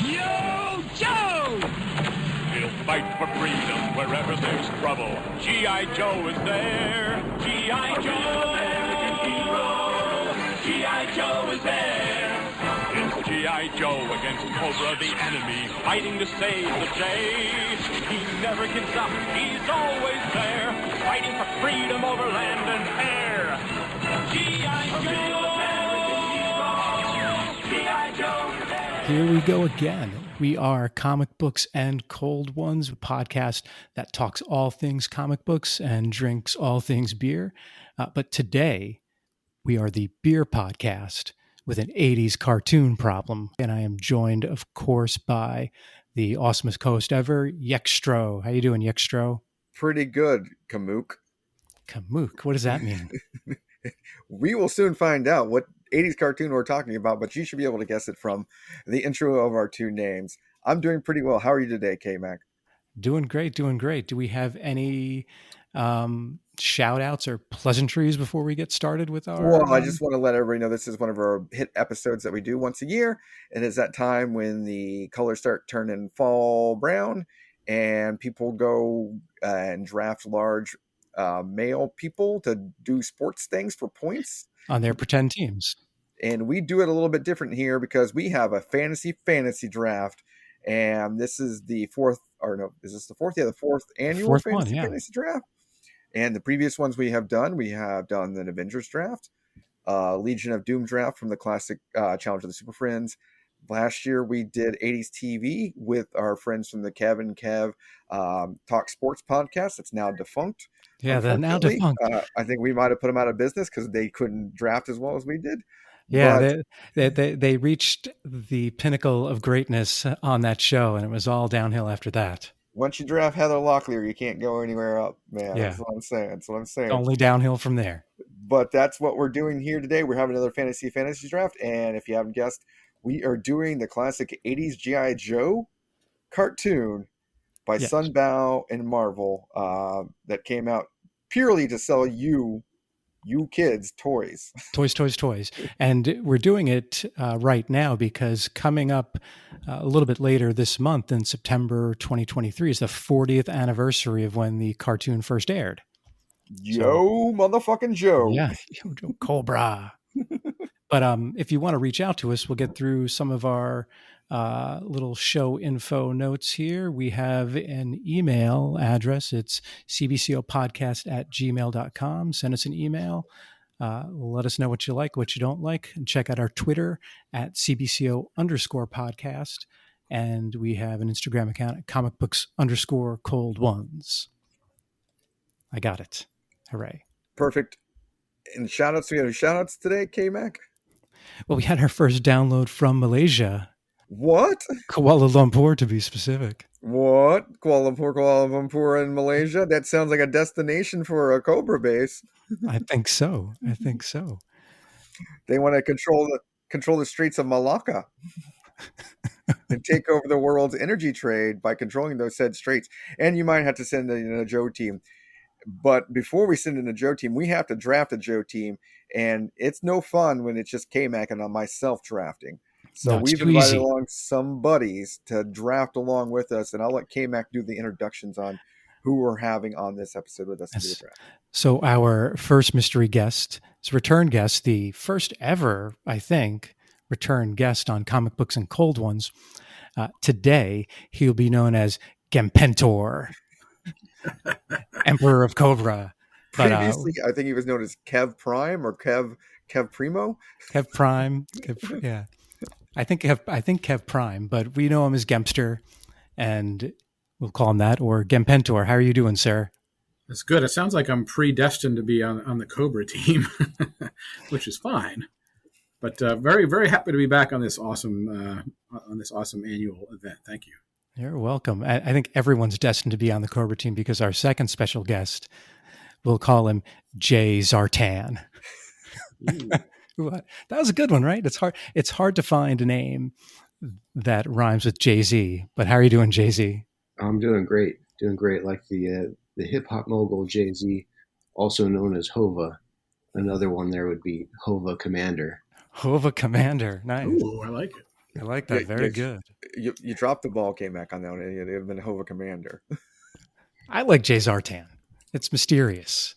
Yo, Joe! He'll fight for freedom wherever there's trouble. G.I. Joe is there. G.I. Joe, American hero. G.I. Joe is there. It's G.I. Joe against Cobra, the enemy, fighting to save the day. He never gives up. He's always there, fighting for freedom over land and air. G.I. Joe, G.I. Joe. Here we go again. We are Comic Books and Cold Ones, a podcast that talks all things comic books and drinks all things beer. But today, we are the beer podcast with an 80s cartoon problem. And I am joined, of course, by the awesomest co-host ever, Yekstro. How you doing, Yekstro? Pretty good, Kamook. Kamook, what does that mean? We will soon find out what 80s cartoon we're talking about, but you should be able to guess it from the intro of our two names. I'm doing pretty well. How are you today, KMac? Doing great, doing great. Do we have any shout outs or pleasantries before we get started with our... Well, I just want to let everybody know this is one of our hit episodes that we do once a year. And it's that time when the colors start turning fall brown and people go and draft large male people to do sports things for points on their pretend teams. And we do it a little bit different here because we have a fantasy draft. And this is the fourth, or no, is this the fourth? Yeah, the fourth annual fantasy draft. And the previous ones we have done the Avengers draft, Legion of Doom draft from the classic Challenge of the Super Friends. Last year we did 80s TV with our friends from the Kev and Kev Talk Sports podcast. It's now defunct. Yeah, they're now defunct. I think we might have put them out of business because they couldn't draft as well as we did. Yeah, they reached the pinnacle of greatness on that show, and it was all downhill after that. Once you draft Heather Locklear, you can't go anywhere up, man. Yeah. That's what I'm saying. Only downhill from there. But that's what we're doing here today. We're having another fantasy draft, and if you haven't guessed, we are doing the classic 80s G.I. Joe cartoon by Sunbow-Marvel that came out purely to sell you kids toys. Toys. And we're doing it right now because coming up a little bit later this month in September 2023 is the 40th anniversary of when the cartoon first aired. Motherfucking Joe. Yeah, Cobra. But if you want to reach out to us, we'll get through some of our little show info notes here. We have an email address. It's cbcopodcast@gmail.com. Send us an email. Let us know what you like, what you don't like. And check out our Twitter at cbco_podcast. And we have an Instagram account at comicbooks_cold ones. I got it. Hooray. Perfect. And shout-outs. We have shout-outs today, KMac? Well, we had our first download from Malaysia. What? Kuala Lumpur, to be specific. What? Kuala Lumpur in Malaysia? That sounds like a destination for a Cobra base. I think so. They want to control the streets of Malacca and take over the world's energy trade by controlling those said straits. And you might have to send in a Joe team. But before we send in a Joe team, we have to draft a Joe team. And it's no fun when it's just KMac and myself drafting. So we've invited along some buddies to draft along with us. And I'll let KMac do the introductions on who we're having on this episode with us. Yes. So our first mystery guest is a return guest, the first ever, I think, return guest on Comic Books and Cold Ones. Today, he'll be known as Gempentor. Emperor of Cobra. Previously, I think he was known as Kev Prime or Kev Primo. Kev Prime. Yeah. I think Kev Prime, but we know him as Gempster, and we'll call him that, or Gempentor. How are you doing, sir? That's good. It sounds like I'm predestined to be on the Cobra team, which is fine. But very, very happy to be back on this awesome annual event. Thank you. You're welcome. I think everyone's destined to be on the Cobra team because our second special guest, we'll call him Jay Zartan. That was a good one, right? It's hard to find a name that rhymes with Jay-Z. But how are you doing, Jay-Z? I'm doing great. Like the hip hop mogul Jay-Z, also known as Hova. another one there would be Hova Commander. Hova Commander. Nice. Ooh, I like it. I like that. Very yes. good. You dropped the ball, KMac, on that one. It would have been Hova Commander. I like Jay Zartan. It's mysterious.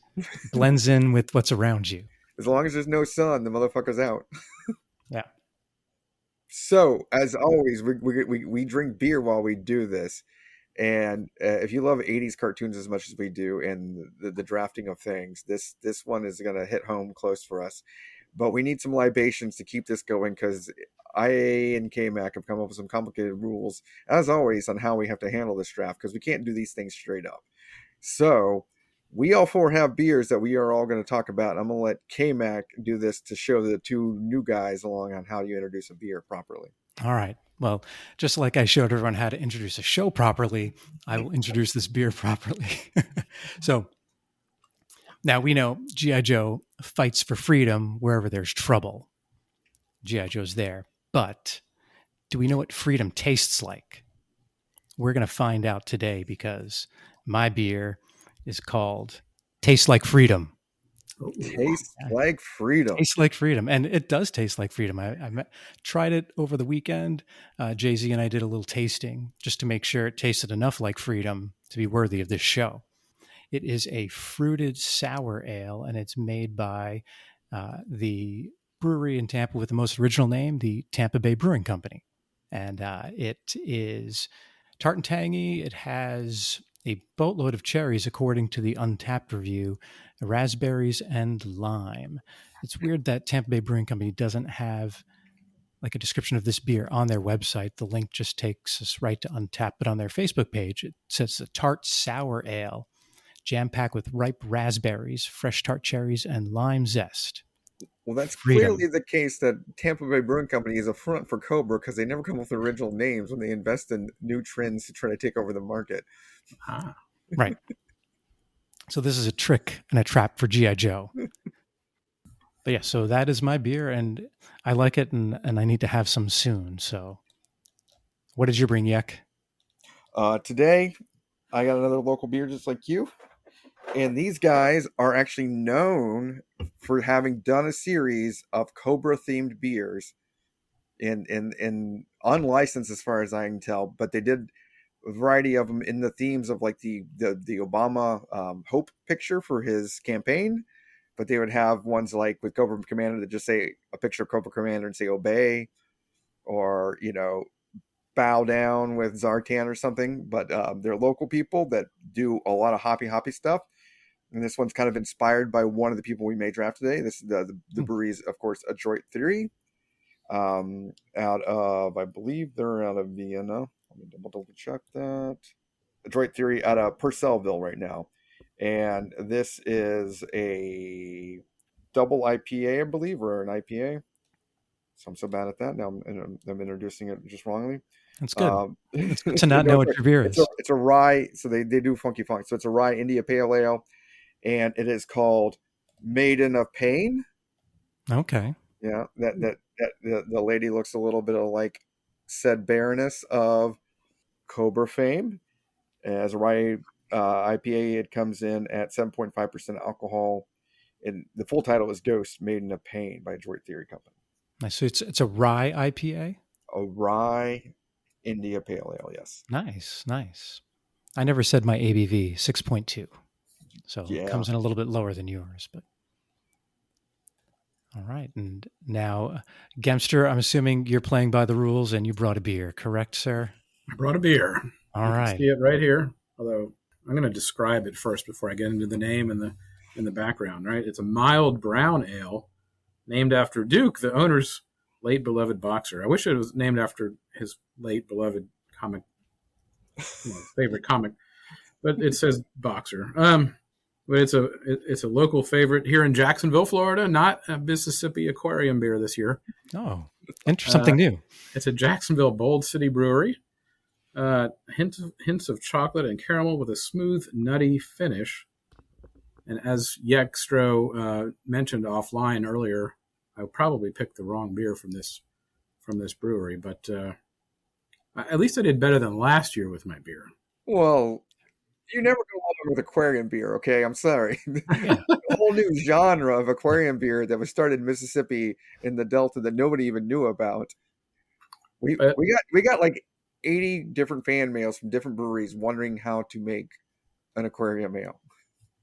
Blends in with what's around you. As long as there's no sun, the motherfucker's out. Yeah. So, as always, we drink beer while we do this. And if you love 80s cartoons as much as we do and the drafting of things, this one is going to hit home close for us. But we need some libations to keep this going because I and KMac have come up with some complicated rules, as always, on how we have to handle this draft because we can't do these things straight up. So we all four have beers that we are all going to talk about. I'm going to let KMac do this to show the two new guys along on how you introduce a beer properly. All right. Well, just like I showed everyone how to introduce a show properly, I will introduce this beer properly. So now we know G.I. Joe fights for freedom wherever there's trouble. G.I. Joe's there. But do we know what freedom tastes like? We're going to find out today because my beer is called Tastes Like Freedom. Tastes like freedom. Tastes like freedom. And it does taste like freedom. I tried it over the weekend. JZ and I did a little tasting just to make sure it tasted enough like freedom to be worthy of this show. It is a fruited sour ale, and it's made by the brewery in Tampa with the most original name, the Tampa Bay Brewing Company. And it is tart and tangy. It has a boatload of cherries, according to the Untapped review, raspberries and lime. It's weird that Tampa Bay Brewing Company doesn't have like a description of this beer on their website. The link just takes us right to Untapped, but on their Facebook page, it says a tart sour ale, jam-packed with ripe raspberries, fresh tart cherries, and lime zest. Well, that's Freedom. clearly the case that Tampa Bay Brewing Company is a front for Cobra because they never come up with original names when they invest in new trends to try to take over the market. Right. So this is a trick and a trap for G.I. Joe. But yeah, so that is my beer, and I like it, and I need to have some soon. So what did you bring, Yek? Today, I got another local beer just like you. And these guys are actually known for having done a series of Cobra-themed beers in unlicensed as far as I can tell. But they did a variety of them in the themes of like the Obama Hope picture for his campaign. But they would have ones like with Cobra Commander that just say a picture of Cobra Commander and say obey, or, you know, bow down with Zartan or something. But they're local people that do a lot of hoppy stuff. And this one's kind of inspired by one of the people we may draft today. This is the breweries, of course, Adroit Theory, out of, I believe they're out of Vienna. Let me double check that. Adroit Theory out of Purcellville right now. And this is a double IPA, I believe, or an IPA. So I'm so bad at that. Now I'm introducing it just wrongly. That's good. It's good to not know what your beer is. It's a rye, so they do funky funk. So it's a rye India Pale Ale, and it is called Maiden of Pain. Okay. Yeah, that the lady looks a little bit of like said Baroness of Cobra fame. As a rye IPA, it comes in at 7.5% alcohol, and the full title is Dosed Maiden of Pain by Adroit Theory Company. Nice. So it's a rye IPA? A rye India Pale Ale, yes. Nice. I never said my ABV, 6.2. So it comes in a little bit lower than yours, but all right. And now, Gempster, I'm assuming you're playing by the rules and you brought a beer, correct, sir? I brought a beer. All right. You can see it right here. Although I'm going to describe it first before I get into the name and the background. Right, it's a mild brown ale named after Duke, the owner's late beloved boxer. I wish it was named after his late beloved favorite comic, but it says boxer. But it's a local favorite here in Jacksonville, Florida, not a Mississippi Aquarium beer this year. Oh, something new. It's a Jacksonville Bold City brewery. Hints of chocolate and caramel with a smooth, nutty finish. And as Yekstro mentioned offline earlier, I probably picked the wrong beer from this brewery, but at least I did better than last year with my beer. Well, You never go along with aquarium beer, okay? I'm sorry. Yeah. A whole new genre of aquarium beer that was started in Mississippi in the Delta that nobody even knew about. We But- we got like 80 different fan mails from different breweries wondering how to make an aquarium ale.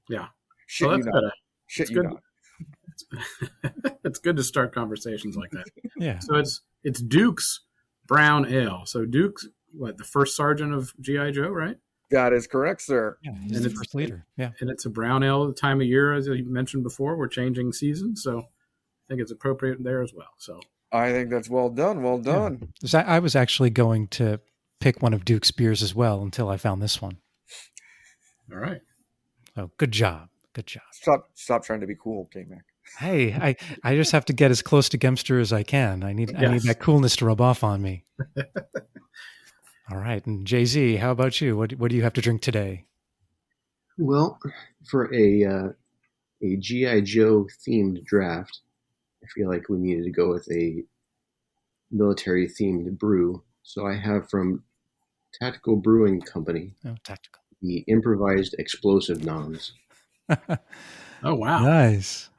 Yeah. Shit Well, you that's not. good. Shit It's you good. not. It's good to start conversations like that. Yeah. So it's Duke's Brown Ale. So Duke's the first sergeant of G.I. Joe, right? That is correct, sir. Yeah. And He's the it's- first leader. Yeah. And it's a brown ale at the time of year, as you mentioned before. We're changing seasons, so I think it's appropriate there as well. So I think that's well done. Well done. Yeah. I was actually going to pick one of Duke's beers as well until I found this one. all right. Oh, good job. Good job. Stop trying to be cool, KMac. Hey, I just have to get as close to Gempster as I can. I need Yes. that coolness to rub off on me. All right. And JZ, how about you? What do you have to drink today? Well, for a GI Joe themed draft, I feel like we needed to go with a military themed brew. So I have from Tactical Brewing Company Oh, tactical. the improvised explosive noms. Oh wow, Nice.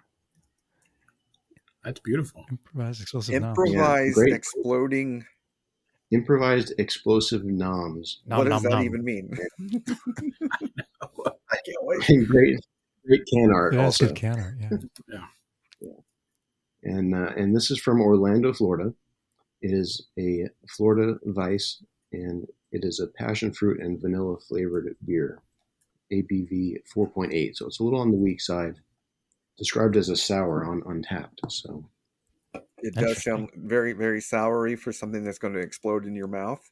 that's beautiful. Improvised explosive noms. Improvised great. exploding. Improvised explosive noms. Nom, What does nom, that nom. even mean? I can't wait. And great can art Yeah, that's also. good can art. Yeah. And this is from Orlando, Florida. It is a Florida Vice, and it is a passion fruit and vanilla flavored beer. ABV 4.8, so it's a little on the weak side. Described as a sour on Untapped. So It does sound very, very soury for something that's going to explode in your mouth.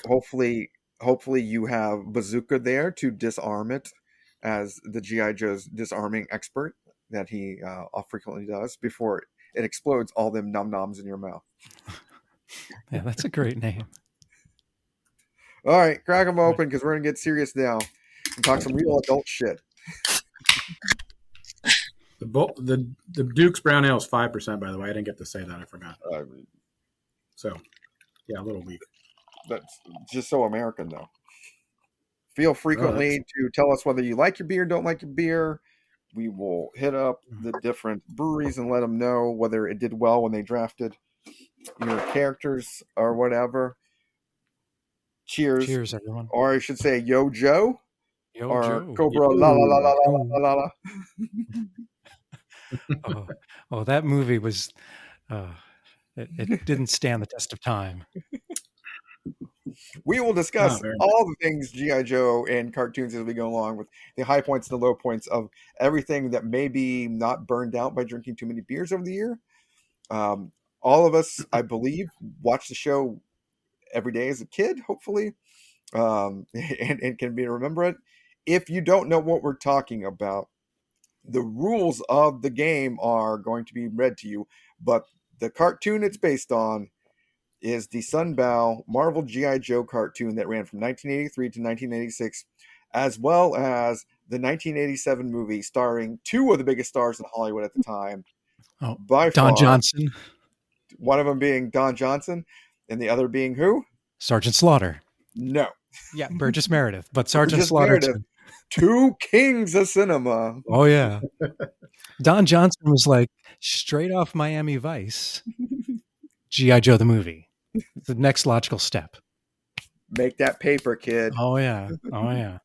Hopefully you have Bazooka there to disarm it, as the G.I. Joe's disarming expert that he frequently does before it explodes all them nom-noms in your mouth. Yeah, that's a great name. All right, crack them open because we're going to get serious now and talk some real adult shit. The Duke's Brown Ale is 5%, by the way. I didn't get to say that. I forgot. So, yeah, a little weak. That's just so American, though. Feel frequently to tell us whether you like your beer, don't like your beer. We will hit up the different breweries and let them know whether it did well when they drafted your characters or whatever. Cheers. Cheers, everyone. Or I should say, Yo Joe. Yo, Or Joe. Cobra la la la la la la la la. Oh, that movie was. It didn't stand the test of time. We will discuss very all the things G.I. Joe and cartoons as we go along with the high points and the low points of everything that may be not burned out by drinking too many beers over the year. All of us, I believe, watch the show every day as a kid, hopefully, and can remember it. If you don't know what we're talking about, the rules of the game are going to be read to you, but the cartoon it's based on is the Sunbow-Marvel G.I. Joe cartoon that ran from 1983 to 1986, as well as the 1987 movie starring two of the biggest stars in Hollywood at the time. Oh, by Don far, Johnson, one of them being Don Johnson, and the other being who? Sergeant Slaughter. No. Yeah, Burgess Meredith, but Sergeant Burgess Slaughter. Meredith. Two kings of cinema. Oh yeah, Don Johnson was like straight off Miami Vice. G.I. Joe the movie. The next logical step. Make that paper, kid. Oh yeah. Oh yeah.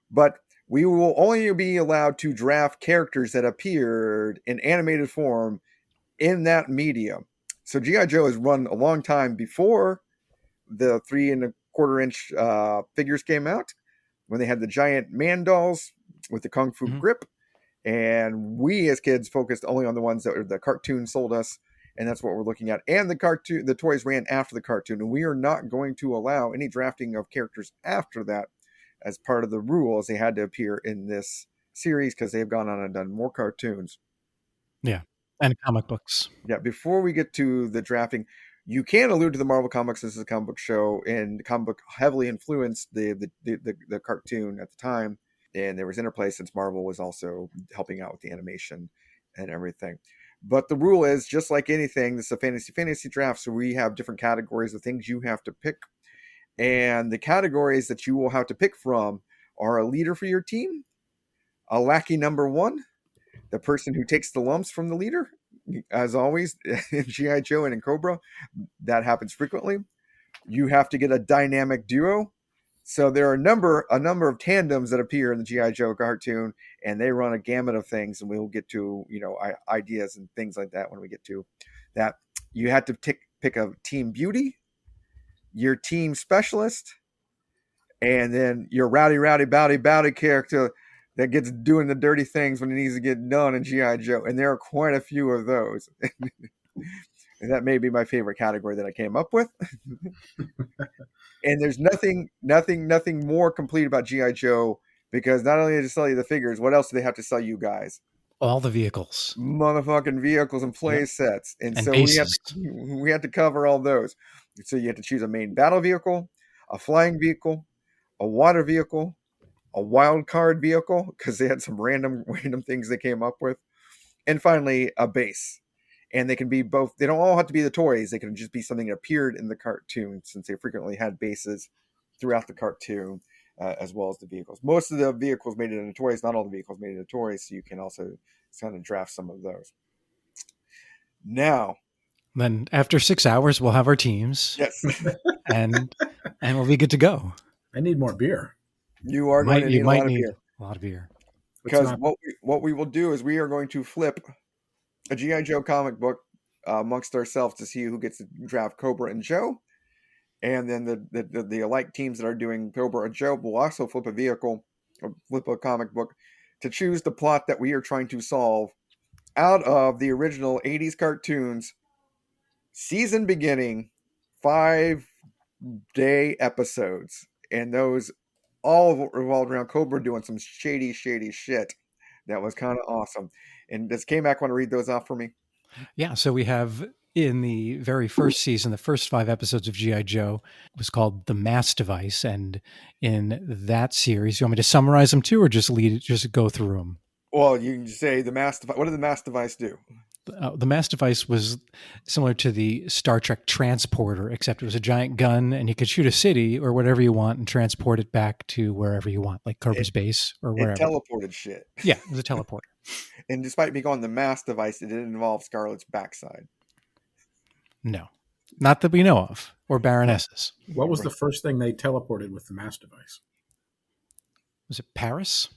But we will only be allowed to draft characters that appeared in animated form in that medium. So G.I. Joe has run a long time before the 3 1/4-inch figures came out, when they had the giant man dolls with the kung fu grip. And we as kids focused only on the ones that the cartoon sold us. And that's what we're looking at. And the toys ran after the cartoon. And we are not going to allow any drafting of characters after that as part of the rules. They had to appear in this series because they've gone on and done more cartoons. Yeah. And comic books. Yeah. Before we get to the drafting, you can allude to the Marvel Comics. This is a comic book show, and the comic book heavily influenced the cartoon at the time. And there was interplay since Marvel was also helping out with the animation and everything. But the rule is, just like anything, this is a fantasy draft, so we have different categories of things you have to pick. And the categories that you will have to pick from are a leader for your team, a lackey number one, the person who takes the lumps from the leader, as always, in G.I. Joe and in Cobra, that happens frequently. You have to get a dynamic duo. So there are a number of tandems that appear in the G.I. Joe cartoon, and they run a gamut of things, and we will get to, ideas and things like that when we get to that. You had to pick a team beauty, your team specialist, and then your rowdy bowdy character that gets doing the dirty things when it needs to get done in G.I. Joe. And there are quite a few of those. And that may be my favorite category that I came up with. And there's nothing more complete about G.I. Joe, because not only do they sell you the figures, what else do they have to sell you guys? All the vehicles. Motherfucking vehicles and play sets. And so bases. we had to cover all those. So you had to choose a main battle vehicle, a flying vehicle, a water vehicle, a wild card vehicle, because they had some random things they came up with, and finally a base. And they can be both. They don't all have to be the toys. They can just be something that appeared in the cartoon, since they frequently had bases throughout the cartoon, as well as the vehicles. Most of the vehicles made it into toys. Not all the vehicles made it into toys, so you can also kind of draft some of those. Now, then after 6 hours, we'll have our teams. Yes. and we'll be good to go. I need more beer. You are going to need a lot of beer. Because what we will do is we are going to flip a G.I. Joe comic book amongst ourselves to see who gets to draft Cobra and Joe. And then the alike teams that are doing Cobra and Joe will also flip a vehicle or flip a comic book to choose the plot that we are trying to solve out of the original 80s cartoons, season beginning, 5-day episodes. And those all revolved around Cobra doing some shady shit. That was kind of awesome. And does KMac want to read those off for me? Yeah, so we have in the very first season, the first 5 episodes of G.I. Joe was called The Mass Device. And in that series, you want me to summarize them too, or just go through them? Well, you can say the Mass Device. What did the Mass Device do? The Mass Device was similar to the Star Trek transporter, except it was a giant gun, and you could shoot a city or whatever you want and transport it back to wherever you want, like Cobra's base or wherever. It teleported shit. Yeah, it was a teleporter. And despite being on the Mass Device, it didn't involve Scarlet's backside. No, not that we know of, or Baroness's. What was the first thing they teleported with the Mass Device? Was it Paris?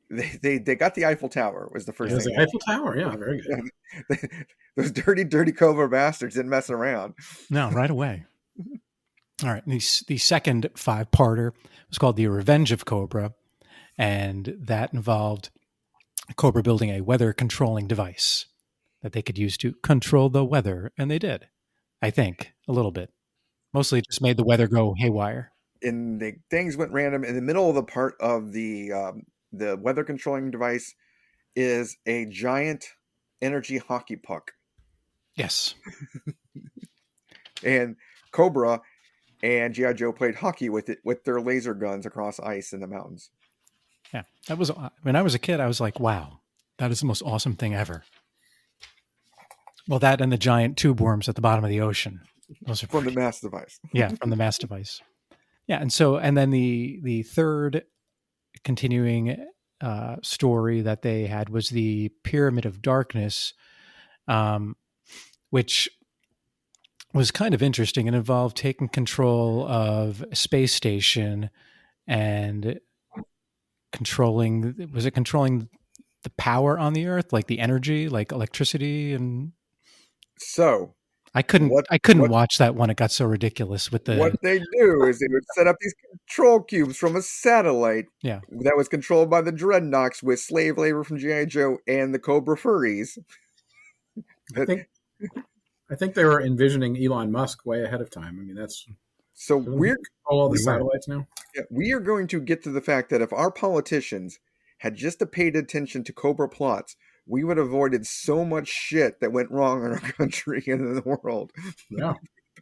They got the Eiffel Tower was the first thing. It was the Eiffel Tower, yeah, very good. Those dirty Cobra bastards didn't mess around. No, right away. All right, the second 5-parter was called The Revenge of Cobra, and that involved Cobra building a weather controlling device that they could use to control the weather, and they did, I think, a little bit. Mostly just made the weather go haywire. And things went random. In the middle of the part of the weather controlling device is a giant energy hockey puck. Yes. And Cobra and G.I. Joe played hockey with it, with their laser guns across ice in the mountains. Yeah. That was, when I was a kid, I was like, wow, that is the most awesome thing ever. Well, that and the giant tube worms at the bottom of the ocean. Those are from the Mass Device. Yeah, from the Mass Device. Yeah, and then the third continuing story that they had was the Pyramid of Darkness, which was kind of interesting. It involved taking control of a space station and controlling the power on the Earth, like the energy, like electricity, and so I couldn't watch that one. It got so ridiculous with the. What they do is they would set up these control cubes from a satellite that was controlled by the Dreadnoks with slave labor from G.I. Joe and the Cobra furries. I think they were envisioning Elon Musk way ahead of time. I mean, that's so we're all the satellites now. Yeah, we are going to get to the fact that if our politicians had just paid attention to Cobra plots, we would have avoided so much shit that went wrong in our country and in the world. Yeah,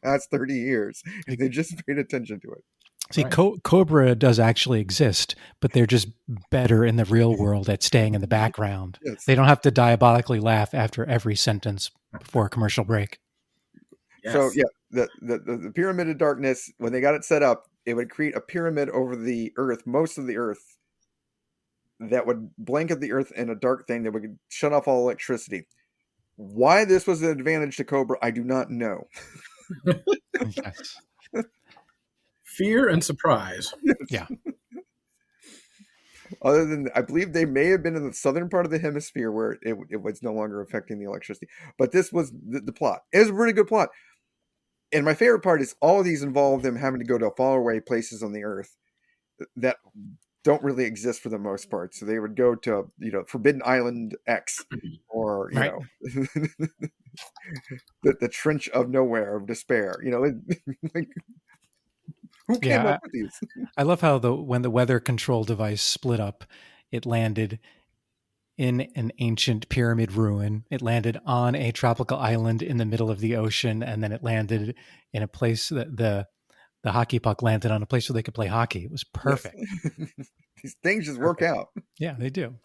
past 30 years, if they just paid attention to it. See, right. Cobra does actually exist, but they're just better in the real world at staying in the background. Yes. They don't have to diabolically laugh after every sentence before a commercial break. Yes. So yeah, the Pyramid of Darkness, when they got it set up, it would create a pyramid over the Earth, most of the Earth, that would blanket the Earth in a dark thing that would shut off all electricity. Why this was an advantage to Cobra, I do not know. Yes. Fear and surprise. Yeah. Other than, I believe they may have been in the southern part of the hemisphere where it was no longer affecting the electricity. But this was the plot. It was a pretty good plot. And my favorite part is all of these involve them having to go to faraway places on the Earth that don't really exist for the most part. So they would go to, Forbidden Island X, or, Right. the Trench of Nowhere of Despair. Like, who came up with these? I love how when the weather control device split up, it landed in an ancient pyramid ruin. It landed on a tropical island in the middle of the ocean, and then it landed in a place that the hockey puck landed on a place where they could play hockey. It was perfect. Yes. These things just work out. Yeah, they do.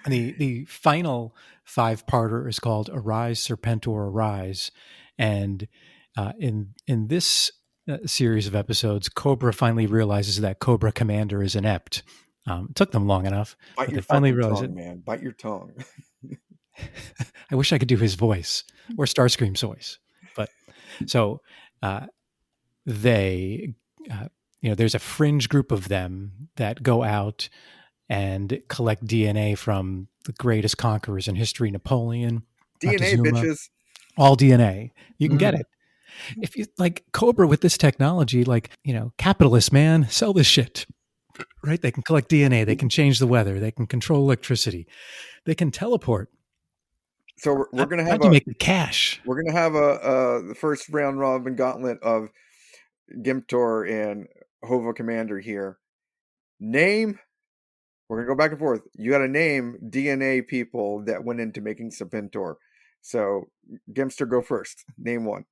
And the final 5-parter is called Arise, Serpentor, Arise. And in this series of episodes, Cobra finally realizes that Cobra Commander is inept. It took them long enough. Bite but your they finally fucking realized tongue, it. man. Bite your tongue. I wish I could do his voice or Starscream's voice. But so they, there's a fringe group of them that go out and collect DNA from the greatest conquerors in history, Napoleon, DNA, Montezuma, bitches. all DNA. You can get it. If you like Cobra with this technology, capitalists, man, sell this shit. Right? They can collect DNA. They can change the weather. They can control electricity. They can teleport. So we're going to have how'd you make the cash? We're going to have the first round robin gauntlet of Gemptor and Hova Commander here. Name. We're going to go back and forth. You got to name DNA people that went into making Serpentor. So Gempster, go first. Name one.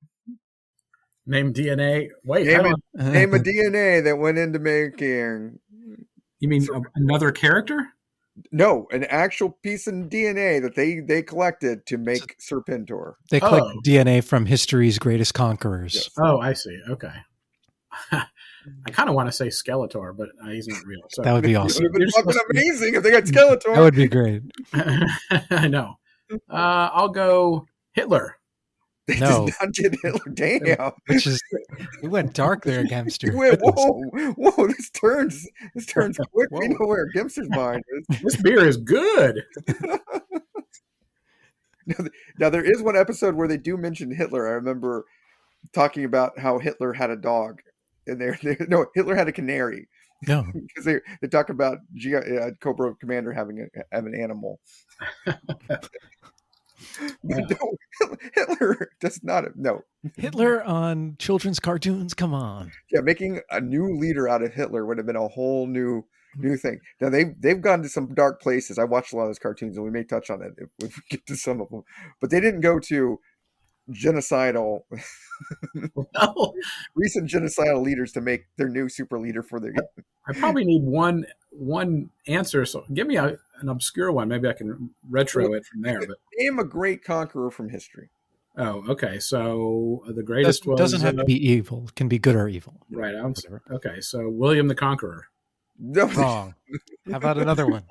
Name DNA. Wait, name a DNA that went into making. You mean another character? No, an actual piece of DNA that they collected to make Serpentor. They collect DNA from history's greatest conquerors. Yes. Oh, I see. Okay. I kind of want to say Skeletor, but he's not real. So. That would be awesome. It would have been fucking amazing if they got Skeletor. That would be great. I know. I'll go Hitler. They No. did not get Hitler. Damn. Which is, we went dark there, Gempster. Whoa! This turns quick. We know where Gempster's mind is. This beer is good. Now there is one episode where they do mention Hitler. I remember talking about how Hitler had a dog, and Hitler had a canary. No, because they talk about Cobra Commander having an animal. No, Hitler does not. No, Hitler on children's cartoons. Come on. Yeah, making a new leader out of Hitler would have been a whole new thing. Now they've gone to some dark places. I watched a lot of those cartoons, and we may touch on it if we get to some of them. But they didn't go to genocidal, recent genocidal leaders to make their new super leader for their. I probably need one answer. So give me an obscure one. Maybe I can retro it from there. But name a great conqueror from history. Oh, okay. So the greatest doesn't have to be evil. It can be good or evil. Right. Okay. So William the Conqueror. No. Wrong. How about another one?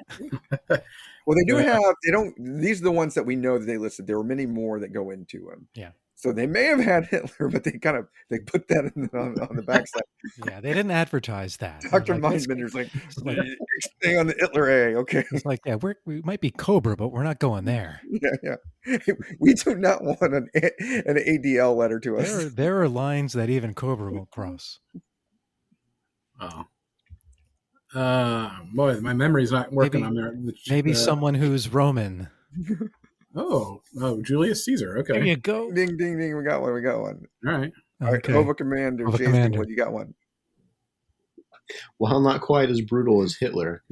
Well, they do have. They don't. These are the ones that we know that they listed. There were many more that go into them. Yeah. So they may have had Hitler, but they put that on the backside. Yeah, they didn't advertise that. Dr. Mindbender's like staying on the Hitler A. Okay. It's like, yeah, we might be Cobra, but we're not going there. Yeah. We do not want an ADL letter to us. There are lines that even Cobra won't cross. Oh. Boy, my memory's not working on there. Maybe someone who's Roman. Oh, Julius Caesar. Okay. There you go. Ding, ding, ding. We got one. All right. All right. Cobra Commander. JZ, what you got one? While not quite as brutal as Hitler,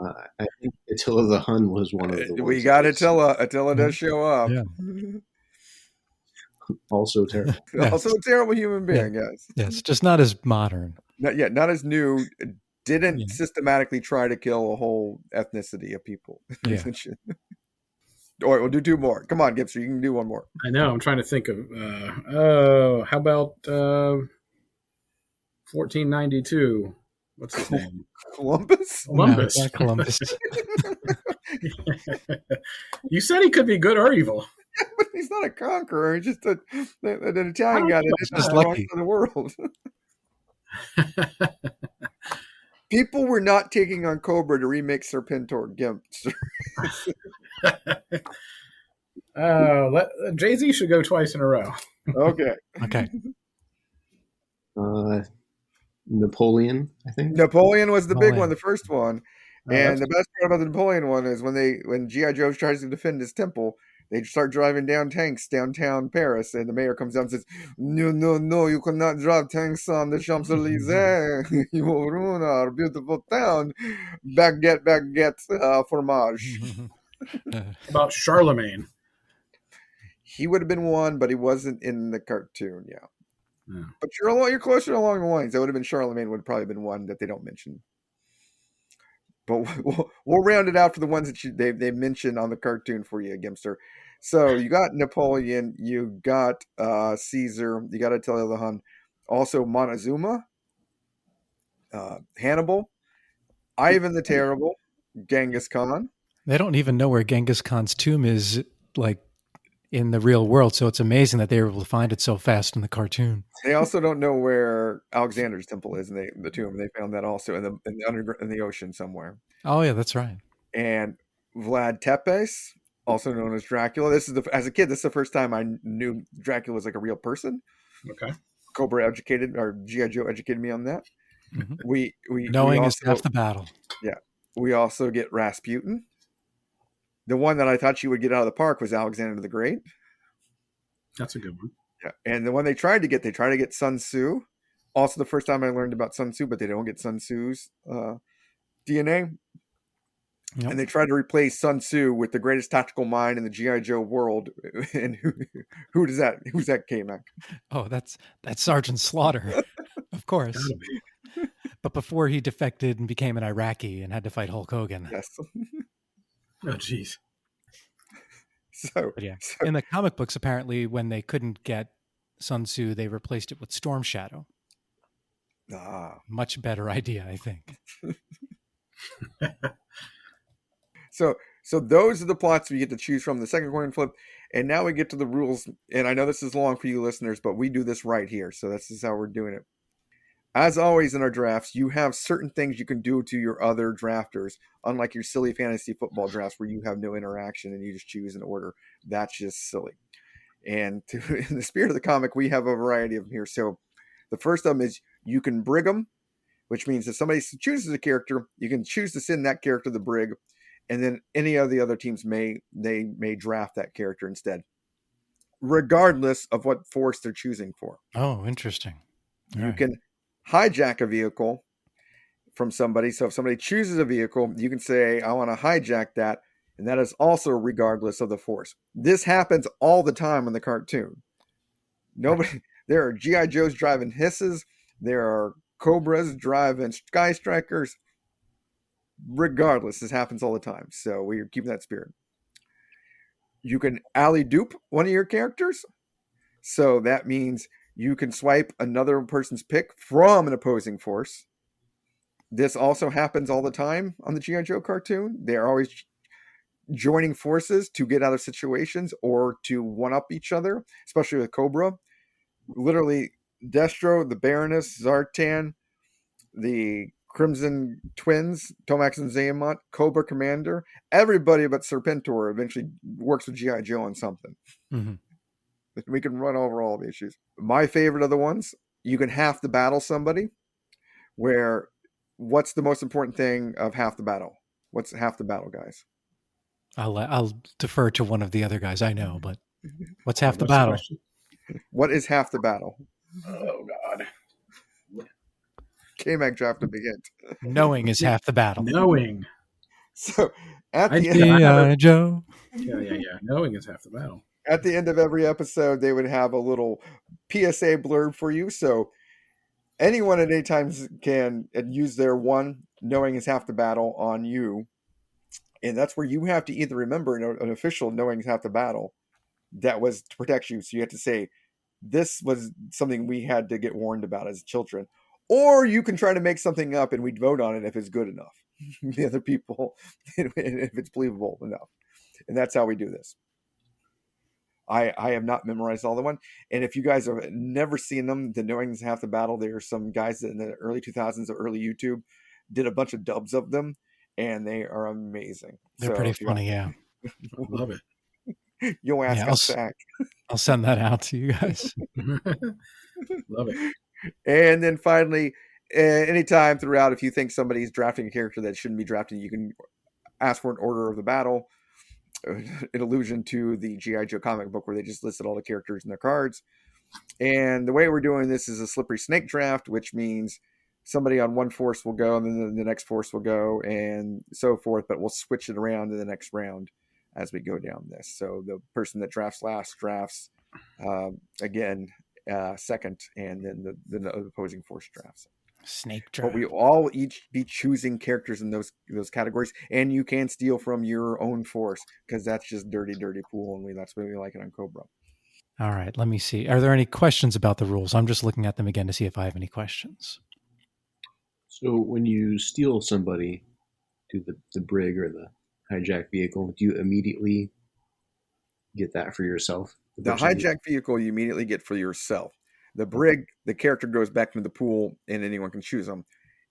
I think Attila the Hun was one of the ones. We got Attila. Attila does show up. Yeah. Also terrible. Also a terrible human being, yes. Yes, just not as modern. Not as new. Didn't systematically try to kill a whole ethnicity of people. Yeah. All right, we'll do two more. Come on, Gipster, you can do one more. I know. I'm trying to think of. How about 1492. What's his name? Columbus? Columbus. No, not Columbus. You said he could be good or evil. But he's not a conqueror. He's just an Italian guy that Just didn't lucky. the world. People were not taking on Cobra to remake Serpentor Gempster. JZ should go twice in a row. Okay. Okay. Napoleon, I think. Napoleon was the big Napoleon. one, the first one. Oh, And the best part about the Napoleon one is when G.I. Joe tries to defend his temple, they start driving down tanks downtown Paris, and the mayor comes down and says, No, you cannot drive tanks on the Champs-Élysées. You will ruin our beautiful town. Baguette, fromage. about Charlemagne. He would have been one, but he wasn't in the cartoon, yeah. Yeah. But you're closer along the lines. That would have been Charlemagne would have probably been one that they don't mention. But we'll round it out for the ones that they mentioned on the cartoon for you, Gempster. So you got Napoleon, you got Caesar, you got Attila the Hun, also Montezuma, Hannibal, Ivan the Terrible, Genghis Khan. They don't even know where Genghis Khan's tomb is, like, in the real world, so it's amazing that they were able to find it so fast in the cartoon. They also don't know where Alexander's temple is, and the tomb. They found that also in the ocean somewhere. Oh yeah, that's right. And Vlad Tepes, also known as Dracula. As a kid, this is the first time I knew Dracula was like a real person. Okay. Cobra educated, or G.I. Joe educated me on that. Mhm. We Knowing is also, half the battle. Yeah, we also get Rasputin. The one that I thought you would get out of the park was Alexander the Great. That's a good one. Yeah, and the one they tried to get Sun Tzu. Also, the first time I learned about Sun Tzu, but they don't get Sun Tzu's DNA. Yep. And they tried to replace Sun Tzu with the greatest tactical mind in the G.I. Joe world. And who's that? Who's that, KMac? Oh, that's Sergeant Slaughter, of course. Gotta be. But before he defected and became an Iraqi and had to fight Hulk Hogan. Yes. Oh, jeez. So, But yeah, in the comic books, apparently, when they couldn't get Sun Tzu, they replaced it with Storm Shadow. Much better idea, I think. So those are the plots we get to choose from. The second coin flip, and now we get to the rules. And I know this is long for you listeners, but we do this right here. So this is how we're doing it. As always in our drafts, you have certain things you can do to your other drafters, unlike your silly fantasy football drafts where you have no interaction and you just choose an order. That's just silly. And in the spirit of the comic, we have a variety of them here. So the first of them is you can brig them, which means if somebody chooses a character, you can choose to send that character the brig, and then any of the other teams may draft that character instead, regardless of what force they're choosing for. Oh, interesting. You can hijack a vehicle from somebody. So if somebody chooses a vehicle, you can say, I want to hijack that. And that is also regardless of the force. This happens all the time in the cartoon. There are G.I. Joes driving hisses. There are Cobras driving Sky Strikers. Regardless, this happens all the time. So we're keeping that spirit. You can alley-dupe one of your characters. So that means you can swipe another person's pick from an opposing force. This also happens all the time on the G.I. Joe cartoon. They're always joining forces to get out of situations or to one-up each other, especially with Cobra. Literally, Destro, the Baroness, Zartan, the Crimson Twins, Tomax and Xehamot, Cobra Commander, everybody but Serpentor eventually works with G.I. Joe on something. Mm-hmm. We can run over all the issues. My favorite of the ones, you can half the battle somebody, where what's the most important thing of half the battle? What's half the battle, guys? I'll defer to one of the other guys. I know, but what's half the battle? What is half the battle? Oh, God. KMac dropped a big hint. Knowing is half the battle. Knowing. So at the end, G.I. Joe. Yeah. Knowing is half the battle. At the end of every episode, they would have a little PSA blurb for you. So anyone at any time can use their one, knowing is half the battle, on you. And that's where you have to either remember an official knowing is half the battle that was to protect you. So you have to say, this was something we had to get warned about as children. Or you can try to make something up and we'd vote on it if it's good enough. The other people, if it's believable enough. And that's how we do this. I have not memorized all the one. And if you guys have never seen them, the knowing's half the battle. There are some guys that in the early 2000s or early YouTube did a bunch of dubs of them, and they are amazing. They're pretty funny, yeah. I love it. You'll ask us back. I'll send that out to you guys. Love it. And then finally, anytime throughout, if you think somebody's drafting a character that shouldn't be drafted, you can ask for an order of the battle. An allusion to the G.I. Joe comic book where they just listed all the characters in their cards. And the way we're doing this is a slippery snake draft, which means somebody on one force will go and then the next force will go and so forth, but we'll switch it around in the next round as we go down this. So the person that drafts last drafts again second, and then the opposing force drafts. Snake draft. But we all each be choosing characters in those categories, and you can steal from your own force because that's just dirty pool, and that's what we like it on Cobra. All right, let me see. Are there any questions about the rules? I'm just looking at them again to see if I have any questions. So when you steal somebody to the brig or the hijack vehicle, do you immediately get that for yourself? The hijack vehicle you immediately get for yourself. The brig, the character goes back into the pool and anyone can choose them.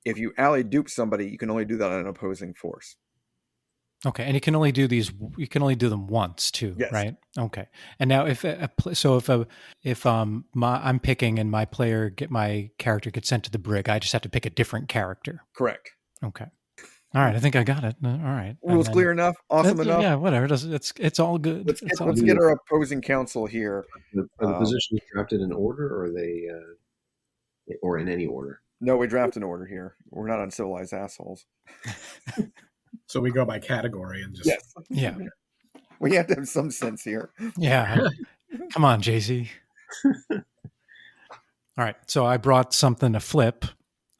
If you alley dupe somebody, you can only do that on an opposing force. Okay, and you can only do these. You can only do them once too, yes. Right? Okay. And now, if I'm picking and my character gets sent to the brig, I just have to pick a different character. Correct. Okay. All right, I think I got it. All right. Rules clear enough? Awesome enough? Yeah, whatever. It's all good. Let's get our opposing counsel here. Are the positions drafted in order, or are they or in any order? No, we draft in order here. We're not uncivilized assholes. So we go by category and just... Yes. Yeah. We have to have some sense here. Yeah. Come on, JZ. All right, so I brought something to flip.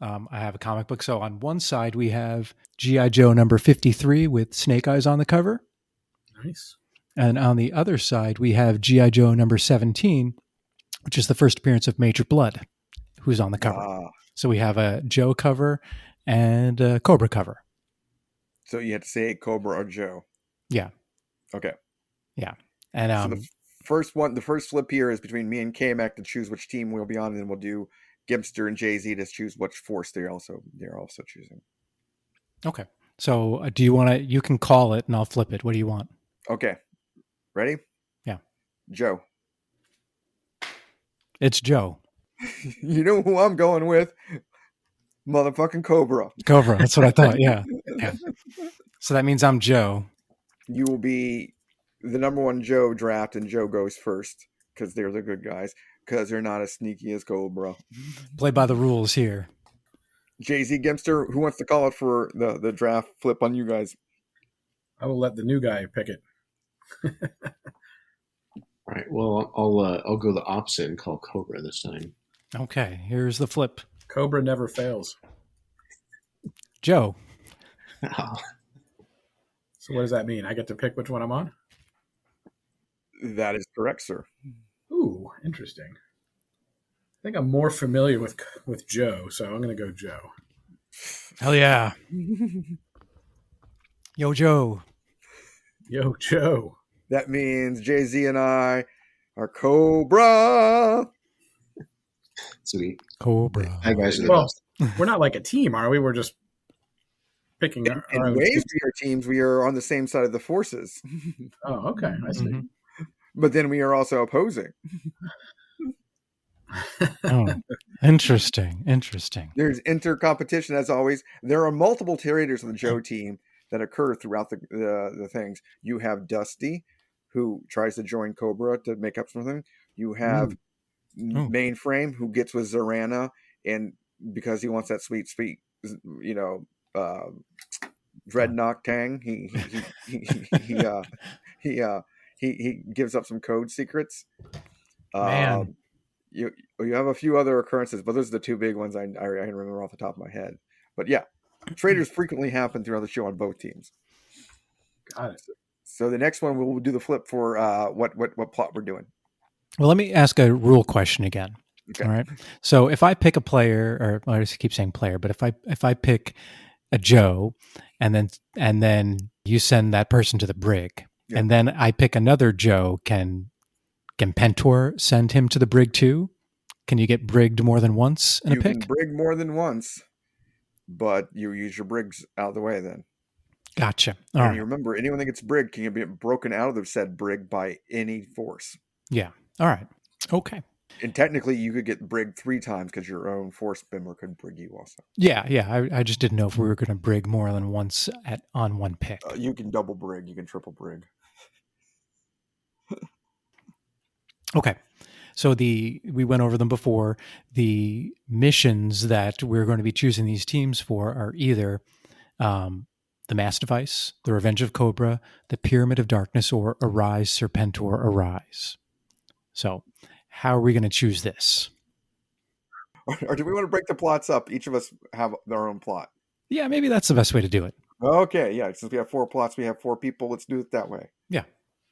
I have a comic book. So on one side, we have G.I. Joe number 53 with Snake Eyes on the cover. Nice. And on the other side, we have G.I. Joe number 17, which is the first appearance of Major Blood, who's on the cover. So we have a Joe cover and a Cobra cover. So you have to say Cobra or Joe. Yeah. Okay. Yeah. And so the first flip here is between me and KMac to choose which team we'll be on, and then we'll do Gempster and JZ to choose which force they're also choosing. Okay. So do you want to? You can call it, and I'll flip it. What do you want? Okay. Ready? Yeah. Joe. It's Joe. You know who I'm going with? Motherfucking Cobra. Cobra. That's what I thought. Yeah. Yeah. So that means I'm Joe. You will be the number one Joe draft, and Joe goes first because they're the good guys. Because they're not as sneaky as Cobra. Play by the rules here. JZ Gempster, who wants to call it for the draft flip on you guys? I will let the new guy pick it. All right. Well, I'll go the opposite and call Cobra this time. Okay. Here's the flip. Cobra never fails. Joe. Oh. So what does that mean? I get to pick which one I'm on? That is correct, sir. Ooh, interesting. I think I'm more familiar with Joe, so I'm going to go Joe. Hell yeah. Yo, Joe. Yo, Joe. That means JZ and I are Cobra. Sweet. Cobra. Hi, guys. Are the best. We're not like a team, are we? We're just picking in ways we are teams. We are on the same side of the forces. Oh, okay. I see. Mm-hmm. But then we are also opposing. Oh, interesting. There's inter-competition as always. There are multiple traders on the Joe team that occur throughout the things. You have Dusty, who tries to join Cobra to make up something. You have Mainframe, who gets with Zorana, and because he wants that sweet, Dreadnought Tang, he gives up some code secrets. Man. You have a few other occurrences, but those are the two big ones I remember off the top of my head. But yeah, traders frequently happen throughout the show on both teams. Got it. So the next one we'll do the flip for what plot we're doing. Well, let me ask a rule question again. Okay. All right. So if I pick a player, or I just keep saying player, but if I pick a Joe, and then you send that person to the brig, Yeah. and then I pick another Joe, can Pentor send him to the brig too? Can you get brigged more than once in a You pick? can brig more than once, but you use your brigs out of the way then. Gotcha. All And right. you remember, anyone that gets brigged can be broken out of the said brig by any force. Yeah. All right. Okay. And technically, you could get brigged 3 times because your own force member could brig you also. Yeah. I just didn't know if we were going to brig more than once on one pick. You can double brig. You can triple brig. Okay. So we went over them before. The missions that we're going to be choosing these teams for are either the Mass Device, the Revenge of Cobra, the Pyramid of Darkness, or Arise, Serpentor, Arise. So how are we going to choose this? Or do we want to break the plots up? Each of us have their own plot. Yeah, maybe that's the best way to do it. Okay, yeah. Since we have 4 plots, we have 4 people. Let's do it that way. Yeah.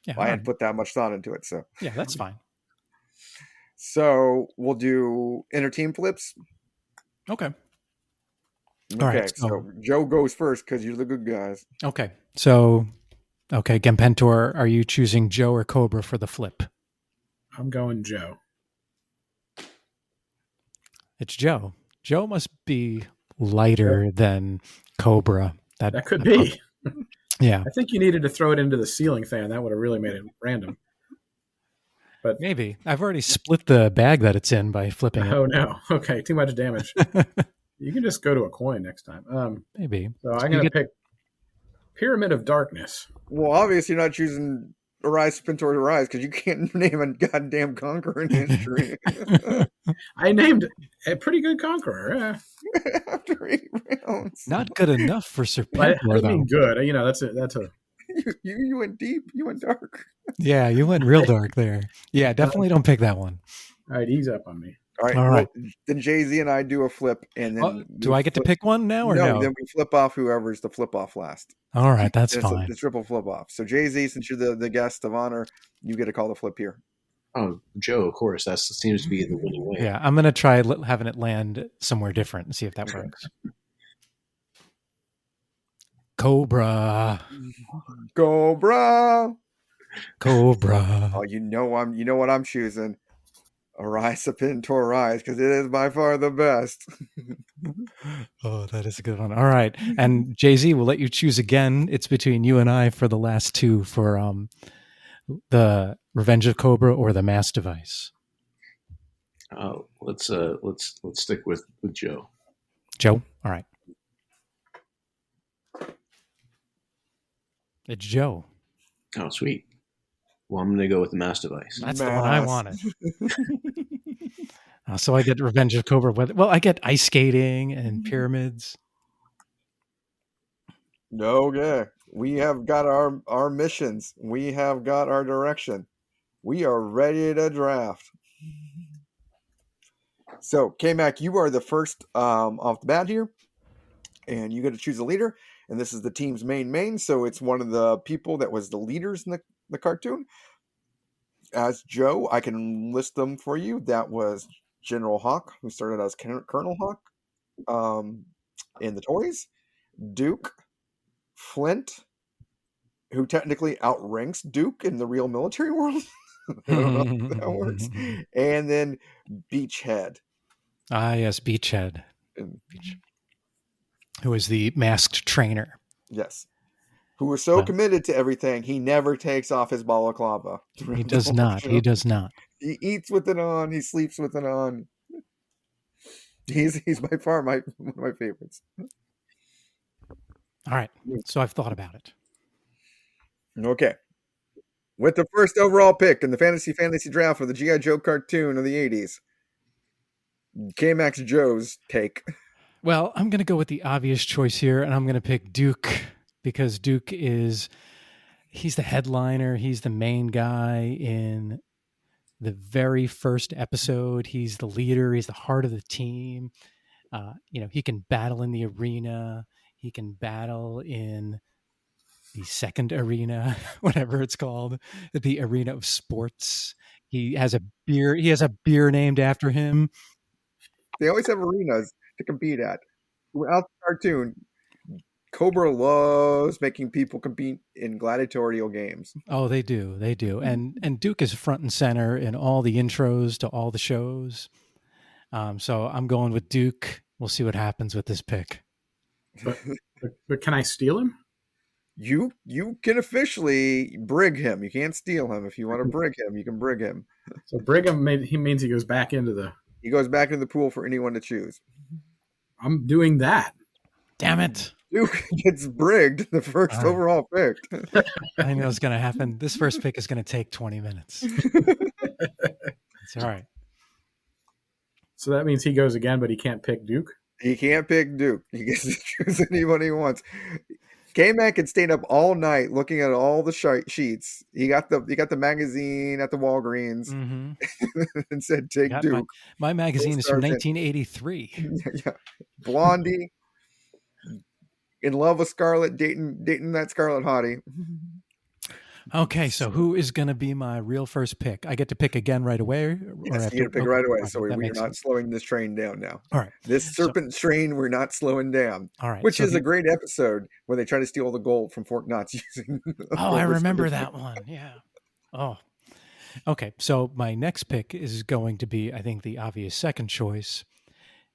I hadn't put that much thought into it, so. Yeah, that's fine. So we'll do inner team flips. Okay. Okay, All right, so Joe goes first because you're the good guys. Okay. So, Gempentor, are you choosing Joe or Cobra for the flip? I'm going Joe. It's Joe. Joe must be lighter than Cobra. That could be. Yeah. I think you needed to throw it into the ceiling fan. That would have really made it random. But maybe. I've already split the bag that it's in by flipping it. Oh, no. Okay, too much damage. You can just go to a coin next time. Maybe. So I'm going to pick Pyramid of Darkness. Well, obviously you're not choosing Arise, Serpentor, Arise because you can't name a goddamn conqueror in history. I named a pretty good conqueror. After 8 rounds. Not good enough for Serpentor, I mean, good. You know, that's a. You went deep. You went dark. Yeah, you went real dark there. Yeah, definitely don't pick that one. All right, ease up on me. All right. All right. Well, then JZ and I do a flip, and then do I get to pick one now or no? Then we flip off whoever's the flip off last. All right, that's It's fine. The triple flip off. So JZ, since you're the guest of honor, you get to call the flip here. Oh, Joe, of course. That seems to be the winning way. Yeah, I'm going to try having it land somewhere different and see if that works. Cobra. Cobra. Cobra. Oh, you know what I'm choosing. Arise, Serpentor, Arise, because it is by far the best. Oh, that is a good one. All right. And JZ, we'll let you choose again. It's between you and I for the last 2 for the Revenge of Cobra or the Mass Device. Let's stick with Joe. Joe? All right. It's Joe. Oh, sweet. Well, I'm going to go with the Mass Device. That's the one I wanted. So I get Revenge of Cobra. Well, I get ice skating and pyramids. Okay. We have got our missions. We have got our direction. We are ready to draft. So, KMac, you are the first off the bat here. And you get to choose a leader. And this is the team's main. So it's one of the people that was the leaders in the cartoon. As Joe, I can list them for you. That was General Hawk, who started as Colonel Hawk in the toys. Duke, Flint, who technically outranks Duke in the real military world. I don't know how that works. And then Beachhead. Ah, yes, Beachhead. Who is the masked trainer. Yes. Who was so committed to everything, he never takes off his balaclava. He does not. He does not. He eats with it on. He sleeps with it on. He's by far one of my favorites. All right. So I've thought about it. Okay. With the first overall pick in the fantasy draft for the G.I. Joe cartoon of the 80s, KMac's Joe's take. Well, I'm going to go with the obvious choice here, and I'm going to pick Duke because Duke he's the headliner. He's the main guy in the very first episode. He's the leader. He's the heart of the team. He can battle in the arena. He can battle in the second arena, whatever it's called, the arena of sports. He has a beer. He has a beer named after him. They always have arenas to compete at. Throughout the cartoon, Cobra loves making people compete in gladiatorial games. Oh, they do. They do. And Duke is front and center in all the intros to all the shows. So I'm going with Duke. We'll see what happens with this pick. But can I steal him? You can officially brig him. You can't steal him. If you want to brig him, you can brig him. So brig him means he goes back into the... He goes back into the pool for anyone to choose. I'm doing that. Damn it. Duke gets brigged the first overall pick. I know it's going to happen. This first pick is going to take 20 minutes. It's all right. So that means he goes again, but he can't pick Duke? He can't pick Duke. He gets to choose anyone he wants. KMac had stayed up all night looking at all the sheets. He got the magazine at the Walgreens and said, "Take Duke." My magazine is from 1983. Yeah. Blondie, in love with Scarlet, dating that Scarlet hottie. Okay, so who is going to be my real first pick? I get to pick again right away? Yes, you get to pick right away. So we're not slowing this train down now. All right. This serpent train, we're not slowing down. All right. Which is a great episode where they try to steal the gold from Fort Knox using... Oh, I remember that one. Yeah. Oh. Okay, so my next pick is going to be, I think, the obvious second choice.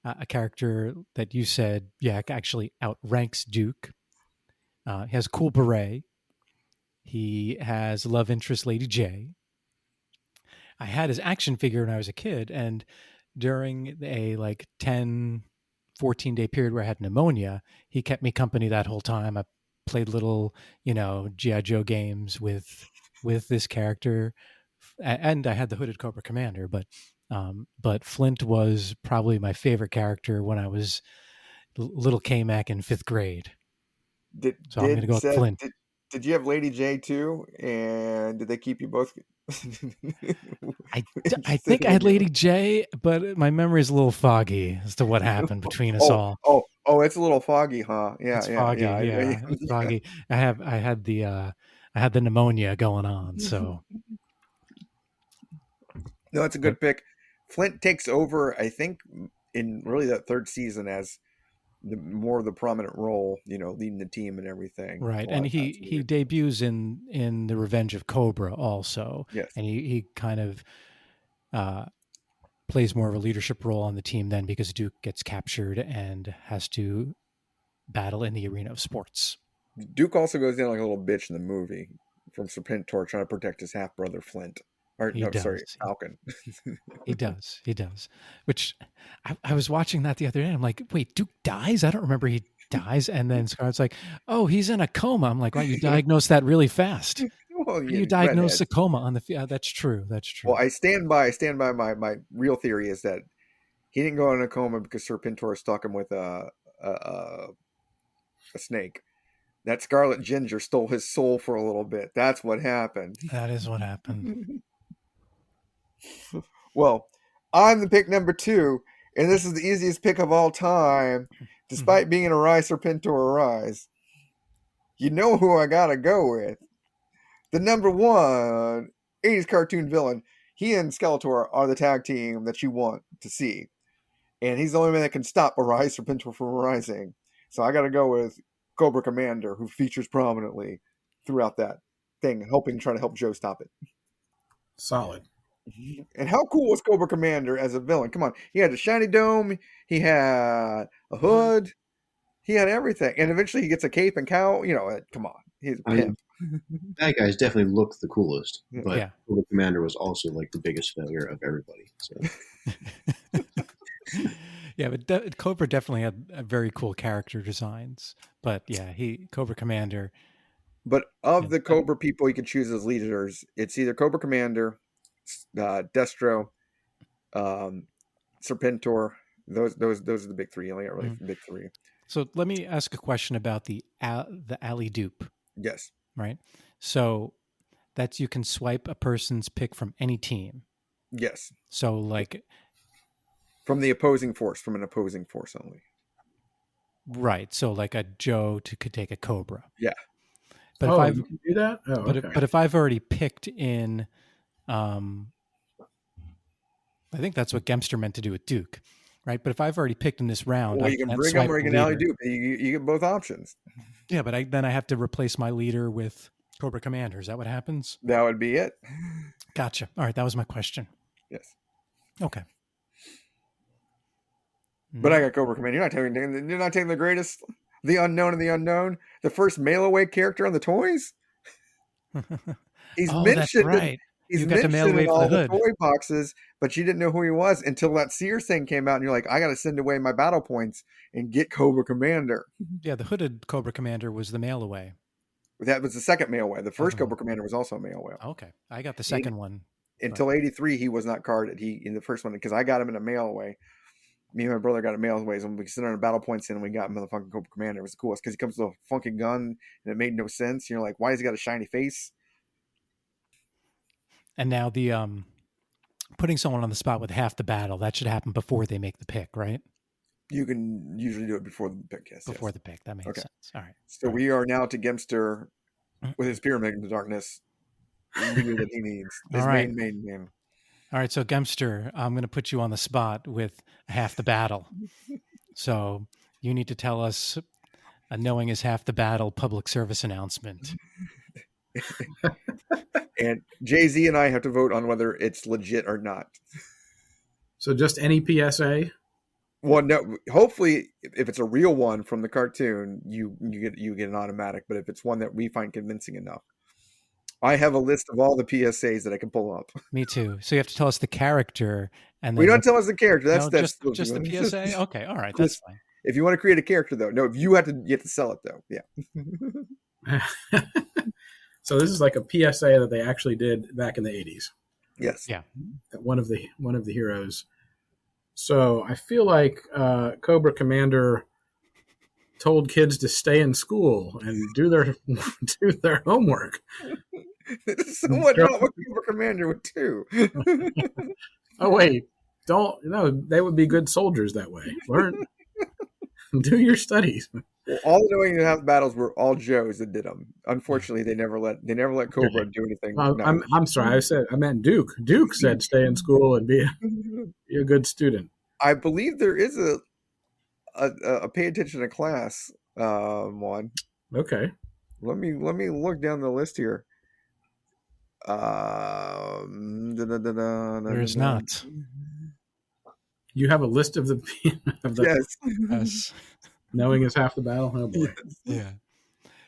A character that you said, actually outranks Duke. He has a cool beret. He has love interest Lady Jaye. I had his action figure when I was a kid, and during a 10, 14-day period where I had pneumonia, he kept me company that whole time. I played little, G.I. Joe games with this character, and I had the hooded Cobra Commander, but Flint was probably my favorite character when I was little KMac in 5th grade. So I'm going to go with Flint. Did you have Lady Jaye too? And did they keep you both? I think I had Lady Jaye, but my memory is a little foggy as to what happened between us all. Oh, it's a little foggy, huh? Yeah, it's foggy. Yeah, it's foggy. I had the pneumonia going on, so. No, it's a good pick. Flint takes over, I think, in really that third season as more of the prominent role, leading the team and everything. Right, and he debuts in The Revenge of Cobra also. Yes, and he kind of plays more of a leadership role on the team then because Duke gets captured and has to battle in the arena of sports. Duke also goes down like a little bitch in the movie from Serpentor trying to protect his half brother Flint. Falcon. He does. Which I was watching that the other day. I'm like, wait, Duke dies? I don't remember he dies. And then Scarlett's like, oh, he's in a coma. I'm like, wow, you diagnosed that really fast. Well, you diagnosed a coma on the field. That's true. Well, I stand by my real theory is that he didn't go in a coma because Serpentor stuck him with a snake. That Scarlet Ginger stole his soul for a little bit. That's what happened. That is what happened. Well, I'm the pick number 2, and this is the easiest pick of all time, despite being a Rise Serpentor Rise. You know who I gotta go with. The number 1 80s cartoon villain. He and Skeletor are the tag team that you want to see. And he's the only man that can stop a Rise Serpentor from rising. So I gotta go with Cobra Commander, who features prominently throughout that thing, trying to help Joe stop it. Solid. And how cool was Cobra Commander as a villain? Come on. He had a shiny dome. He had a hood. He had everything. And eventually he gets a cape and cowl. Come on. He's a pimp. That guys definitely looked the coolest. But yeah. Cobra Commander was also the biggest failure of everybody. So. Yeah, but Cobra definitely had very cool character designs. But yeah, Cobra Commander. But of the Cobra people you can choose as leaders, it's either Cobra Commander, Destro, Serpentor. Those are the big 3. You only got really big 3. So let me ask a question about the alley dupe. Yes. Right. So that's you can swipe a person's pick from any team. Yes. So from an opposing force only. Right. So like a Joe could take a Cobra. Yeah. But you can do that? But if I've already picked in I think that's what Gempster meant to do with Duke, right? But if I've already picked in this round, Well, I you can can't bring them swipe or you can leader. alley dupe. You get both options. Yeah, but then I have to replace my leader with Cobra Commander. Is that what happens? That would be it. Gotcha. All right, that was my question. Yes. Okay. But I got Cobra Commander. You're not taking the greatest, the unknown of the unknown, the first mail away character on the toys. He's mentioned. That's right. He's You got to mail mentioned away in for all the the hood. toy boxes, but you didn't know who he was until that Sears thing came out, and you're like, I got to send away my battle points and get Cobra Commander. Yeah, the hooded Cobra Commander was the mail away. That was the second mail away. The first Oh. Cobra Commander was also a mail away. Okay, I got the second one. Until 83, he was not carded. He in the first one because I got him in a mail away. Me and my brother got a mail away, and we sent on battle points in, and we got him in the fucking Cobra Commander. It was the coolest because he comes with a funky gun, and it made no sense. You're like, why has he got a shiny face? And now the putting someone on the spot with half the battle, that should happen before they make the pick, right? You can usually do it before the pick. Yes, Before yes. the pick. That makes Okay. sense. All right. So we are now to Gempster with his Pyramid in the Darkness. Leader that he needs. His All right. main. All right, so Gempster, I'm going to put you on the spot with half the battle. So you need to tell us a knowing is half the battle public service announcement. And JZ and I have to vote on whether it's legit or not. So just any PSA? Well, no. Hopefully, if it's a real one from the cartoon, you get an automatic. But if it's one that we find convincing enough, I have a list of all the PSAs that I can pull up. Me too. So you have to tell us the character, and We then don't tell us the character. That's just the PSA. Okay, all right, that's fine. If you want to create a character, though, no, you have to sell it though. Yeah. So this is like a PSA that they actually did back in the 80s. Yes. Yeah. One of the heroes. So I feel like Cobra Commander told kids to stay in school and do their homework. This is somewhat not what Cobra Commander would do. Oh wait, they would be good soldiers that way. Learn, do your studies. Well, all the knowing half battles were all Joes that did them. Unfortunately, they never let Cobra do anything. Well, nice. I'm sorry, I meant Duke. Duke said stay in school and be a good student. I believe there is a pay attention to class one. Okay. Let me look down the list here. There's not. You have a list of the Yes. Yes. knowing is half the battle. Oh boy. Yeah.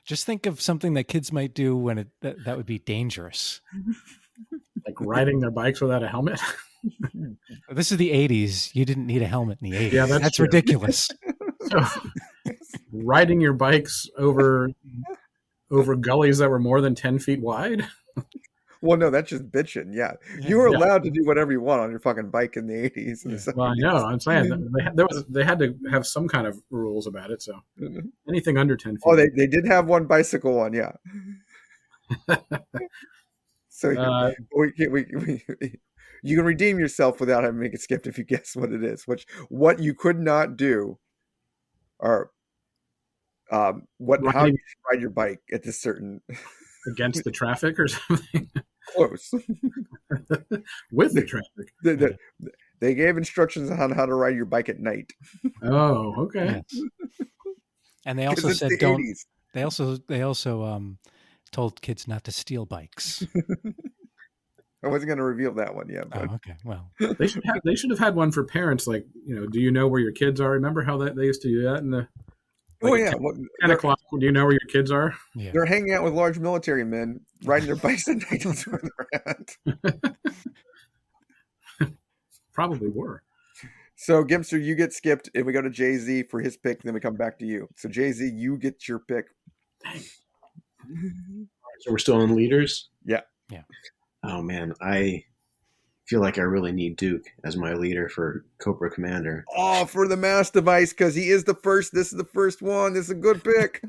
Just think of something that kids might do when that would be dangerous. Like riding their bikes without a helmet. This is the 80s. You didn't need a helmet in the 80s. Yeah, that's true. ridiculous. So, riding your bikes over gullies that were more than 10 feet wide. Well, no, that's just bitching. Yeah, you were allowed to do whatever you want on your fucking bike in the 80s. And the Well, I know. I'm saying they had to have some kind of rules about it. So anything under 10 feet. Oh, they did have one bicycle one, yeah. So you can redeem yourself without having to make it skipped if you guess what it is. What you could not do, or how you should ride your bike at this certain against the traffic or something. close With the traffic. They gave instructions on how to ride your bike at night. Oh, okay. Yes. And they also said the don't. 80s. They also told kids not to steal bikes. I wasn't going to reveal that one yet. Oh, But okay. Well, They should have had one for parents. Like, do you know where your kids are? Remember how they used to do that in the. oh yeah, 10 o'clock. Do you know where your kids are? yeah. they're hanging out with large military men, riding their bikes at night. That's where they're at. Probably were. So, Gempster, you get skipped, and we go to JZ for his pick, then we come back to you. So, JZ, you get your pick. So we're still in leaders? Yeah. Yeah. Oh, man. I feel like I really need Duke as my leader for Cobra Commander. Oh, for the mass device, because he is the first. This is the first one. This is a good pick.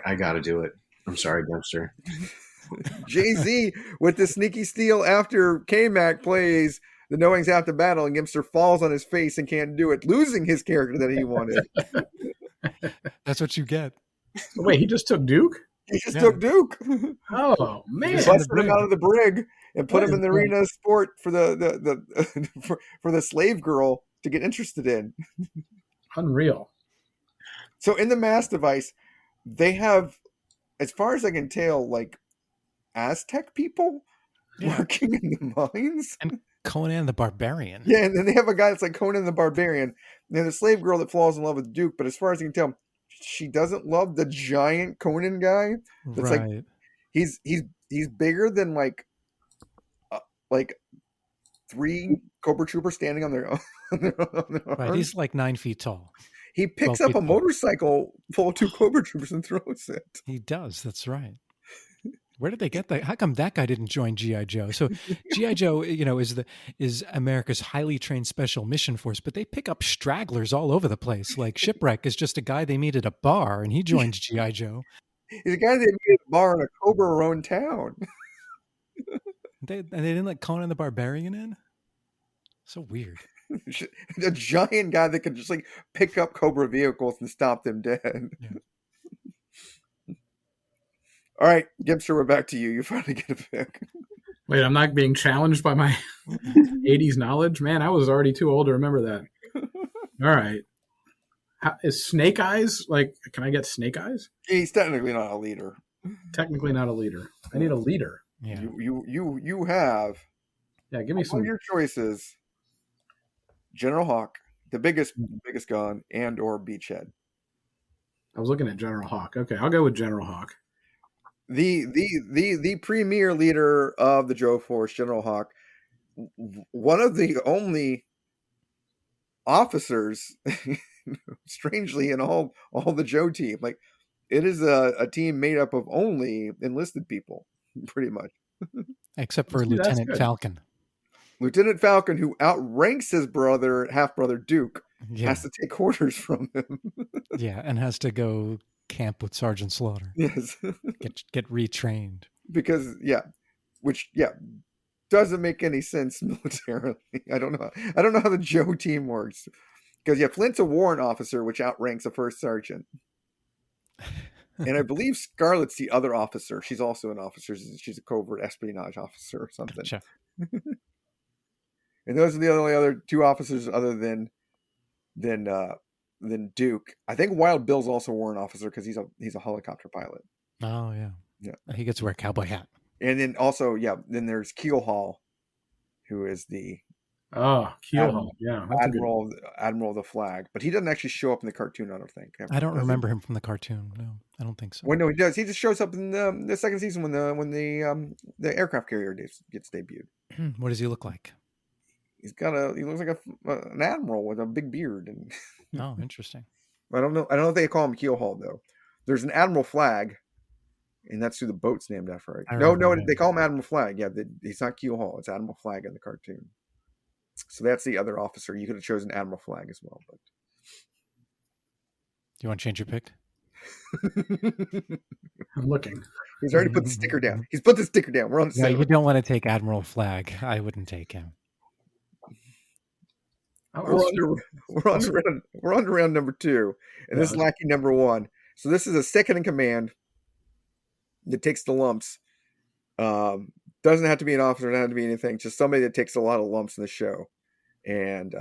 I got to do it. I'm sorry, Gempster. JZ with the sneaky steal after KMac plays the knowings after battle, and Gempster falls on his face and can't do it, losing his character that he wanted. That's what you get. Wait, he just took Duke? He just Yeah. took Duke. Oh man! Just Busted him out of the brig and put him in the What? arena of sport for the for the slave girl to get interested in. Unreal. So in the mass device, they have, as far as I can tell, like Aztec people Yeah. working in the mines. And Conan the Barbarian. Yeah, and then they have a guy that's like Conan the Barbarian. And then the slave girl that falls in love with Duke, but as far as I can tell, she doesn't love the giant Conan guy. That's Right. like he's bigger than like 3 Cobra Troopers standing on their own. Right. arms. He's like 9 feet tall. He picks 12 up feet a tall. motorcycle full of 2 Cobra Troopers and throws it. He does. That's right. Where did they get that? How come that guy didn't join GI Joe? So GI Joe, is America's highly trained special mission force, but they pick up stragglers all over the place. Like Shipwreck is just a guy they meet at a bar, and he joins GI Joe. He's a guy that meet at a bar in a Cobra-owned town. They didn't let Conan the Barbarian in. So weird. A giant guy that could just like pick up Cobra vehicles and stop them dead. Yeah. All right, Gempster, we're back to you. You finally get a pick. Wait, I'm not being challenged by my 80s knowledge? Man, I was already too old to remember that. All right. Is Snake Eyes, like, can I get Snake Eyes? He's technically not a leader. Technically not a leader. I need a leader. Yeah. You have Yeah, give me all some. your choices: General Hawk, the biggest gun, and or Beachhead. I was looking at General Hawk. Okay, I'll go with General Hawk. The premier leader of the Joe Force, General Hawk, one of the only officers, strangely, in all the Joe team. Like, it is a team made up of only enlisted people, pretty much. Except for See, that's Lieutenant good. Falcon. Lieutenant Falcon, who outranks his half-brother Duke, Yeah. has to take orders from him. Yeah. And has to go camp with Sergeant Slaughter. Yes. Get retrained. Because, doesn't make any sense militarily. I don't know how the Joe team works. Because, Flint's a warrant officer, which outranks a first sergeant. And I believe Scarlett's the other officer. She's also an officer. She's a covert espionage officer or something. Gotcha. And those are the only other 2 officers other than Duke. I think Wild Bill's also a warrant officer because he's a helicopter pilot. Oh, yeah. Yeah. He gets to wear a cowboy hat. And then also, then there's Keel Hall, who is the Oh, Keel Hall. Yeah. That's a good one. Admiral of the Flag. But he doesn't actually show up in the cartoon, I don't think. I don't Does he? remember him from the cartoon. No, I don't think so. Well, no, he does. He just shows up in the second season when the aircraft carrier gets debuted. What does he look like? He looks like an admiral with a big beard. And Oh, interesting. I don't know if they call him Keel Hall though. There's an Admiral Flag, and that's who the boat's named after. Right? I No, remember that. they call him Admiral Flag. Yeah, he's not Keel Hall. It's Admiral Flag in the cartoon. So that's the other officer. You could have chosen Admiral Flag as well, but Do you want to change your pick? I'm looking. he's already put the sticker down. He's put the sticker down. We're on the Yeah, same. you don't want to take Admiral Flag. I wouldn't take him. We're on to round number 2, and this is lackey number 1. So this is a second in command that takes the lumps. Doesn't have to be an officer, doesn't have to be anything. Just somebody that takes a lot of lumps in the show. And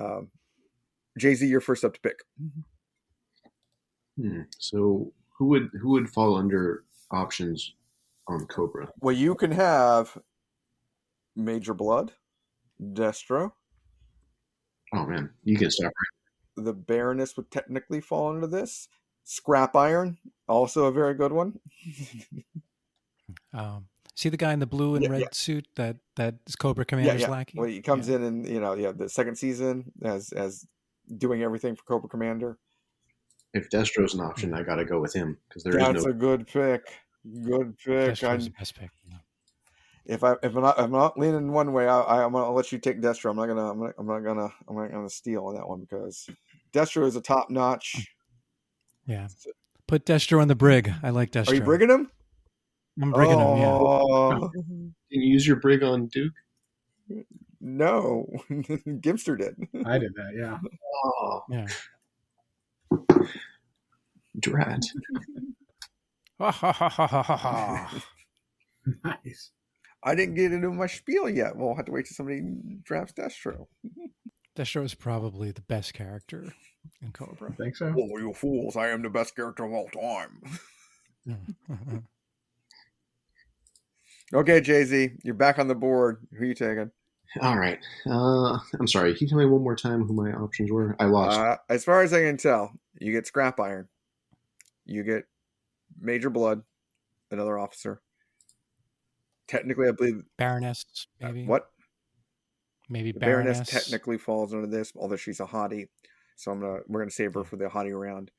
JZ, you're first up to pick. So who would fall under options on Cobra? Well, you can have Major Blood, Destro. Oh man, you can stop right. The Baroness would technically fall under this. Scrap Iron, also a very good one. See the guy in the blue and red suit that is Cobra Commander's lackey? Well, he comes in and the second season as doing everything for Cobra Commander. If Destro's an option, I got to go with him because That's a good pick. Good pick. Destro's the best pick. If I'm not leaning one way, I'm gonna let you take Destro. I'm not gonna steal on that one because Destro is a top notch. Yeah. Put Destro on the brig. I like Destro. Are you brigging him? I'm brigging him, yeah. Can you use your brig on Duke? No, Gempster did. I did that, yeah. Oh, Yeah. drat. Ha ha ha ha ha ha ha. Nice. I didn't get into my spiel yet. We'll have to wait till somebody drafts Destro. Destro is probably the best character in Cobra. Think so? Oh, you fools! I am the best character of all time. Okay, JZ, you're back on the board. Who are you taking? All right. I'm sorry. Can you tell me one more time who my options were? I lost. As far as I can tell, you get Scrap Iron. You get Major Blood, another officer. Technically, I believe Baroness, maybe. what? Maybe The Baroness. technically falls under this, although she's a hottie. So we're gonna save her for the hottie round.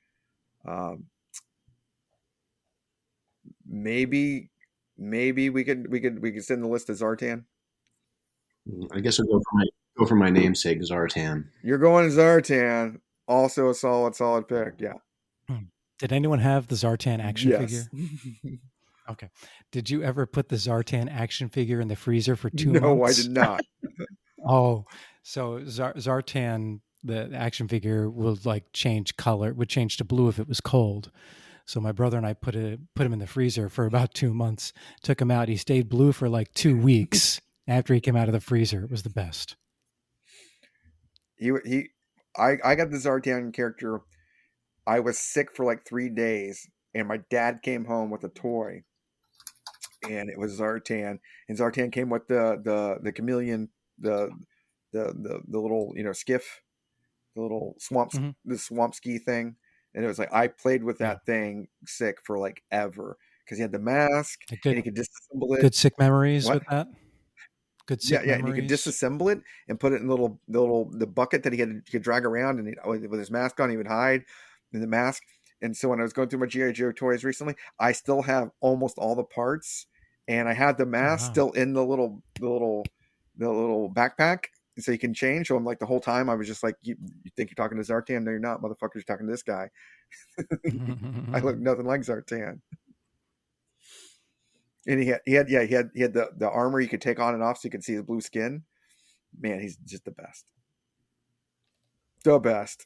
Maybe we could send the list to Zartan. I guess I'll go for my namesake, Zartan. You're going to Zartan. Also a solid pick. Yeah. Did anyone have the Zartan action Yes. figure? Okay. Did you ever put the Zartan action figure in the freezer for 2 No, months? I did not. Oh, so Zartan, the action figure, would like change color, would change to blue if it was cold. So my brother and I put him in the freezer for about 2 months. Took him out. He stayed blue for like 2 weeks after he came out of the freezer. It was the best. I got the Zartan character. I was sick for like 3 days, and my dad came home with a toy, and it was Zartan. And Zartan came with the chameleon, the little skiff, the little the swamp ski thing. And it was like I played with that thing sick for like ever because he had the mask and he could disassemble it. Good sick memories with that. Good sick memories. And he could disassemble it and put it in the bucket that he could drag around, and with his mask on, he would hide in the mask. And so when I was going through my G.I. Joe toys recently, I still have almost all the parts, and I had the mask still in the little backpack. So you can change. So I'm like the whole time I was just like, you think you're talking to Zartan? No, you're not, motherfucker. You're talking to this guy. I look nothing like Zartan. And he had the armor you could take on and off so you could see his blue skin. Man, he's just the best. The best.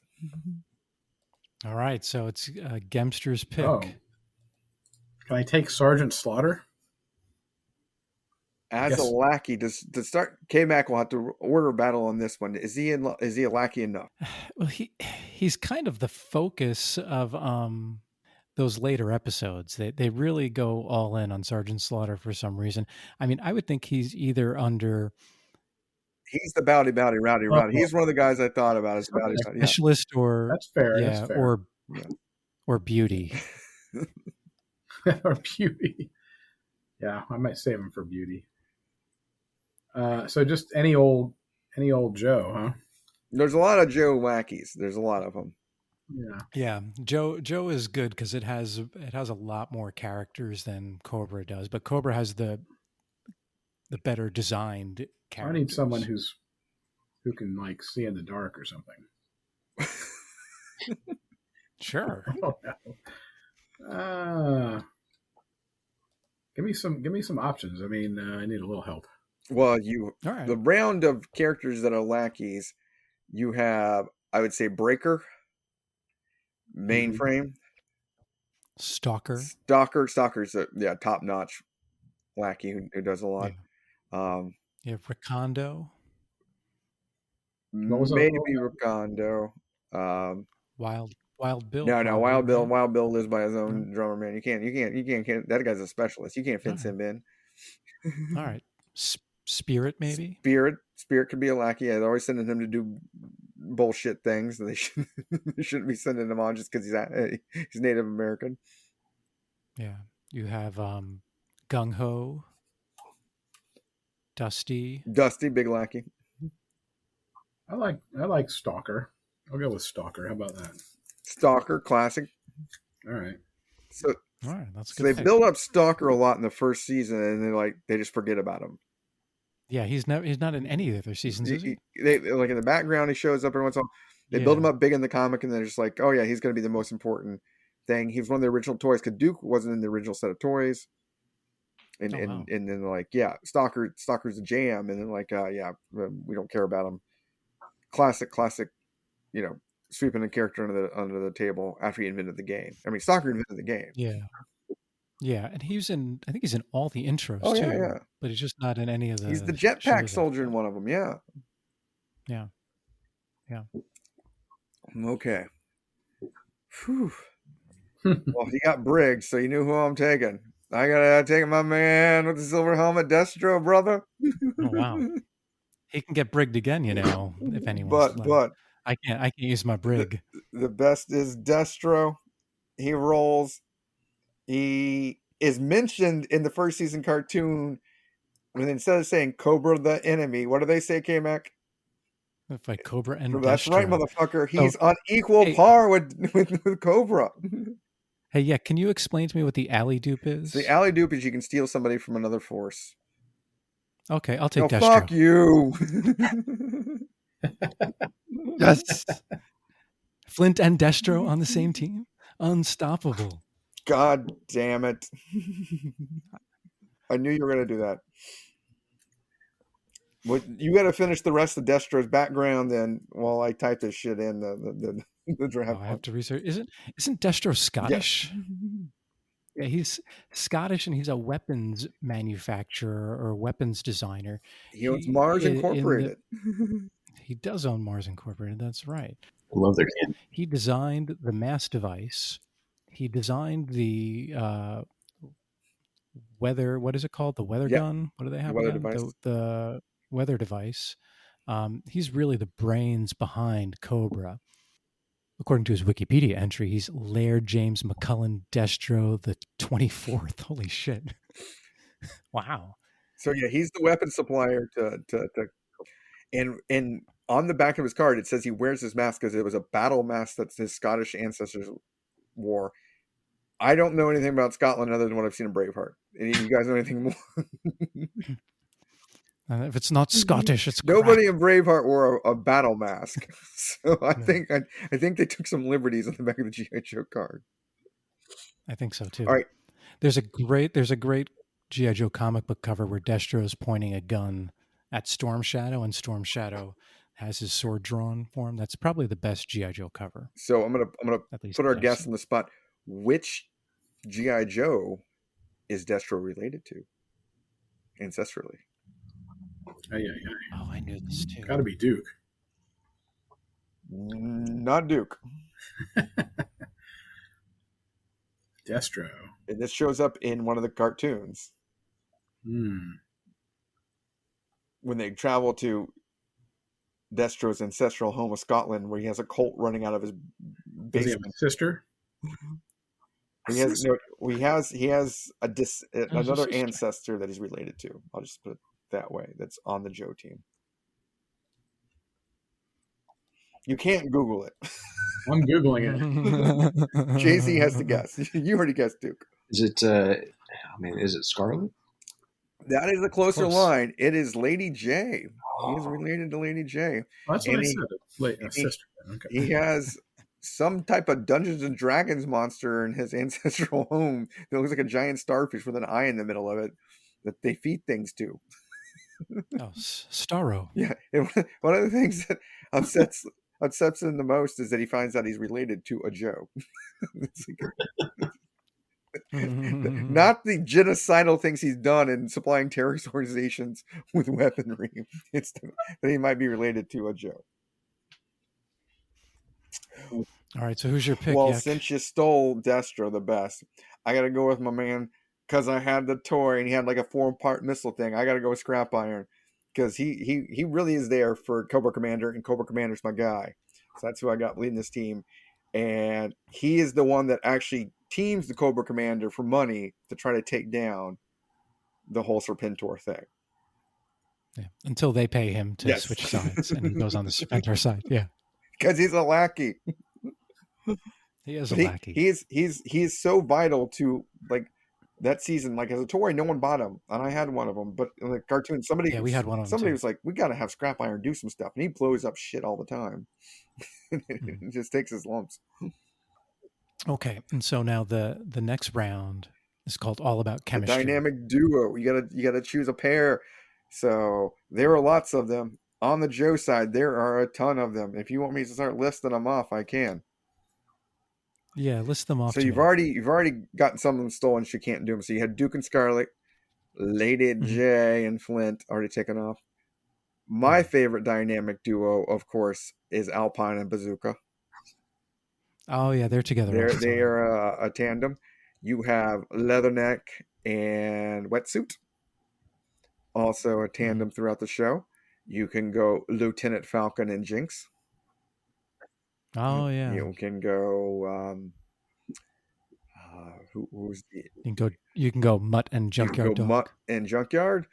All right, so it's Gempster's pick. Oh. Can I take Sergeant Slaughter? As a lackey, to start, KMac will have to order a battle on this one. Is he a lackey enough? Well, he's kind of the focus of those later episodes. They really go all in on Sergeant Slaughter for some reason. I mean, I would think he's either under. He's the rowdy. He's one of the guys I thought about as bowdy specialist, or that's fair. Yeah, that's fair. or beauty. Or beauty. Yeah, I might save him for beauty. So just any old Joe, huh? There's a lot of Joe wackies. There's a lot of them. Yeah. Joe is good because it has a lot more characters than Cobra does, but Cobra has the better designed characters. I need someone who can like see in the dark or something. Sure. Oh, no. Give me some options. I mean, I need a little help. Well, the round of characters that are lackeys, you have, I would say, Breaker, Mainframe, Stalker's a top-notch lackey who does a lot. You have Recondo. Maybe Recondo. Wild Bill. No, Wild Bill. Wild Bill lives by his own drummer, man. You can't. That guy's a specialist. You can't fence him in. All right. Spirit, maybe. Spirit could be a lackey. They're always sending him to do bullshit things. They shouldn't be sending him on just because he's Native American. Yeah, you have Gung Ho, Dusty, big lackey. I like Stalker. I'll go with Stalker. How about that? Stalker, classic. All right. So that's good. So they build up Stalker a lot in the first season, and they just forget about him. Yeah, he's not in any of the other seasons, is he? They like in the background, he shows up every once in a while. They build him up big in the comic, and they're just like, oh yeah, he's going to be the most important thing. He was one of the original toys because Duke wasn't in the original set of toys. And then like, yeah, Stalker's a jam, and then like, we don't care about him. Classic, sweeping a character under the table after he invented the game. I mean, Stalker invented the game. Yeah. Yeah, and I think he's in all the intros Oh, too. yeah, yeah. But he's just not in any of the He's the jetpack shows soldier in one of them. Yeah. Yeah. Okay. Whew. Well, he got Briggs, so you knew who I'm taking. I gotta take my man with the silver helmet, Destro, brother. Oh, wow. He can get brigged again, if anyone's But I can't use my brig. the best is Destro. He rolls. He is mentioned in the first season cartoon when instead of saying Cobra the enemy, what do they say, KMac? Fight Cobra and That's Destro. right, motherfucker. He's on equal par with Cobra. Hey, yeah, can you explain to me what the alley dupe is? So the alley dupe is you can steal somebody from another force. Okay, I'll take Destro. Fuck you. Yes. Flint and Destro on the same team? Unstoppable. God damn it. I knew you were going to do that. Well, you got to finish the rest of Destro's background then while I type this shit in the draft. I have to research. Isn't Destro Scottish? Yes. Yeah, he's Scottish and he's a weapons manufacturer or weapons designer. He owns Mars Incorporated. He does own Mars Incorporated. That's right. I love their candy. He designed the mass device. He designed the weather. What is it called? The weather gun. What do they have? Weather again? device. The weather device. He's really the brains behind Cobra. According to his Wikipedia entry, he's Laird James McCullen Destro the 24th. Holy shit! Wow. So yeah, he's the weapon supplier to and on the back of his card it says he wears his mask because it was a battle mask that his Scottish ancestors wore. I don't know anything about Scotland other than what I've seen in Braveheart. Any of you guys know anything more? If it's not Scottish, it's nobody crap. in Braveheart wore a battle mask. So I think they took some liberties on the back of the G.I. Joe card. I think so too. All right. There's a great G.I. Joe comic book cover where Destro is pointing a gun at Storm Shadow, and Storm Shadow has his sword drawn for him. That's probably the best G.I. Joe cover. So I'm gonna put our guest on the spot. Which G.I. Joe is Destro related to ancestrally? Oh, I knew this too. Got to be Duke. Not Duke. Destro. And this shows up in one of the cartoons. When they travel to Destro's ancestral home of Scotland, where he has a colt running out of his basement. Does he have a sister? He has another ancestor that he's related to. I'll just put it that way. That's on the Joe team. You can't Google it. I'm Googling it. JZ has to guess. You already guessed Duke. Is it? Is it Scarlet? That is a closer line. It is Lady Jaye. He is related to Lady Jaye. Well, that's what I said. Sister. Okay. He has some type of Dungeons and Dragons monster in his ancestral home that looks like a giant starfish with an eye in the middle of it that they feed things to. Oh, Starro. Yeah. And one of the things that upsets him the most is that he finds out he's related to a Joe. Not the genocidal things he's done in supplying terrorist organizations with weaponry. It's that he might be related to a Joe. All right, so who's your pick? Well, Yek? since you stole Destro the best, I gotta go with my man because I had the toy and he had like a 4-part missile thing. I gotta go with Scrap Iron because he really is there for Cobra Commander, and Cobra Commander's my guy. So that's who I got leading this team, and he is the one that actually teams the Cobra Commander for money to try to take down the whole Serpentor thing. Yeah, until they pay him to switch sides, and he goes on the Serpentor side. Yeah, because he's a lackey. He is a lackey. He is so vital to like that season. Like as a toy, no one bought him, and I had one of them. But in the cartoon, we had one of them. Somebody was like, "We got to have Scrap Iron do some stuff," and he blows up shit all the time. It just takes his lumps. Okay, and so now the next round is called All About Chemistry. The dynamic duo. You gotta choose a pair. So there are lots of them on the Joe side. There are a ton of them. If you want me to start listing them off, I can. Yeah, list them off. So to you've me. already gotten some of them stolen. So you can't do them. So you had Duke and Scarlet, Lady Jaye and Flint already taken off. My favorite dynamic duo, of course, is Alpine and Bazooka. Oh yeah, they're together. They are a tandem. You have Leatherneck and Wetsuit, also a tandem throughout the show. You can go Lieutenant Falcon and Jinx. Oh yeah. You can go. Who's the? You can go Mutt and You can Junkyard go Dog. Mutt and Junkyard.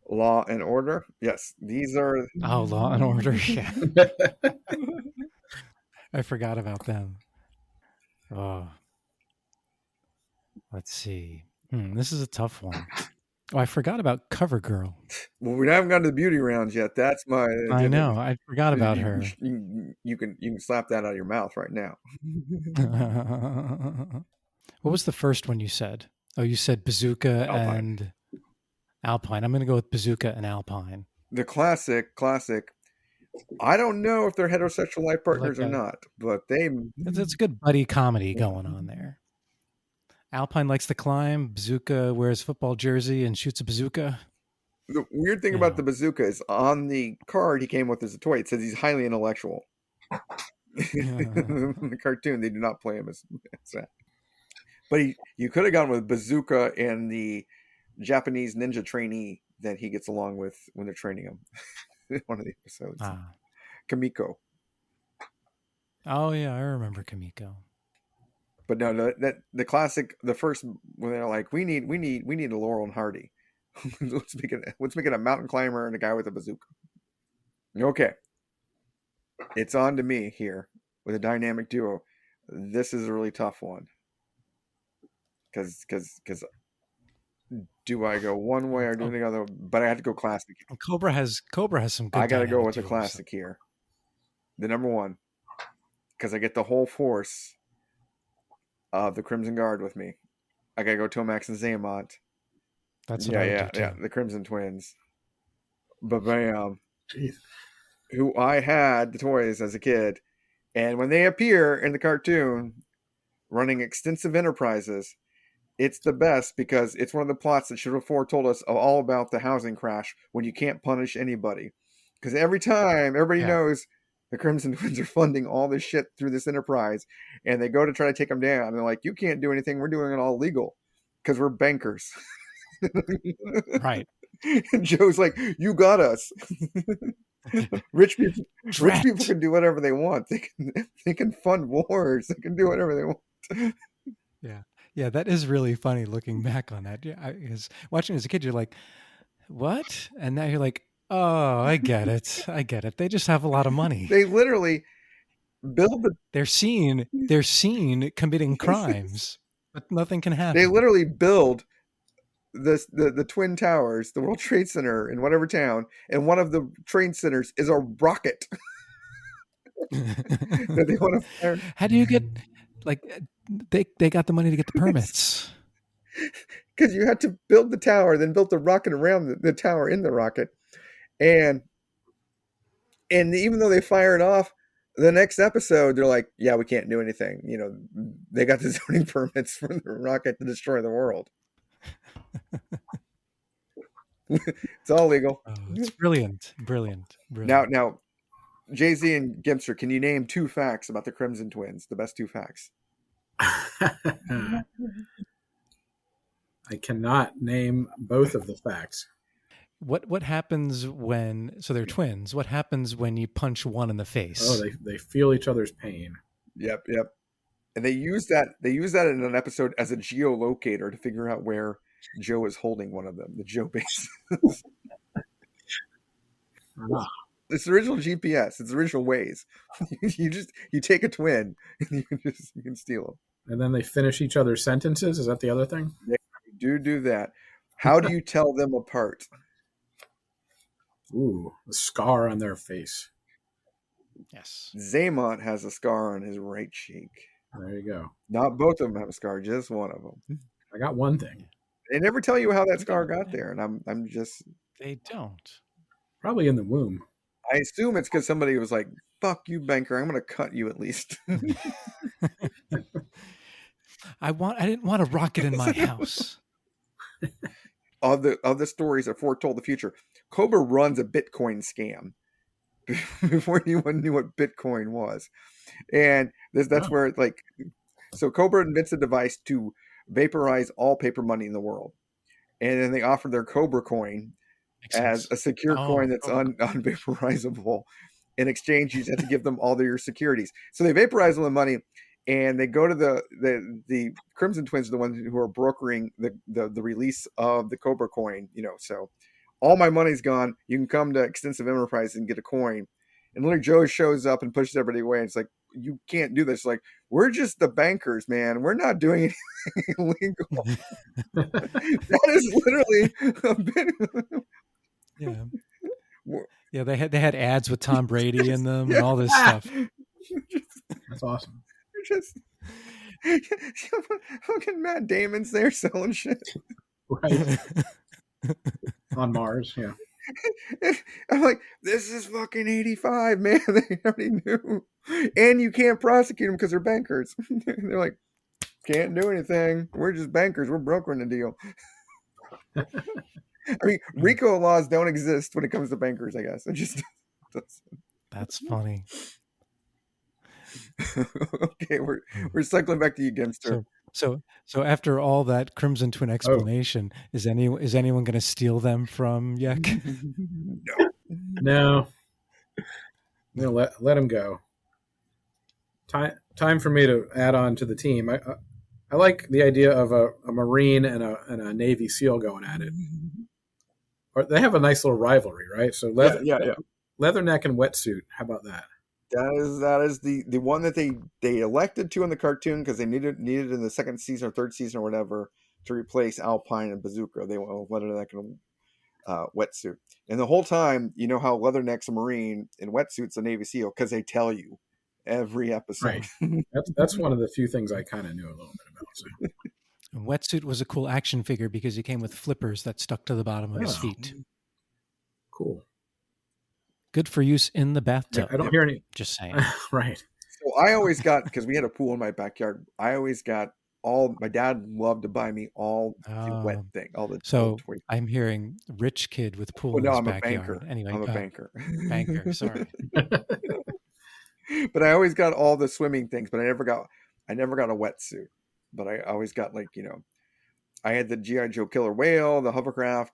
Law and Order. Yes, these are. Oh, Law and Order. Yeah. I forgot about them. Oh. Let's see. This is a tough one. Oh, I forgot about Cover Girl. Well, we haven't gotten to the beauty rounds yet. That's my. I know. I forgot about her. You can slap that out of your mouth right now. What was the first one you said? Oh, you said Bazooka Alpine. and Alpine. I'm going to go with Bazooka and Alpine. The classic. I don't know if they're heterosexual life partners or not, but it's a good buddy comedy going on there. Alpine likes to climb. Bazooka wears a football jersey and shoots a bazooka. The weird thing about the bazooka is on the card he came with as a toy. It says he's highly intellectual. In the cartoon, they do not play him as that. But you could have gone with Bazooka and the Japanese ninja trainee that he gets along with when they're training him. One of the episodes. Kamiko. Oh yeah, I remember Kamiko. But no, the classic, the first when they're like, we need a Laurel and Hardy. let's make it a mountain climber and a guy with a bazooka. Okay, it's on to me here with a dynamic duo. This is a really tough one because do I go one way or do the other? But I have to go classic. Cobra has some good. I got to go with the classic here. The number one, because I get the whole force of the Crimson Guard with me. I gotta go Tomax and Xamot. That's what I would do too. The Crimson Twins. Bam. Who I had the toys as a kid, and when they appear in the cartoon, running extensive enterprises, it's the best because it's one of the plots that should have foretold us all about the housing crash when you can't punish anybody. Because every time everybody knows the Crimson Twins are funding all this shit through this enterprise, and they go to try to take them down. And they're like, you can't do anything. We're doing it all legal because we're bankers. Right. And Joe's like, you got us. Rich people can do whatever they want. They can fund wars. They can do whatever they want. Yeah, that is really funny looking back on that. Yeah, because watching as a kid, you're like, what? And now you're like, oh, I get it. They just have a lot of money. They literally build They're seen committing crimes, but nothing can happen. They literally build the Twin Towers, the World Trade Center in whatever town, and one of the trade centers is a rocket that they want to fire. How do you get they got the money to get the permits? Because you had to build the tower, then build the rocket around the tower in the rocket. And even though they fire it off, the next episode, they're like, yeah, we can't do anything. You know, they got the zoning permits for the rocket to destroy the world. It's all legal. Oh, it's brilliant. Now, JZ and Gempster, can you name 2 facts about the Crimson Twins? The best 2 facts. I cannot name both of the facts. What happens when? So they're twins. What happens when you punch one in the face? Oh, they feel each other's pain. Yep. And they use that in an episode as a geolocator to figure out where Joe is holding one of them, the Joe base. It's the original GPS. It's the original Waze. you take a twin and you can steal them. And then they finish each other's sentences. Is that the other thing? They do that. How do you tell them apart? Ooh, a scar on their face. Yes. Xamot has a scar on his right cheek. There you go. Not both of them have a scar, just one of them. I got one thing. They never tell you how that scar got there, and I'm just. They don't. Probably in the womb. I assume it's because somebody was like, fuck you, banker. I'm going to cut you at least. I didn't want a rocket in my house. Of the stories that foretold the future, Cobra runs a Bitcoin scam before anyone knew what Bitcoin was. And that's where, like, so Cobra invents a device to vaporize all paper money in the world. And then they offer their Cobra coin as a secure coin that's unvaporizable. In exchange, you just have to give them all your securities. So they vaporize all the money, and they go to the Crimson Twins, are the ones who are brokering the release of the Cobra coin. So all my money's gone. You can come to Extensive Enterprise and get a coin. And Lady Jaye shows up and pushes everybody away. And it's like, you can't do this. Like, we're just the bankers, man. We're not doing anything illegal. That is literally a bit. Yeah, they had ads with Tom Brady in them and all this stuff. That's awesome. Just fucking Matt Damon's there selling shit. Right. On Mars, yeah. I'm like, this is fucking 85, man. They already knew. And you can't prosecute them because they're bankers. They're like, can't do anything. We're just bankers. We're brokering the deal. I mean, RICO laws don't exist when it comes to bankers, I guess. It just doesn't. That's funny. Okay, we're cycling back to you, Gempster. So after all that Crimson Twin explanation, is anyone going to steal them from Yek? No. Let him go. Time for me to add on to the team. I like the idea of a Marine and a Navy SEAL going at it. Or they have a nice little rivalry, right? So Leatherneck and Wetsuit. How about that? That is the one that they elected to in the cartoon because they needed in the second season or third season or whatever to replace Alpine and Bazooka. They went with Leatherneck and Wetsuit. And the whole time, you know how Leatherneck's a Marine and Wetsuit's a Navy SEAL because they tell you every episode. Right. That's one of the few things I kind of knew a little bit about. So. And Wetsuit was a cool action figure because he came with flippers that stuck to the bottom of his feet. Cool. Good for use in the bathtub. I don't hear any. Just saying. So Right. I always got, because we had a pool in my backyard, I always got my dad loved to buy me all the wet thing. So I'm hearing rich kid with pool in his backyard. Banker. Anyway, I'm a banker. Banker, sorry. But I always got all the swimming things, but I never got a wetsuit. But I always got, like, I had the G.I. Joe Killer Whale, the hovercraft.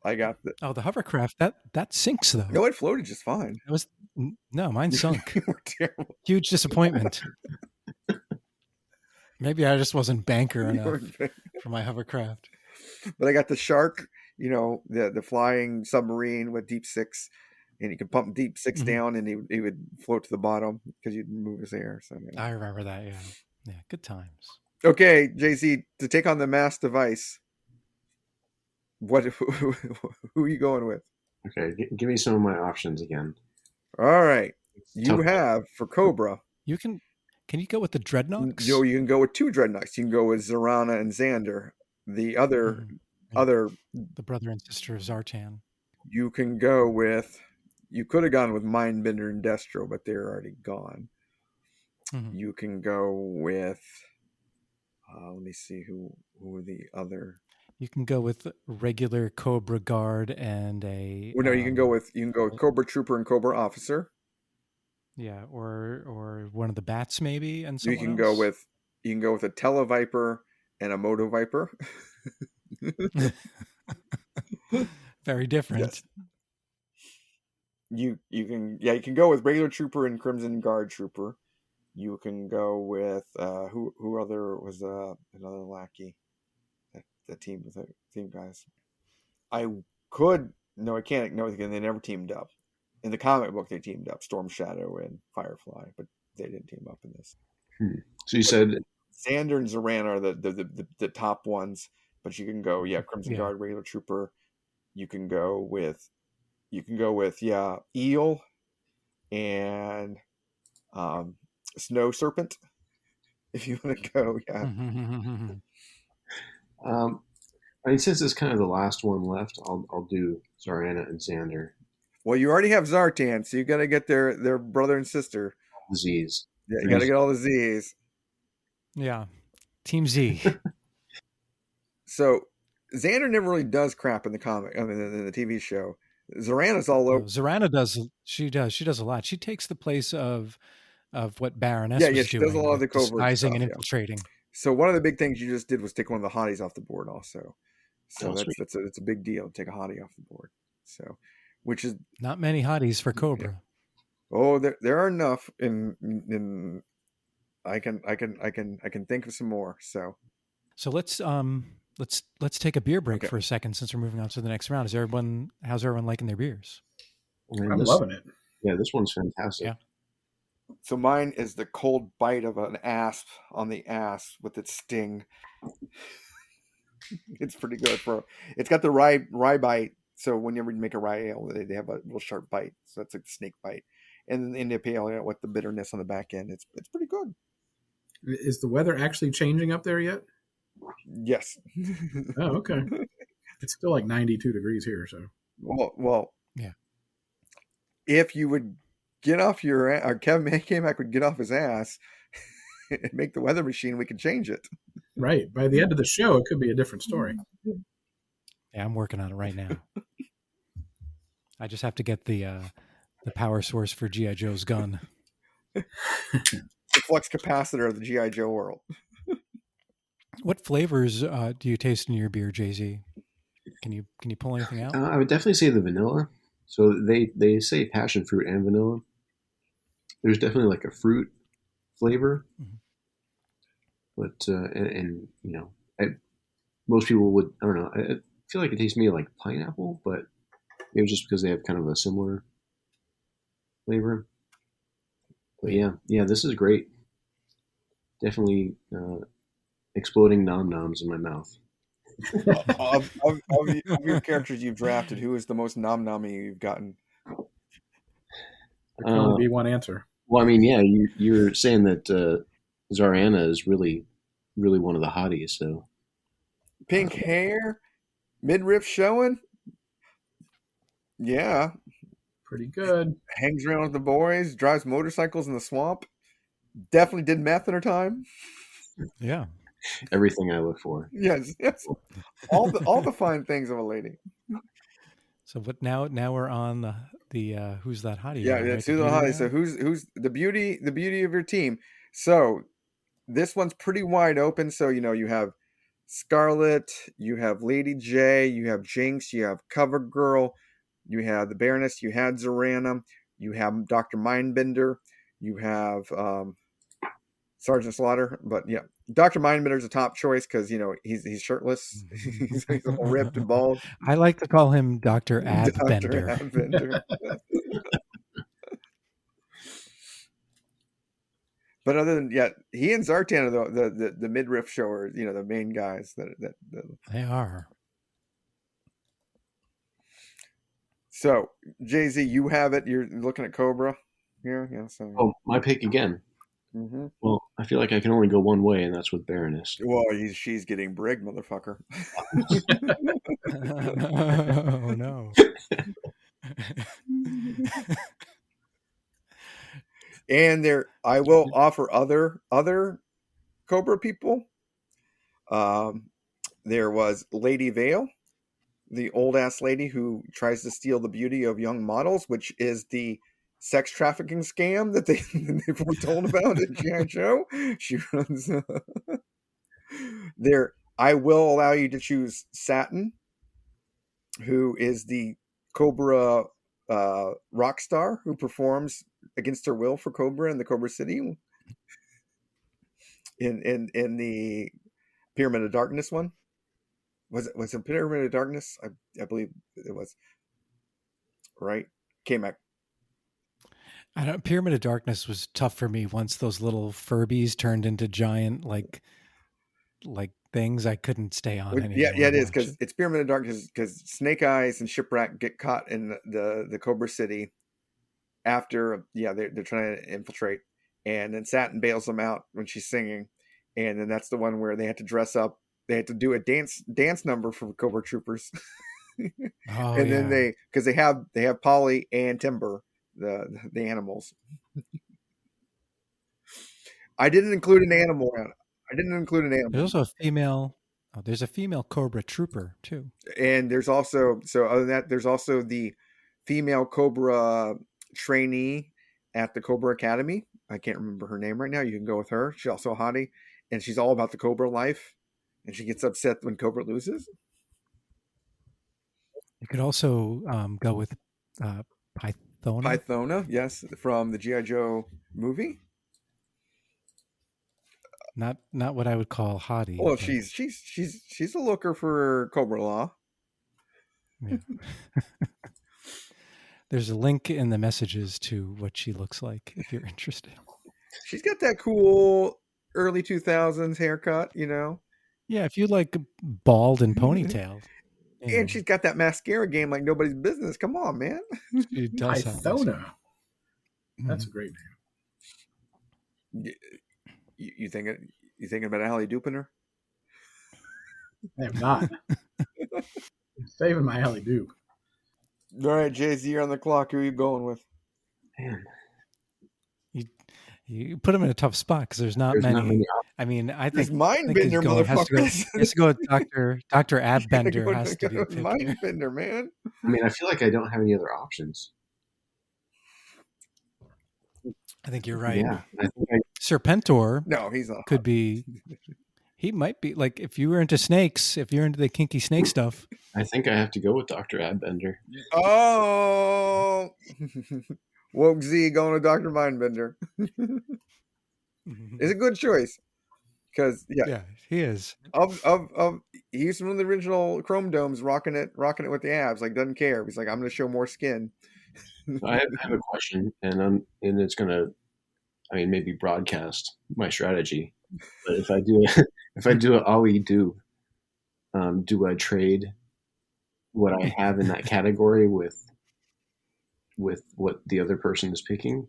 I got the hovercraft that sinks though. No, it floated just fine. Mine sunk. We're terrible. Huge disappointment. Maybe I just wasn't banker enough for my hovercraft. But I got the shark, the flying submarine with deep six, and you could pump deep six down, and he would float to the bottom because you'd move his air. So I remember that. Yeah, good times. Okay, JZ, to take on the mass device. Who are you going with? Okay, give me some of my options again. All right, you have for Cobra. You can you go with the Dreadnoks? You can go with two Dreadnoks. You can go with Zorana and Xander. The other the brother and sister of Zartan. You can go with. You could have gone with Mindbender and Destro, but they're already gone. You can go with. Let me see who are the other. You can go with regular Cobra Guard and a. Well, no, you can go with Cobra Trooper and Cobra Officer. Yeah, or one of the bats maybe, and you can go with a Televiper and a Moto Viper. Very different. Yes. You can go with regular Trooper and Crimson Guard Trooper. You can go with who other was another lackey. The team with the team guys. I can't. No, again, they never teamed up. In the comic book, they teamed up, Storm Shadow and Firefly, but they didn't team up in this. So you said Xander and Zoran are the top ones, but you can go Crimson Guard, regular Trooper. You can go with Eel and Snow Serpent if you want to go. I mean, since it's kind of the last one left, I'll do Zarana and Xander. Well, you already have Zartan, so you got to get their brother and sister. Z's. Yeah, you got to get all the Z's. Yeah. Team Z. So Xander never really does crap in the comic. I mean, in the TV show, Zorana's all over. Zorana does. She does a lot. She takes the place of what Baroness Yeah, was she doing, does a lot of the covert disguising stuff, and yeah. infiltrating. So one of the big things you just did was take one of the hotties off the board, also. So Oh, that's a big deal. Take a hottie off the board. So, which is Not many hotties for Cobra. oh, there are enough in I can think of some more. So let's take a beer break Okay. for a second since we're moving on to the next round. How's everyone liking their beers? And I'm loving it. Yeah, this one's fantastic. Yeah. So mine is the cold bite of an asp on the ass with its sting. It's pretty good it's got the rye bite. So whenever you make a rye ale, they have a real sharp bite. So that's like a snake bite. And in the pale ale with the bitterness on the back end, it's pretty good. Is the weather actually changing up there yet? Yes. Oh, okay. It's still like 92 degrees here, so. Well, yeah. If you would get off KMac would get off his ass and make the weather machine, we could change it. Right. By the end of the show, it could be a different story. Yeah, I'm working on it right now. I just have to get the power source for G.I. Joe's gun. The flux capacitor of the G.I. Joe world. What flavors do you taste in your beer, JZ? Can you pull anything out? I would definitely say the vanilla. So they say passion fruit and vanilla. There's definitely like a fruit flavor, but and you know, most people would, I don't know. I feel like it tastes to me like pineapple, but maybe just because they have kind of a similar flavor. But yeah, this is great. Definitely exploding nom noms in my mouth. of your characters you've drafted, who is the most nom nommy you've gotten? There can only be one answer. Well, I mean, yeah, you're saying that Zarana is really, really one of the hotties. So Pink hair, midriff showing. Yeah, Pretty good. hangs around with the boys, drives motorcycles in the swamp. Definitely did meth in her time. Yeah. everything I look for. Yes. All the fine things of a lady. So, but now we're on the who's that hottie? Yeah, right? it's The who's the beauty hottie. now? So who's the beauty of your team? So this one's pretty wide open. So you have Scarlet, you have Lady Jaye, you have Jinx, you have Cover Girl, you have the Baroness, you had Zorana, you have Dr. Mindbender, you have Sergeant Slaughter. But yeah, Dr. Mindbender's a top choice because he's shirtless, he's all ripped and bald. I like to call him Dr. Dr. Adbender. Adbender. But other than he and Zartan are the midriff showers, the main guys that They are. So JZ, you have it. You're looking at Cobra here. Yeah. So. Oh, my pick again. Mm-hmm. Well, I feel like I can only go one way, and that's with Baroness. Well, she's getting brigged, motherfucker. Oh no. And I will offer other Cobra people. There was Lady Vale, the old ass lady who tries to steal the beauty of young models, which is the sex trafficking scam that they were told about in G.I. Joe. She runs there. I will allow you to choose Satin, who is the Cobra rock star who performs against her will for Cobra in the Cobra City in the Pyramid of Darkness one. Was it Pyramid of Darkness? I believe it was. Right? KMac. Pyramid of Darkness was tough for me once those little Furbies turned into giant like things. I couldn't stay on anymore. Yeah, it is because it's Pyramid of Darkness because Snake Eyes and Shipwreck get caught in the Cobra City after they're trying to infiltrate, and then Satin bails them out when she's singing, and then that's the one where they had to dress up. They had to do a dance number for Cobra Troopers. Oh, And yeah. then because they have Polly and Timber, the animals. I didn't include an animal. There's also a female. Oh, there's a female Cobra Trooper too. And there's also, so other than that, there's also the female Cobra trainee at the Cobra Academy. I can't remember her name right now. You can go with her. She's also a hottie, and she's all about the Cobra life, and she gets upset when Cobra loses. You could also go with Pythona. Pythona, yes, from the G.I. Joe movie. Not what I would call hottie. Well, but, she's a looker for Cobra Law. yeah. There's a link in the messages to what she looks like if you're interested. She's got that cool early 2000s haircut, you know. Yeah, if you like bald and ponytail. And she's got that mascara game like nobody's business. Come on, man. She does have Pythona. That's Mhm. a great name. You thinking about Alley duping her? I am not. I'm saving my alley dupe. All right, JZ, you're on the clock. Who are you going with? Man, You put him in a tough spot because there's not there's many. not many I mean, I There's think he's Mindbender, going, has to motherfuckers. go with Dr. Abbender has to be a pick here. Mindbender, man. I mean, I feel like I don't have any other options. I think you're right. Yeah, I think I, Serpentor No, he's not. could be. He might be like if you were into snakes, if you're into the kinky snake stuff. I think I have to go with Dr. Adbender. Oh, woke Z going to Dr. Mindbender. It's a good choice because Yeah, he is. He's from the original Chrome Domes, rocking it with the abs, like doesn't care. He's like, I'm going to show more skin. I have a question, and it's gonna, I mean, maybe broadcast my strategy. But if I do an Ali do I trade what I have in that category with what the other person is picking?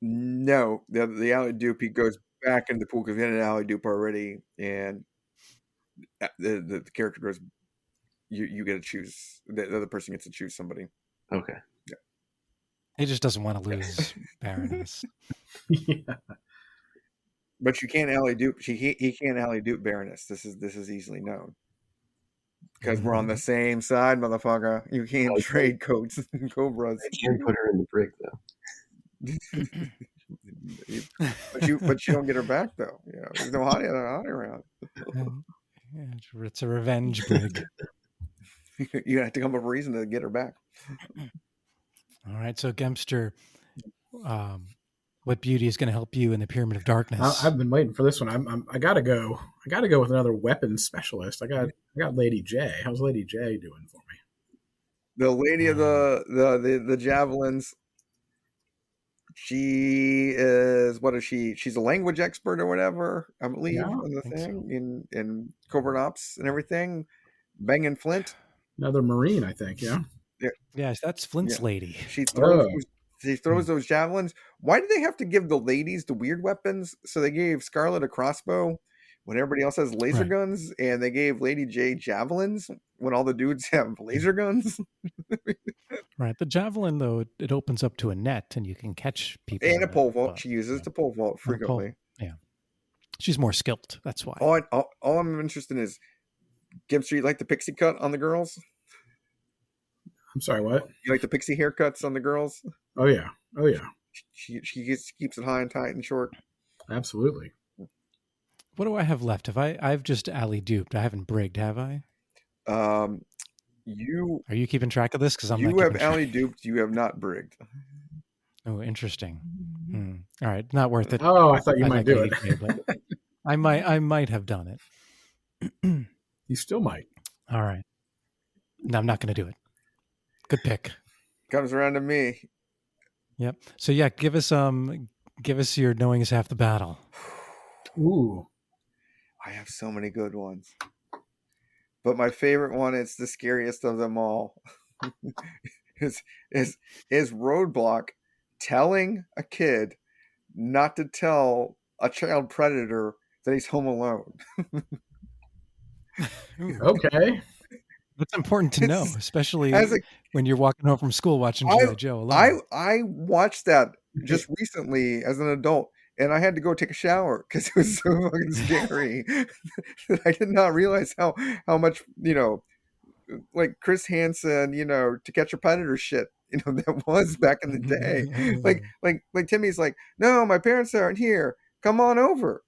No, the alley dupe, he goes back into the pool because he had an alley dupe already, and the character goes. You get to choose. The other person gets to choose somebody. Okay. He just doesn't want to lose Baroness. Yeah. But you can't alley dupe. He can't alley dupe Baroness. This is easily known because we're on the same side, motherfucker. You can't Okay. trade codes and Cobras. I can put her in the brig though. but you don't get her back though. You know, there's no hottie around. Yeah, it's a revenge brig. You have to come up with a reason to get her back. All right, so Gempster, what beauty is going to help you in the Pyramid of Darkness? I've been waiting for this one. I gotta go. I gotta go with another weapons specialist. I got Lady Jaye. How's Lady Jaye doing for me? The lady of the javelins. She is, what is she? She's a language expert or whatever, I believe, Yeah, on the I think thing in covert ops and everything. Banging Flint. Another Marine, I think. Yeah. Yes, that's Flint's Yeah. lady. She throws those javelins. Why did they have to give the ladies the weird weapons? So they gave Scarlet a crossbow when everybody else has laser Right. guns, and they gave Lady Jaye javelins when all the dudes have laser guns. Right. The javelin, though, it opens up to a net and you can catch people. And a in it, pole vault. but, She uses yeah. the pole vault And a pole- frequently. Yeah. She's more skilled. That's why. All I'm interested in is, Gempster, you like the pixie cut on the girls? I'm sorry. What? You like the pixie haircuts on the girls? Oh yeah. Oh yeah. She keeps it high and tight and short. Absolutely. What do I have left? I've just alley duped. I haven't brigged, have I? You Are you keeping track of this? Because I'm not you have keeping track. alley duped. You have not brigged. Oh, interesting. All right, not worth it. Oh, I thought you I might like do it. ADK, but I might have done it. You still might. All right. No, I'm not going to do it. Good pick. Comes around to me. Yep. So yeah, give us your knowing is half the battle. Ooh. I have so many good ones, but my favorite one, it's the scariest of them all, is Roadblock telling a kid not to tell a child predator that he's home alone. Okay. That's important to know, It's- especially as a when you're walking home from school watching G.I. Joe alone. I watched that just recently as an adult, and I had to go take a shower because it was so fucking scary that I did not realize how much, you know, like Chris Hansen, you know, To Catch a Predator shit, you know, that was back in the day. Like Timmy's like, no, my parents aren't here. Come on over.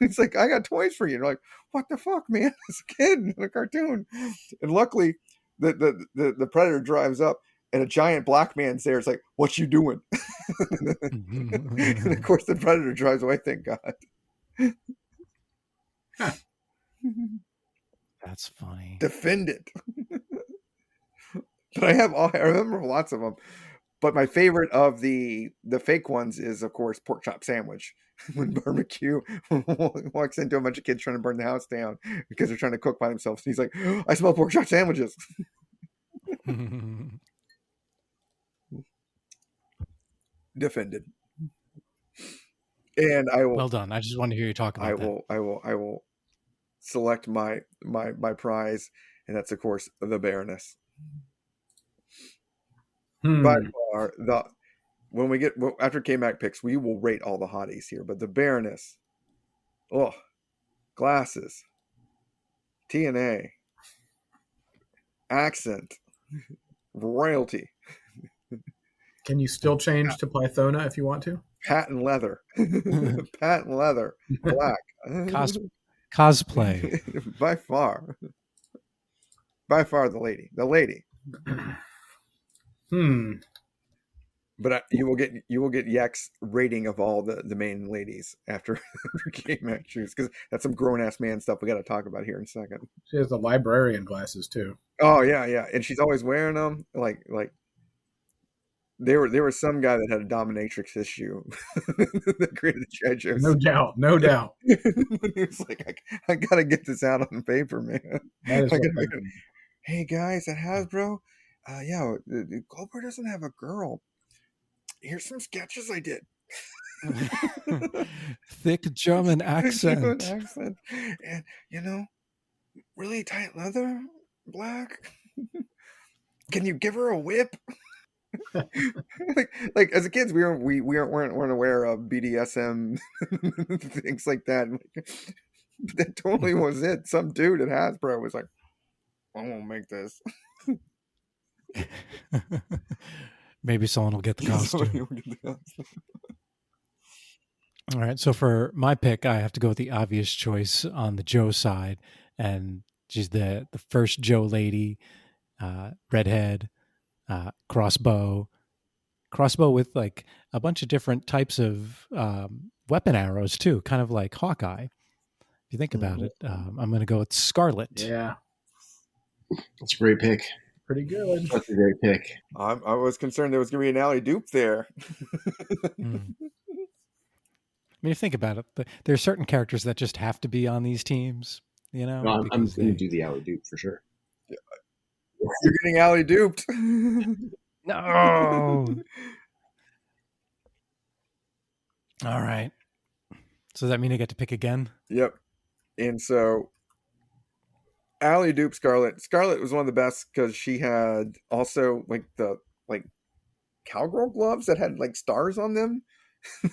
It's like, I got toys for you. You're like, what the fuck, man? It's a kid in a cartoon. And luckily, the predator drives up, and a giant black man's there. It's like, what you doing? And of course, the predator drives away. Thank God. That's funny. Defend it. But I remember lots of them. But my favorite of the fake ones is, of course, pork chop sandwich. When Barbecue walks into a bunch of kids trying to burn the house down because they're trying to cook by themselves. And he's like, oh, I smell pork chop sandwiches. Defended. And I will. Well done. I just want to hear you talk about that. I will select my prize, and that's of course the Baroness. By far, when we get after KMac picks, we will rate all the hotties here, but the Baroness, glasses, TNA, accent, royalty. Can you still change to Pythona if you want to? Patent leather, black, Cosplay. by far the lady. But you will get Yek's rating of all the main ladies after KMac choose, because that's some grown ass man stuff we got to talk about here in a second. She has the librarian glasses too. Oh yeah, and she's always wearing them. Like there was some guy that had a dominatrix issue that created the G.I. Joe. No doubt. He was like, I gotta get this out on paper, man. That is hey guys at Hasbro, Cobra doesn't have a girl. Here's some sketches I did. Thick German accent. And really tight leather, black. Can you give her a whip? like as a kids, we weren't aware of BDSM things like that. But that totally was it. Some dude at Hasbro was like, "I'm gonna make this." Maybe someone will get the costume. All right. So for my pick, I have to go with the obvious choice on the Joe side. And she's the first Joe lady, redhead, crossbow with like a bunch of different types of weapon arrows too, kind of like Hawkeye. If you think about it, I'm going to go with Scarlet. Yeah. That's a great pick. Pretty good. That's a great pick. I was concerned there was going to be an alley dupe there. I mean, if you think about it, there are certain characters that just have to be on these teams, you know? No, I'm going to do the alley dupe for sure. You're getting alley duped. No. All right. So does that mean I get to pick again? Yep. And so alley dupe Scarlet. Scarlet was one of the best because she had also like the cowgirl gloves that had like stars on them.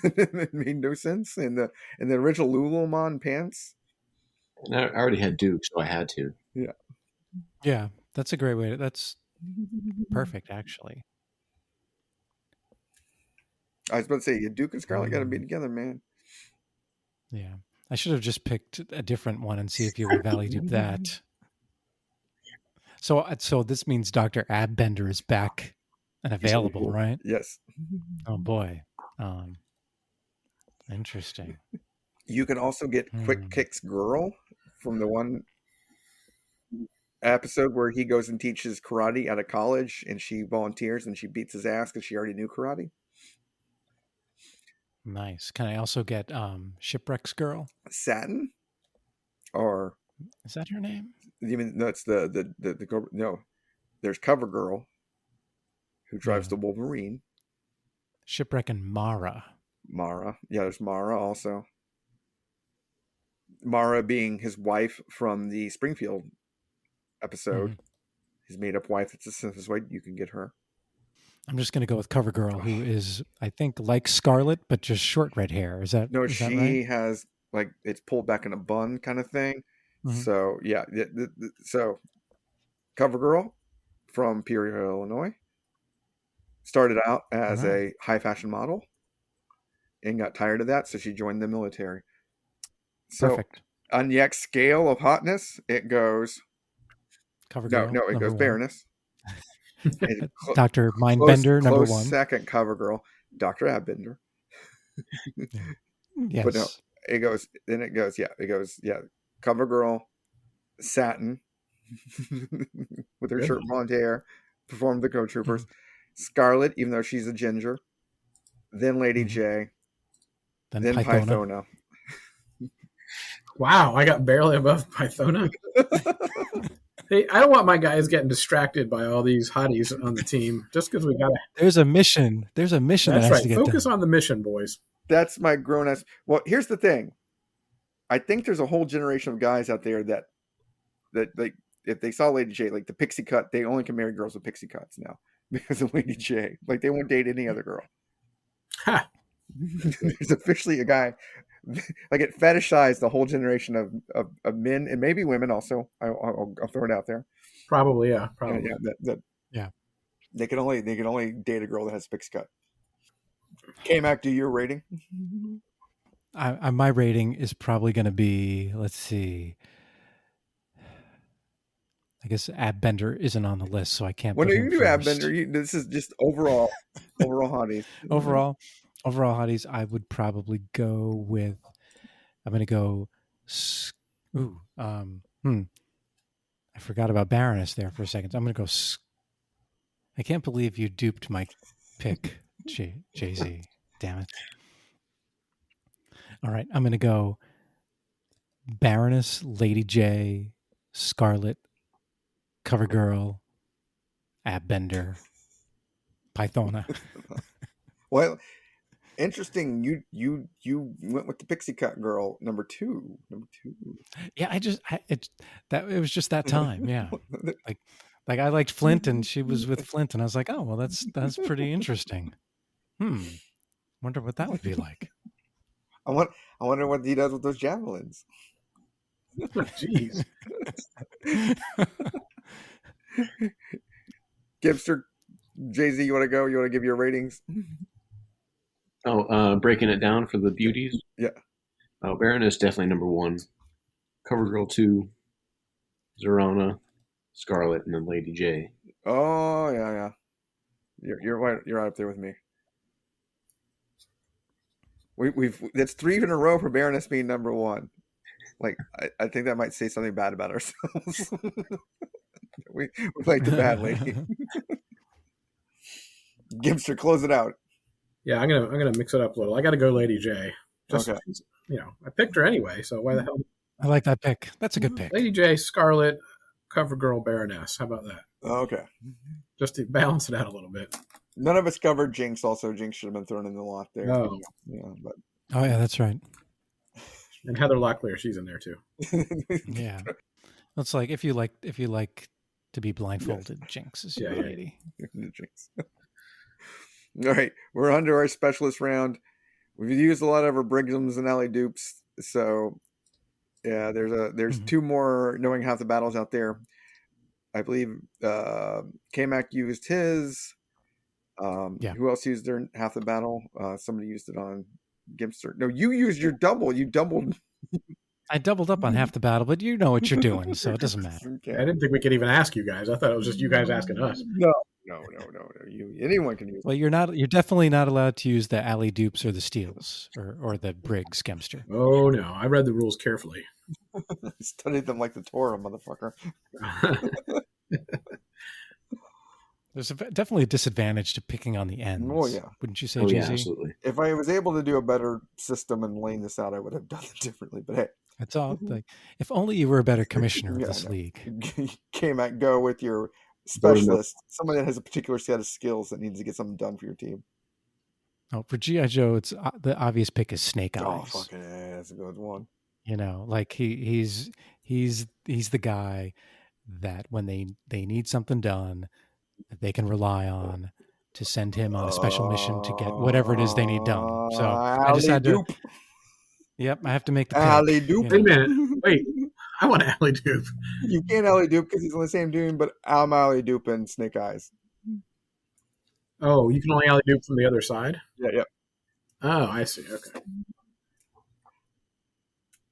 It made no sense. And the original Lululemon pants. And I already had Duke, so I had to. Yeah. Yeah, that's a great way. That's perfect, actually. I was about to say, Duke and Scarlet got to be together, man. Yeah. I should have just picked a different one and see if you would value dupe that. So this means Dr. Abbender is back and available, right? Yes. Oh boy. Interesting. You can also get Quick Kick's girl from the one episode where he goes and teaches karate at a college, and she volunteers and she beats his ass because she already knew karate. Nice. Can I also get Shipwreck's girl? Satin? Or is that her name? You mean no? It's the no. There's Cover Girl, who drives the Wolverine. Shipwreck and Mara. Yeah, there's Mara also. Mara being his wife from the Springfield episode. his made-up wife. It's a synthesoid. You can get her. I'm just going to go with CoverGirl, who is, I think, like Scarlet, but just short red hair. Is that No, is that she right? has like it's pulled back in a bun kind of thing. Mhm. So yeah, so CoverGirl from Peoria, Illinois, started out as All right. a high fashion model and got tired of that, so she joined the military. So Perfect. on Yek's scale of hotness, it goes CoverGirl, it number goes one. Baroness. Dr. Mindbender, number close one. second, CoverGirl, Dr. Abbender. Yeah. Yes. But no, it goes CoverGirl, Satin, with her Goodness. short blonde hair, performed the Go Troopers. Scarlet, even though she's a ginger. Then Lady Jaye. Then Pythona. Wow, I got barely above Pythona. Hey, I don't want my guys getting distracted by all these hotties on the team just because we got to. There's a mission. There's a mission That's that has right. to get Focus done. on the mission, boys. That's my grown ass. Well, here's the thing. I think there's a whole generation of guys out there that like if they saw Lady Jaye, like the pixie cut, they only can marry girls with pixie cuts now because of Lady Jaye. Like they won't date any other girl. Ha. There's officially a guy like it fetishized the whole generation of men and maybe women also. I'll throw it out there. Probably, yeah. Probably. Yeah. They can only date a girl that has a pixie cut. KMac, do your rating? My rating is probably going to be, let's see. I guess Abbender isn't on the list, so I can't When put you him do first. Abbender, this is just overall hotties. Overall hotties, I would probably go with. I'm going to go. I forgot about Baroness there for a second. I'm going to go. I can't believe you duped my pick, JZ. Damn it. All right, I'm going to go Baroness, Lady Jaye, Scarlet, CoverGirl, Abbender, Pythona. Well, interesting. You went with the pixie cut girl number two. Yeah, it was just that time. Yeah, like I liked Flint, and she was with Flint, and I was like, oh well, that's pretty interesting. Wonder what that would be like. I wonder what he does with those javelins. Jeez. Gempster, JZ, you want to go? You want to give your ratings? Oh, breaking it down for the beauties. Yeah. Oh, Baroness definitely number one. CoverGirl 2, Zorona, Scarlet, and then Lady Jaye. Oh yeah. You're right. You're right up there with me. We've that's 3 in a row for Baroness being number one. Like I think that might say something bad about ourselves. we like the bad lady. Gempster, close it out. Yeah, I'm gonna mix it up a little. I got to go Lady Jaye. Okay. I picked her anyway, so why the hell? I like that pick. That's a good pick. Lady Jaye, Scarlet, CoverGirl, Baroness. How about that? Okay. Just to balance it out a little bit. None of us covered Jinx. Also, Jinx should have been thrown in the lot there. Oh. Yeah, but Oh yeah, that's right. And Heather Locklear, she's in there too. Yeah, it's like if you like to be blindfolded, yes. Jinx is your lady. Jinx. All right, we're under our specialist round. We've used a lot of our Brighams and Alley dupes, so yeah, there's 2 more knowing half the battles out there. I believe KMac used his. Who else used their half the battle? Somebody used it on Gempster. No, you used your double. You doubled. I doubled up on half the battle, but you know what you're doing, so it doesn't matter. Okay. I didn't think we could even ask you guys. I thought it was just you guys asking us. No. Anyone can use it. Well, you're definitely not allowed to use the alley dupes or the steals or the Briggs, Gempster. Oh no, I read the rules carefully. Studied them like the Torah, motherfucker. There's definitely a disadvantage to picking on the ends. Oh yeah, wouldn't you say, Oh, JZ? yeah, absolutely. If I was able to do a better system and laying this out, I would have done it differently. But hey, it's all like if only you were a better commissioner of this league. KMac, go with your specialist, someone that has a particular set of skills that needs to get something done for your team. Oh, for G.I. Joe, it's the obvious pick is Snake Eyes. Oh, fucking that's a good one. You know, like he's the guy. that when they need something done, that they can rely on to send him on a special mission to get whatever it is they need done. So I just had to. Alley-doop. Yep, I have to make the pick. Alley-doop. Wait a minute. Wait, I want alley doop. You can't alley-doop because he's on the same dune, but I'm alley-dooping Snake Eyes. Oh, you can only alley doop from the other side? Yeah. Oh, I see. Okay.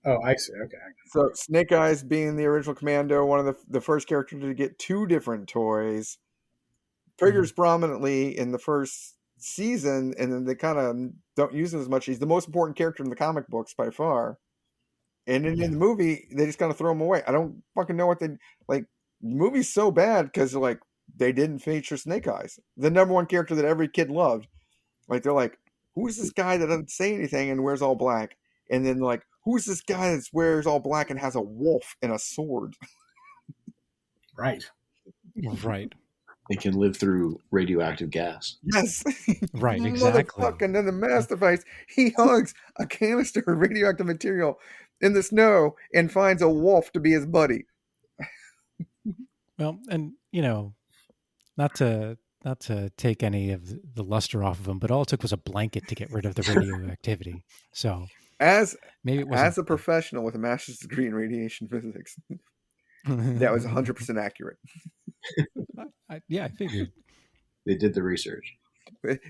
Oh, I see. Okay. So Snake Eyes being the original Commando, one of the first characters to get 2 different toys, figures prominently in the first season, and then they kind of don't use him as much. He's the most important character in the comic books by far. And in the movie, they just kind of throw him away. I don't fucking know what they like. The movie's so bad because like they didn't feature Snake Eyes, the number one character that every kid loved. Like they're like, who's this guy that doesn't say anything and wears all black? And then like, who's this guy that wears all black and has a wolf and a sword? Right. Right. They can live through radioactive gas. Yes. Right, exactly. And then the master fights, he hugs a canister of radioactive material in the snow and finds a wolf to be his buddy. Well, and not to take any of the luster off of him, but all it took was a blanket to get rid of the radioactivity. So maybe it was as a professional with a master's degree in radiation physics, that was 100% accurate. I figured. They did the research.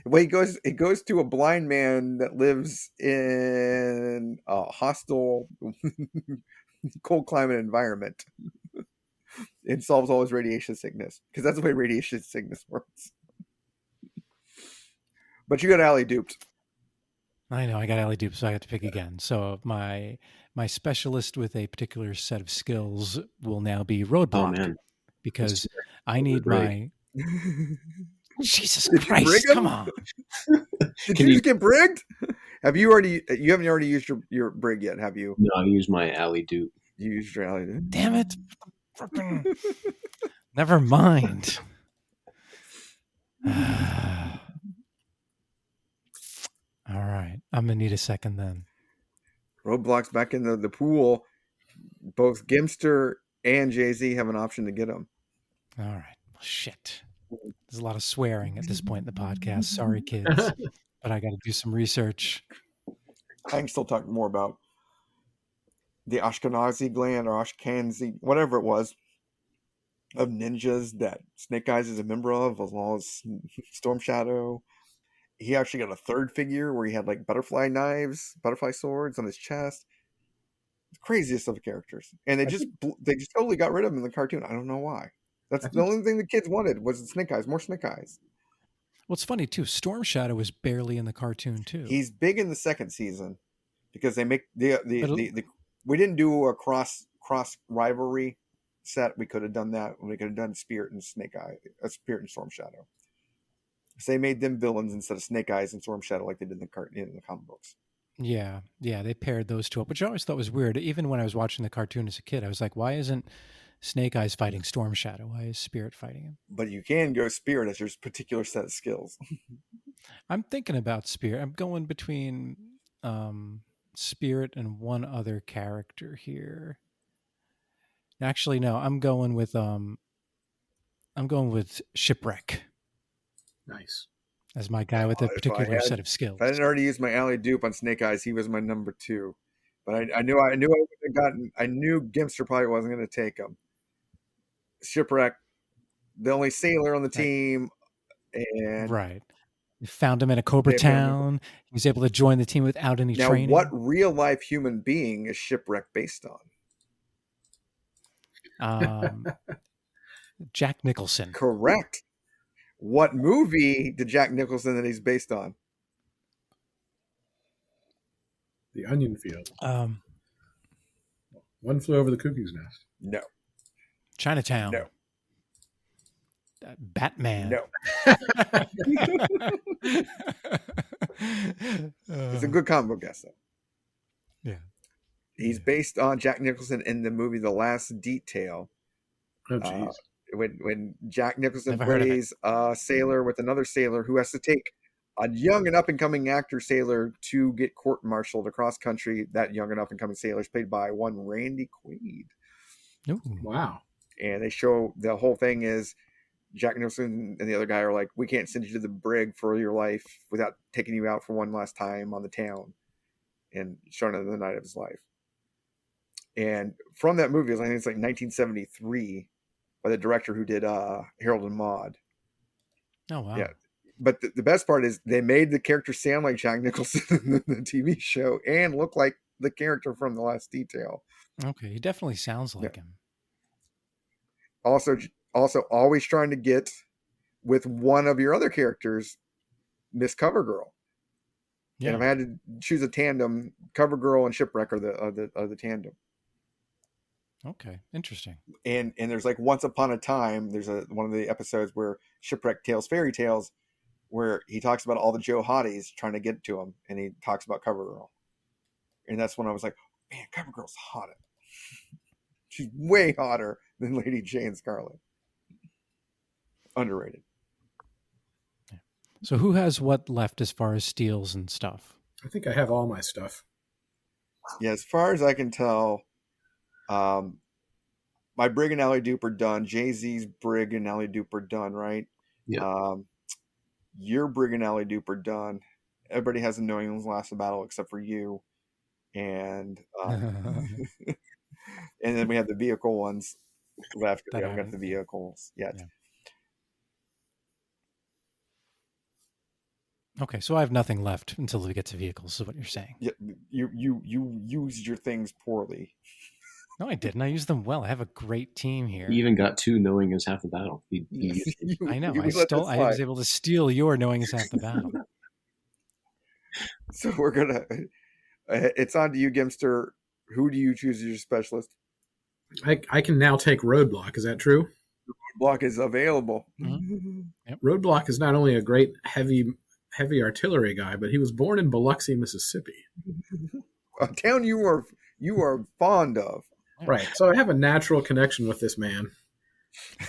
Well, it goes to a blind man that lives in a hostile, cold climate environment. It solves all his radiation sickness because that's the way radiation sickness works. But you got alley duped. I know I got alley duped, so I have to pick again. So my specialist with a particular set of skills will now be Roadblock. Oh man, because I need my. Jesus Did Christ! Come on. Did you just get brigged? You haven't already used your brig yet, have you? No, I used my alley dupe. You used your alley dupe. Damn it! Never mind. All right, I'm gonna need a second then. Roadblock's back in the pool. Both Gempster and JZ have an option to get him. All right. Well, shit. There's a lot of swearing at this point in the podcast. Sorry, kids, but I got to do some research. I can still talk more about the Ashkenazi gland or Ashkenazi, whatever it was, of ninjas that Snake Eyes is a member of, as well as Storm Shadow. He actually got a third figure where he had like butterfly swords on his chest. The craziest of the characters, and they just totally got rid of him in the cartoon. I don't know why. That's the only thing the kids wanted was the Snake Eyes, more Snake Eyes. Well, it's funny too. Storm Shadow was barely in the cartoon too. He's big in the second season because they make we didn't do a cross rivalry set. We could have done that. We could have done Spirit and Snake Eye, Spirit and Storm Shadow. So they made them villains instead of Snake Eyes and Storm Shadow like they did in the comic books. Yeah, they paired those two up, which I always thought was weird. Even when I was watching the cartoon as a kid, I was like, why isn't Snake Eyes fighting Storm Shadow? Why is Spirit fighting him? But you can go Spirit as your particular set of skills. I'm thinking about Spirit. I'm going between Spirit and one other character here. Actually, no, I'm going with Shipwreck. Nice. As my guy with a particular set of skills. If I didn't already use my alley dupe on Snake Eyes, he was my number 2. But I knew I would have gotten. I knew Gempster probably wasn't going to take him. Shipwreck, the only sailor on the team, and right. We found him in a Cobra town. He was able to join the team without any training. Now, what real life human being is Shipwreck based on? Jack Nicholson. Correct. What movie did Jack Nicholson that he's based on? The Onion Field. One Flew Over the Cuckoo's Nest. No. Chinatown. No. Batman. No. It's a good comic book guess, though. Yeah. He's based on Jack Nicholson in the movie The Last Detail. Oh, jeez. When Jack Nicholson plays a sailor with another sailor who has to take a young and up-and-coming actor sailor to get court-martialed across country. That young and up-and-coming sailor is played by one Randy Quaid. Ooh. Wow. and they show the whole thing is Jack Nicholson and the other guy are like, we can't send you to the brig for your life without taking you out for one last time on the town, and showing him the night of his life. And from that movie, I think it's like 1973, by the director who did Harold and Maude. Oh, wow. Yeah. But the best part is they made the character sound like Jack Nicholson in the TV show and look like the character from The Last Detail. Okay, he definitely sounds like him. Also, always trying to get with one of your other characters, Miss Covergirl. Yeah. And if I had to choose a tandem, Covergirl and Shipwreck are the tandem. Okay, interesting. And there's like Once Upon a Time, there's one of the episodes where Shipwreck tells fairy tales, where he talks about all the Joe Hotties trying to get to him, and he talks about Covergirl. And that's when I was like, man, Covergirl's hot. She's way hotter than Lady Jaye and Scarlet. Underrated. So who has what left as far as steals and stuff? I think I have all my stuff. Yeah, as far as I can tell, my Brig and Alley Dupe are done. JZ's Brig and Alley Dupe are done, right? Yeah. Your Brig and Alley Dupe are done. Everybody has a New England's Last Battle except for you. And and then we have the vehicle ones left. We haven't got the vehicles yet. Yeah. Okay, so I have nothing left until we get to vehicles, is what you're saying. Yeah, you used your things poorly. No, I didn't. I used them well. I have a great team here. He even got 2 knowing is half the battle. I know. I was able to steal your knowing is half the battle. So we're gonna. It's on to you, Gempster. Who do you choose as your specialist? I can now take Roadblock. Is that true? Block is available. Mm-hmm. Yep. Roadblock is not only a great heavy artillery guy, but he was born in Biloxi, Mississippi. A town you are fond of. Right. So I have a natural connection with this man.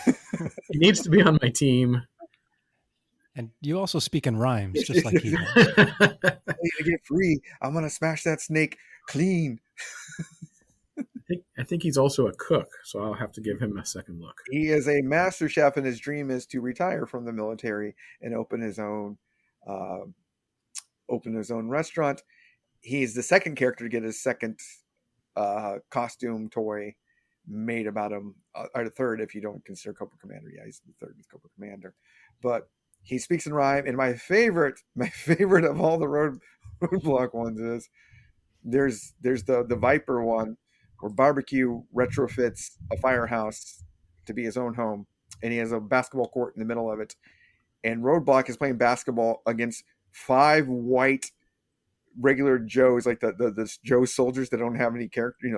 He needs to be on my team. And you also speak in rhymes, just like he does. I need to get free. I'm gonna smash that snake clean. I think he's also a cook, so I'll have to give him a second look. He is a master chef, and his dream is to retire from the military and open his own restaurant. He's the second character to get his second costume toy made about him, or the third if you don't consider Cobra Commander. Yeah, he's the third with Cobra Commander. But he speaks in rhyme, and my favorite of all the Roadblock ones is there's the Viper one where Barbecue retrofits a firehouse to be his own home, and he has a basketball court in the middle of it. And Roadblock is playing basketball against 5 white regular Joes, like the Joe soldiers that don't have any character,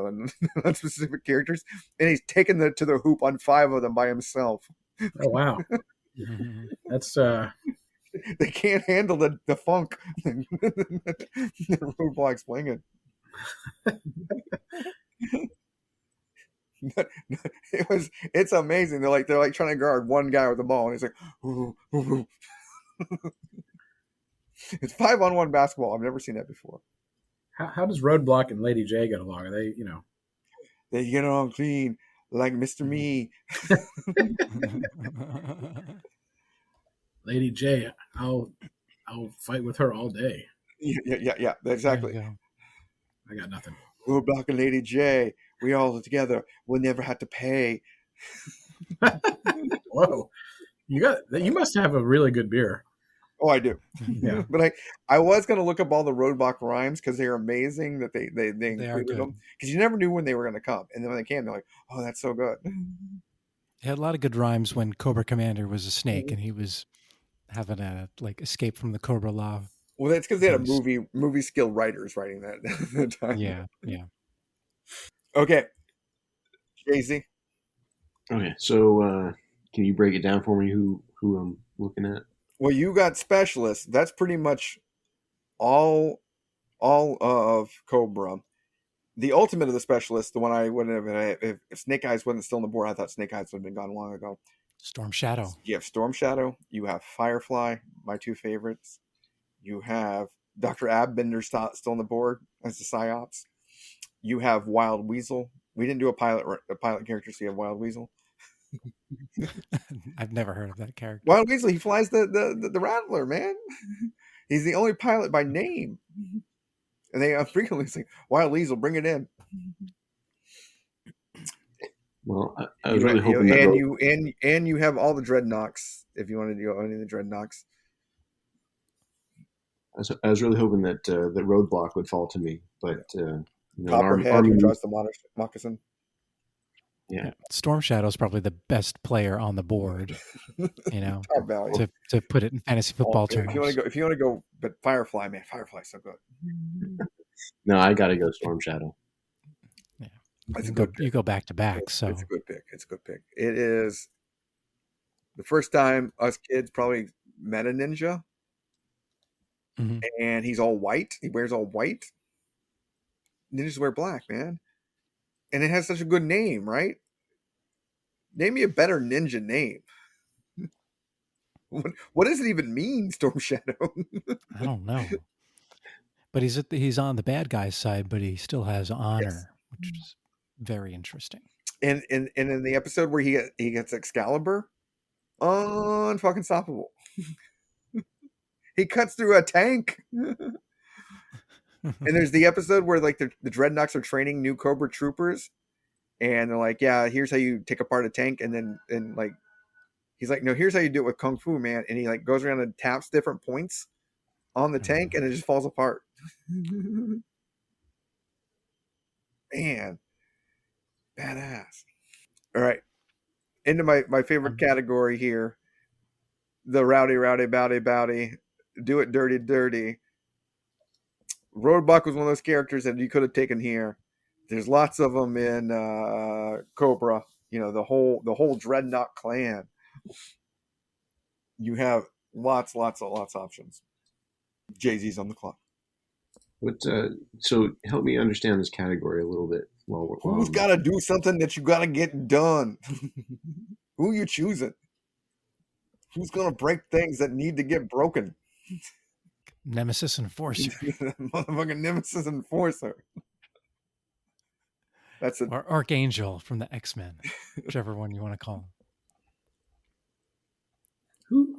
not specific characters, and he's taken to the hoop on 5 of them by himself. Oh wow, that's they can't handle the funk. Roadblock's playing it. It's amazing. They're like trying to guard one guy with the ball, and he's like, ooh, ooh, ooh. It's 5-on-1 basketball. I've never seen that before. How does Roadblock and Lady Jaye get along? Are they, They get on clean like Mr. Me. Lady Jaye, I'll fight with her all day. Yeah, exactly. I got nothing. Roadblock and Lady Jaye, we all together. We'll never have to pay. Whoa, you must have a really good beer. Oh, I do. Yeah. But I was going to look up all the Roadblock rhymes because they're amazing that they included them. Because you never knew when they were going to come. And then when they came, they're like, oh, that's so good. He had a lot of good rhymes when Cobra Commander was a snake and he was having a escape from the Cobra Law. Well, that's because they had a movie skilled writers writing that at the time. Yeah. Okay. JZ. Okay, so can you break it down for me who I'm looking at? Well, you got specialists. That's pretty much all of Cobra. The ultimate of the specialists, the one I wouldn't have, if Snake Eyes wasn't still on the board, I thought Snake Eyes would have been gone long ago. Storm Shadow. You have Storm Shadow. You have Firefly, my 2 favorites. You have Dr. Abbender still on the board as the PsyOps. You have Wild Weasel. We didn't do a pilot character, so you have Wild Weasel. I've never heard of that character. Wild Weasel, he flies the Rattler, man. He's the only pilot by name. And they frequently say, Wild Weasel, bring it in. Well, I was really hoping that and you have all the dreadnoughts if you wanted to go any of the dreadnoughts. I was really hoping that the roadblock would fall to me, but Copperhead, who drives the moccasin. Yeah. Storm Shadow is probably the best player on the board. Top value. To put it in fantasy football terms. If you want to go, but Firefly, man, Firefly's so good. No, I got to go Storm Shadow. Yeah, you go back to back. So it's a good pick. It's a good pick. It is the first time us kids probably met a ninja, and he's all white. He wears all white. Ninjas wear black, man, and it has such a good name, right? Name me a better ninja name. What does it even mean, Storm Shadow? I don't know. But he's on the bad guy's side, but he still has honor, which is very interesting. And in the episode where he gets Excalibur, unfucking stoppable. He cuts through a tank. And there's the episode where like the Dreadnoks are training new Cobra troopers, and they're like, "Yeah, here's how you take apart a tank," and like he's like, "No, here's how you do it with Kung Fu, man." And he like goes around and taps different points on the tank, and it just falls apart. Man, badass. All right, into my favorite category here: the rowdy, bowdy, do it dirty. Roadblock was one of those characters that you could have taken here. There's lots of them in Cobra. The whole Dreadnought clan. You have lots of options. JZ's on the clock. So help me understand this category a little bit. Who's got to do something that you got to get done? Who you choosing? Who's going to break things that need to get broken? Nemesis Enforcer. Motherfucking Nemesis Enforcer. That's it. Or Archangel from the X-Men, whichever one you want to call him.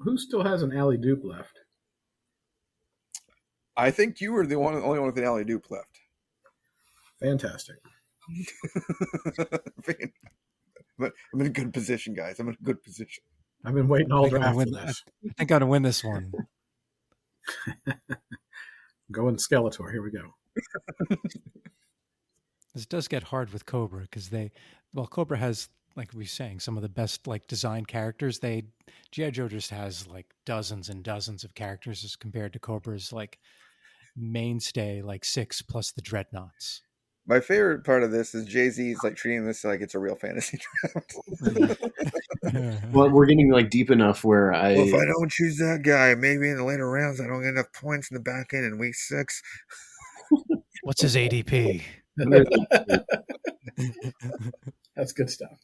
Who still has an alley dupe left? I think you were the only one with an alley dupe left. Fantastic. But I'm in a good position, guys. I'm in a good position. I've been waiting all draft for this. I think I'm going to win this one. Going Skeletor. Here we go. This does get hard with Cobra because Cobra has, like we were saying, some of the best like design characters. G.I. Joe just has like dozens and dozens of characters as compared to Cobra's like mainstay, like 6 plus the Dreadnoughts. My favorite part of this is JZ's like treating this like it's a real fantasy draft. Well, we're getting like deep enough where if I don't choose that guy, maybe in the later rounds I don't get enough points in the back end in week 6. What's his ADP? That's good stuff.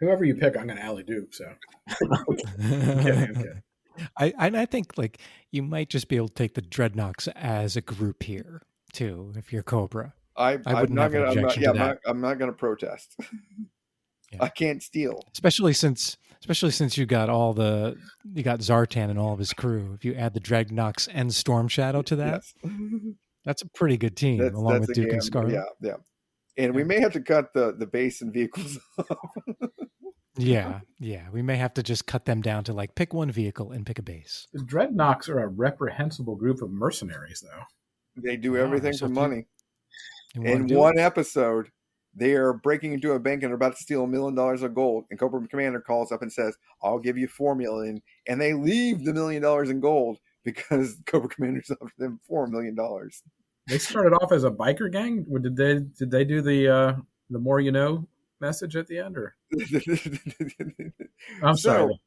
Whoever you pick, I'm going to alley dupe. So, okay. I think like you might just be able to take the Dreadnoks as a group here too, if you're Cobra. I'm not going to protest. Yeah. I can't steal, especially since you got Zartan and all of his crew. If you add the Dreadnoks and Storm Shadow to that, yes. That's a pretty good team, along with Duke and Scarlet. Yeah. And we may have to cut the base and vehicles off. Yeah. We may have to just cut them down to like pick one vehicle and pick a base. The Dreadnoks are a reprehensible group of mercenaries, though. They do everything for money. In one episode, they are breaking into a bank and are about to steal $1 million of gold. And Cobra Commander calls up and says, "I'll give you $4 million." And they leave the $1 million in gold because Cobra Commander's offered them $4 million. They started off as a biker gang. Did they do the more you know message at the end? Or I'm sorry.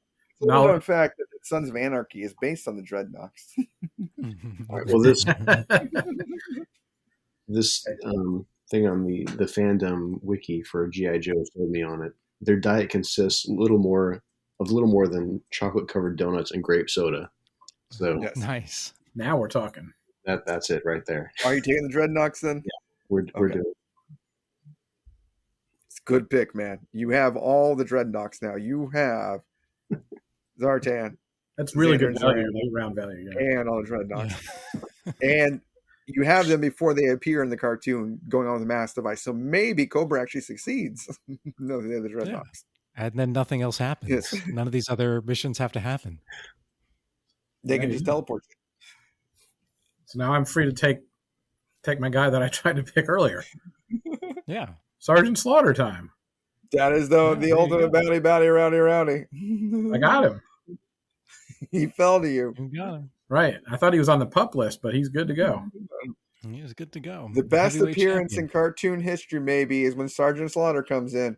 So in fact, that Sons of Anarchy is based on the Dreadnoks. All right, well, this thing on the fandom wiki for G.I. Joe told me on it. Their diet consists a little more than chocolate-covered donuts and grape soda. So yes. Nice. Now we're talking. That's it right there. Are you taking the Dreadnoks then? Yeah, we're doing it. It's a good pick, man. You have all the Dreadnoks now. You have Zartan. That's really Xander good and value, Zoran, late round value. Yeah. and all the Dreadnoks. Yeah. And you have them before they appear in the cartoon going on with the mass device. So maybe Cobra actually succeeds. No, they're the Dreadnoks. Yeah. And then nothing else happens. Yes. None of these other missions have to happen. They can just teleport you. So now I'm free to take my guy that I tried to pick earlier. Yeah. Sergeant Slaughter time. That is Yeah, the ultimate bounty, rowdy. I got him. He fell to you. You got him. Right. I thought he was on the pup list, but he's good to go. He was good to go. The best Heavyweight appearance champion. in cartoon history maybe is when Sergeant Slaughter comes in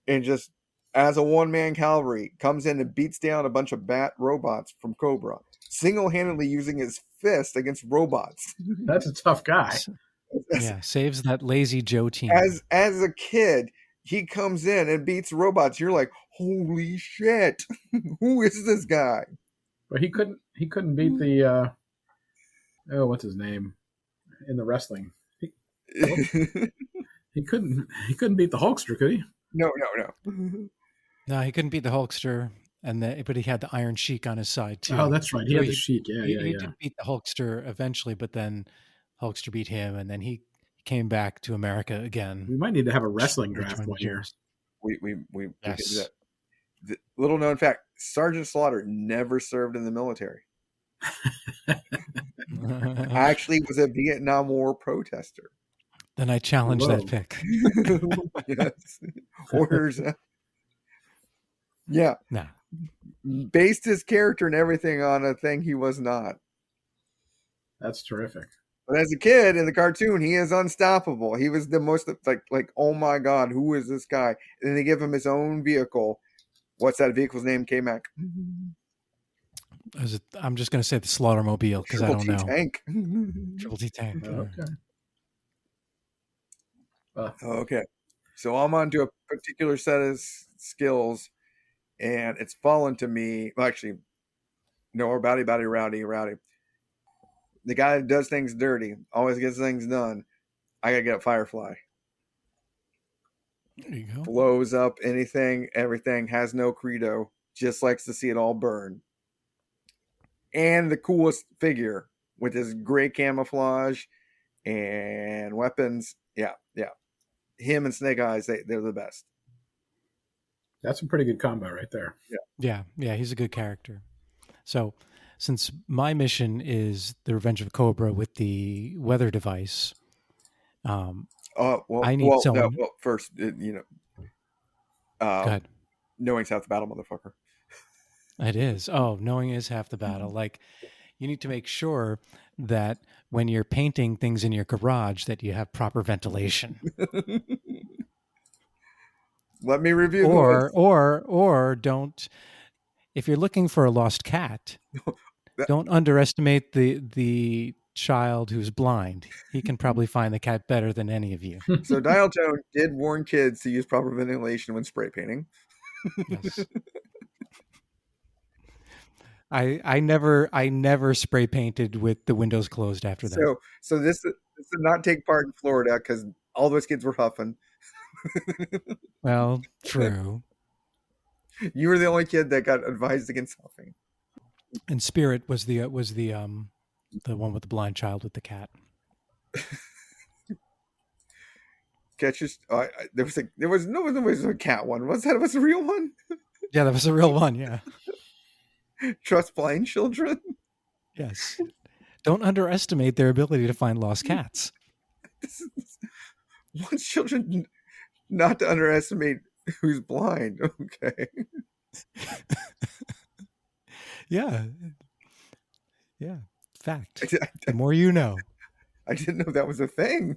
and just as a one-man cavalry comes in and beats down a bunch of bat robots from Cobra, single-handedly using his fist against robots. That's a tough guy. Yeah, saves that lazy Joe team. As a kid, he comes in and beats robots. You're like, holy shit! Who is this guy? But he couldn't beat the what's his name in the wrestling. He couldn't beat the Hulkster, could he? No. No, he couldn't beat the Hulkster, but he had the Iron Sheik on his side too. Oh, that's right. He had the Sheik. He Yeah. did beat the Hulkster eventually, but then Hulkster beat him, and then he came back to America again. We might need to have a wrestling draft Joined one year. We can do Yes. that. The little known fact: Sergeant Slaughter never served in the military. Actually, was a Vietnam War protester. Then I challenge Whoa. that pick. Yes, orders. Yeah, No. based his character and everything on a thing he was not. That's terrific. But as a kid in the cartoon, he is unstoppable. He was the most like oh my god, who is this guy? And then they give him his own vehicle. What's that vehicle's name? KMac. I'm just going to say the Slaughtermobile because I don't know. Tank. Triple T tank. Okay. So I'm onto a particular set of skills, and it's fallen to me. Well, actually, no, or rowdy. The guy that does things dirty, always gets things done. I gotta get a Firefly. There you go. Blows up anything, everything, has no credo, just likes to see it all burn. And the coolest figure with his gray camouflage and weapons. Yeah. Him and Snake Eyes, they're the best. That's a pretty good combo right there. Yeah, he's a good character. So, since my mission is the Revenge of Cobra with the weather device, I need someone. First, Go ahead. Knowing's half the battle, motherfucker. It is. Oh, knowing is half the battle. Like, you need to make sure that when you're painting things in your garage, that you have proper ventilation. Let me review. Or don't. If you're looking for a lost cat, don't underestimate the child who's blind. He can probably find the cat better than any of you. So Dial Tone did warn kids to use proper ventilation when spray painting. Yes. I never spray painted with the windows closed after that. So this did not take part in Florida because all those kids were huffing. Well, true. You were the only kid that got advised against huffing. And Spirit was the one with the blind child with the cat. There was a cat one. Was a real one? Yeah, that was a real one. Yeah. Trust blind children. Yes. Don't underestimate their ability to find lost cats. Want children not to underestimate who's blind. Okay. Yeah. Fact. The more you know. I didn't know that was a thing.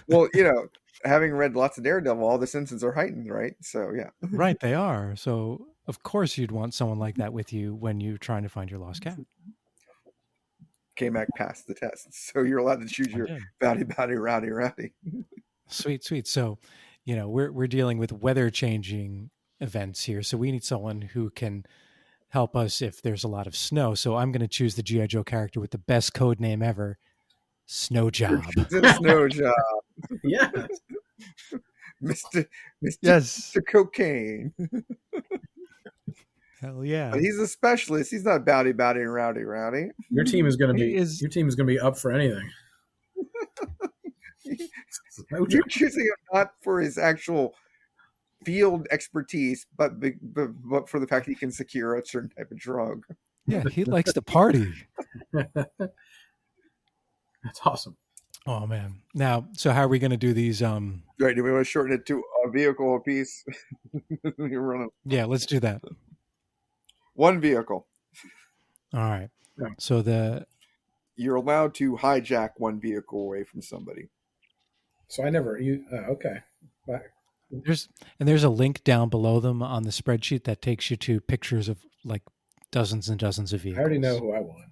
Well, having read lots of Daredevil, all the senses are heightened, right? So, yeah. Right, they are. So, of course, you'd want someone like that with you when you're trying to find your lost cat. KMac passed the test. So, you're allowed to choose your rowdy. Sweet. So, we're dealing with weather-changing events here. So, we need someone who can help us if there's a lot of snow. So, I'm going to choose the G.I. Joe character with the best code name ever, Snow Job. Snow Job. Yeah. Mr. Yes. Mr. Cocaine. Hell yeah. But he's a specialist. He's not bowdy and rowdy. Your team is going to He be is- your team is going to be up for anything. No You're joke. choosing him not for his actual field expertise, but for the fact that he can secure a certain type of drug. Yeah, he likes to party. That's awesome. Oh man. Now, so how are we going to do these? Right? Do we want to shorten it to a vehicle apiece? You're running Yeah, let's do that. one vehicle. All right. Yeah. So You're allowed to hijack one vehicle away from somebody. So I never you okay. But there's a link down below them on the spreadsheet that takes you to pictures of like dozens and dozens of I vehicles. already know who I want.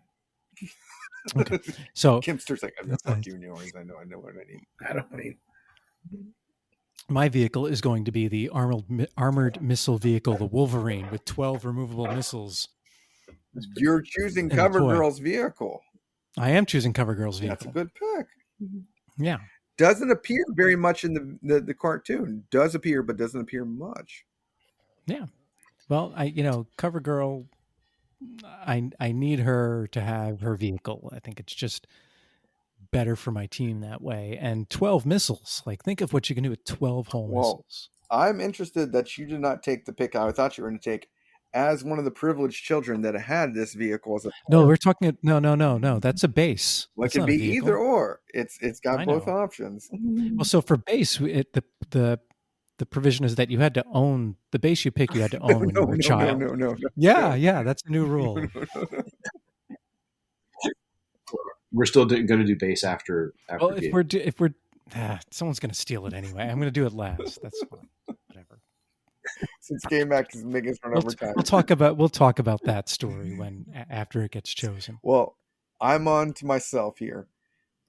Okay. So Kempster's like, fuck you, Noise. I know what I need. I don't need. my vehicle is going to be the armored missile vehicle, the Wolverine, with 12 removable missiles. You're choosing And a toy. CoverGirl's vehicle. I am choosing CoverGirl's vehicle. That's a good pick. Yeah. Doesn't appear very much in the cartoon. Does appear, but doesn't appear much. Yeah. Well, CoverGirl, I need her to have her vehicle. I think it's just better for my team that way. And 12 missiles. Like, think of what you can do with 12 whole missiles. I'm interested that you did not take the pick I thought you were going to take as one of the privileged children that had this vehicle as a No, we're talking. No. That's a base. Well, it That's can not a be vehicle. either or. It's got I both know. options. Well, so for base, the provision is that you had to own the base you pick. You had to own when you were a child. No. Yeah, that's a new rule. We're still going to do base after. Well, game. if we're someone's going to steal it anyway. I'm going to do it last. That's fine. Whatever. Since KMac is making us run overtime. We'll talk about that story after it gets chosen. Well, I'm on to myself here,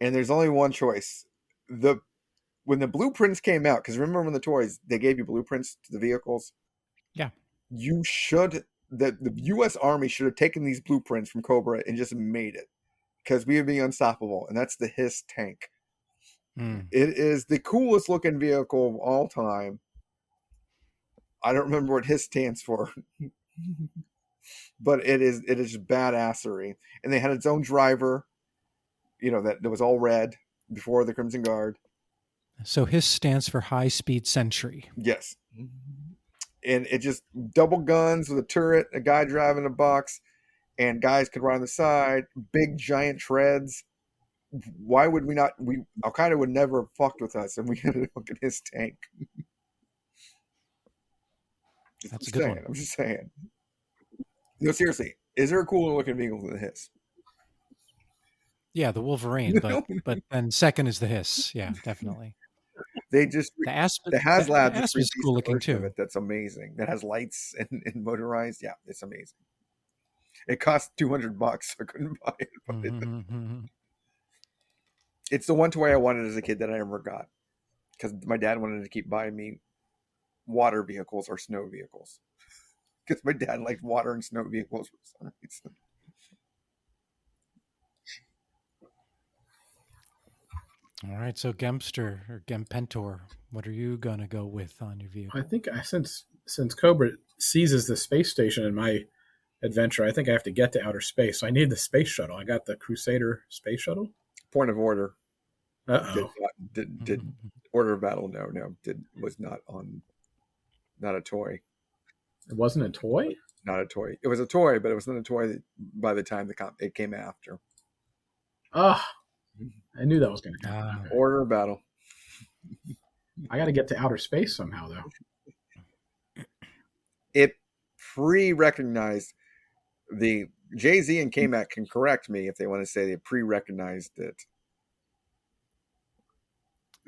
and there's only one choice. When the blueprints came out, because remember when the toys they gave you blueprints to the vehicles. Yeah, the U.S. Army should have taken these blueprints from Cobra and just made it, because we would be unstoppable, and that's the Hiss tank. It is the coolest looking vehicle of all time. I don't remember what Hiss stands for, but it is badassery. And they had its own driver, that was all red before the Crimson Guard. So Hiss stands for High Speed Sentry. Yes. And it just double guns with a turret, a guy driving a box, and guys could ride on the side, big giant treads. Why would we not? Al-Qaeda would never have fucked with us, and we had to look at his tank. That's a good one. I'm just saying. No, seriously, is there a cooler looking vehicle than the Hiss? Yeah, the Wolverine, but then second is the Hiss. Yeah, definitely. They just The Aspen. the HasLab the just Aspen's cool released a looking version of too. it that's amazing. That has lights and motorized. Yeah, it's amazing. It cost $200. I couldn't buy it, but it's the one toy I wanted as a kid that I never got, because my dad wanted to keep buying me water vehicles or snow vehicles, because my dad liked water and snow vehicles for some reason. All right, so Gempster or Gempentor, what are you gonna go with on your vehicle? I think since Cobra seizes the space station in my adventure, I think I have to get to outer space. So I need the space shuttle. I got the Crusader space shuttle. Point of order. Uh-oh. Did Order of Battle? No, was not a toy. It wasn't a toy? Not a toy. It was a toy, but it was not a toy by the time it came after. Ah, I knew that was going to happen. Order of Battle. I got to get to outer space somehow, though. It pre-recognized the JZ and KMac can correct me if they want to say they pre-recognized it.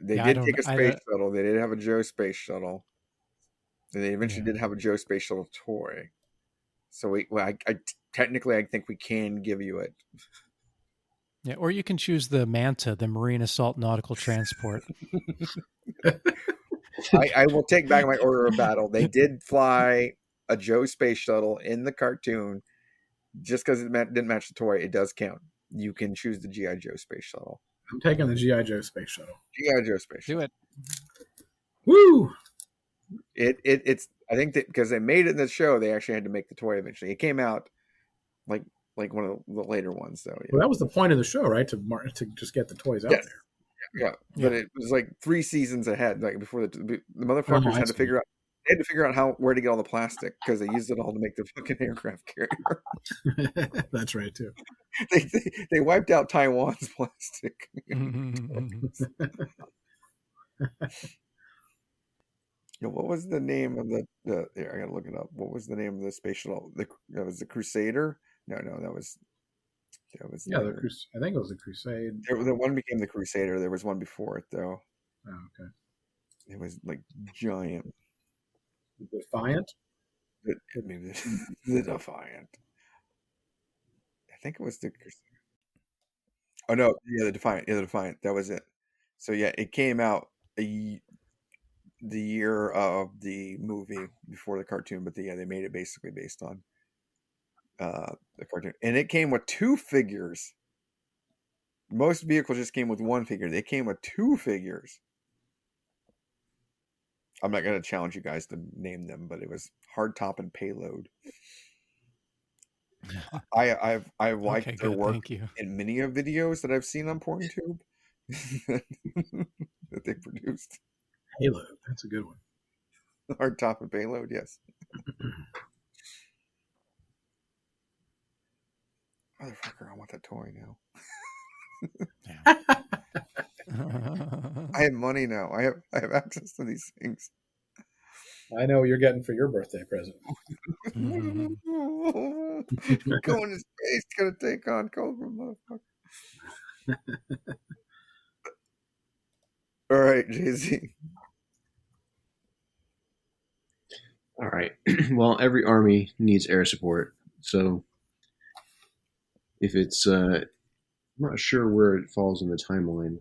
They did take a space shuttle. They did have a Joe space shuttle. And they eventually did have a Joe space shuttle toy. So I technically think we can give you it. Yeah, or you can choose the Manta, the Marine Assault Nautical Transport. I will take back my Order of Battle. They did fly a Joe space shuttle in the cartoon. Just because it didn't match the toy, it does count. You can choose the G.I. Joe space shuttle. I'm taking the G.I. Joe space shuttle. G.I. Joe space. Do it. Woo! It's I think that because they made it in the show, they actually had to make the toy eventually. It came out like one of the later ones, though. Yeah. Well, that was the point of the show, right? To just get the toys out there. Yeah, but it was like 3 seasons ahead, like before the motherfuckers had to figure out. They had to figure out where to get all the plastic because they used it all to make the fucking aircraft carrier. That's right too. They wiped out Taiwan's plastic. What was the name of the here, I gotta look it up. What was the name of the space shuttle? That was the Crusader? No, that was yeah, I think it was the Crusade. The one became the Crusader. There was one before it though. Oh, okay. It was like giant. The Defiant? The Defiant. I think it was the Crusader. Oh no, yeah, the Defiant. Yeah, the Defiant. That was it. So yeah, it came out the year of the movie before the cartoon, but they made it basically based on the cartoon, and it came with 2 figures. Most vehicles just came with 1 figure. They came with 2 figures. I'm not going to challenge you guys to name them, but it was Hardtop and Payload. I've liked their work in many of videos that I've seen on PornTube that they produced. Payload, that's a good one. Hardtop and Payload, yes. Motherfucker, I want that toy now. I have money now. I have access to these things. I know what you're getting for your birthday present. Going to space, gonna take on Cobra, motherfucker. All right, JZ. All right. Well, every army needs air support, so if it's I'm not sure where it falls in the timeline.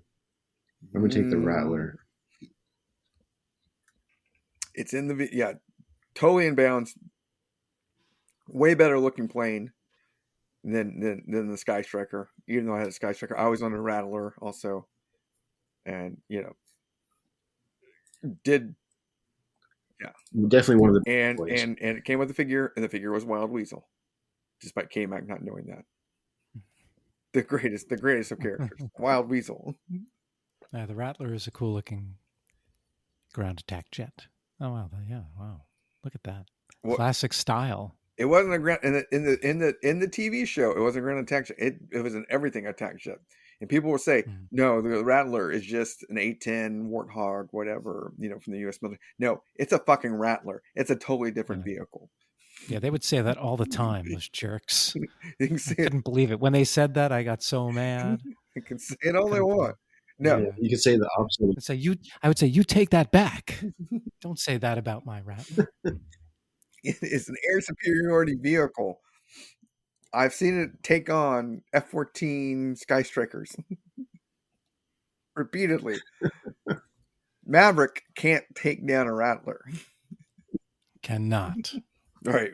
I'm gonna take the Rattler. It's in the totally in bounds. Way better looking plane than the Sky Striker. Even though I had a Sky Striker, I was on a Rattler also, and definitely one of the and it came with the figure, and the figure was Wild Weasel, despite KMac not knowing that. The greatest of characters, Wild Weasel. The Rattler is a cool looking ground attack jet. Oh wow, wow! Look at that classic style. It wasn't a ground in the TV show. It wasn't a ground attack jet. It was an everything attack jet. And people will say, no, the Rattler is just an 810 Warthog, whatever, from the U.S. military. No, it's a fucking Rattler. It's a totally different vehicle. Yeah, they would say that all the time, those jerks. You can say I couldn't believe it. When they said that, I got so mad. You can say it all they want. No. Yeah, you can say the opposite. I would say, you take that back. Don't say that about my Rattler. It is an air superiority vehicle. I've seen it take on F-14 Sky Strikers repeatedly. Maverick can't take down a Rattler. Cannot. All right.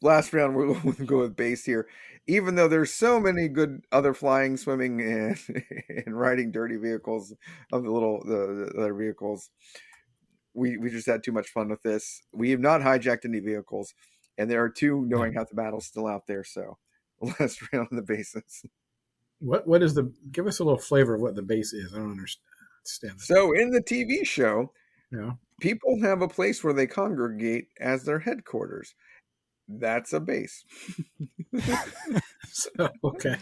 Last round, we'll go with base here. Even though there's so many good other flying, swimming, and riding dirty vehicles of the other vehicles, we just had too much fun with this. We have not hijacked any vehicles, and there are 2 knowing how the battle's still out there. So last round on the bases. What is give us a little flavor of what the base is? I don't understand. So in the TV show, yeah, people have a place where they congregate as their headquarters. That's a base. So, okay.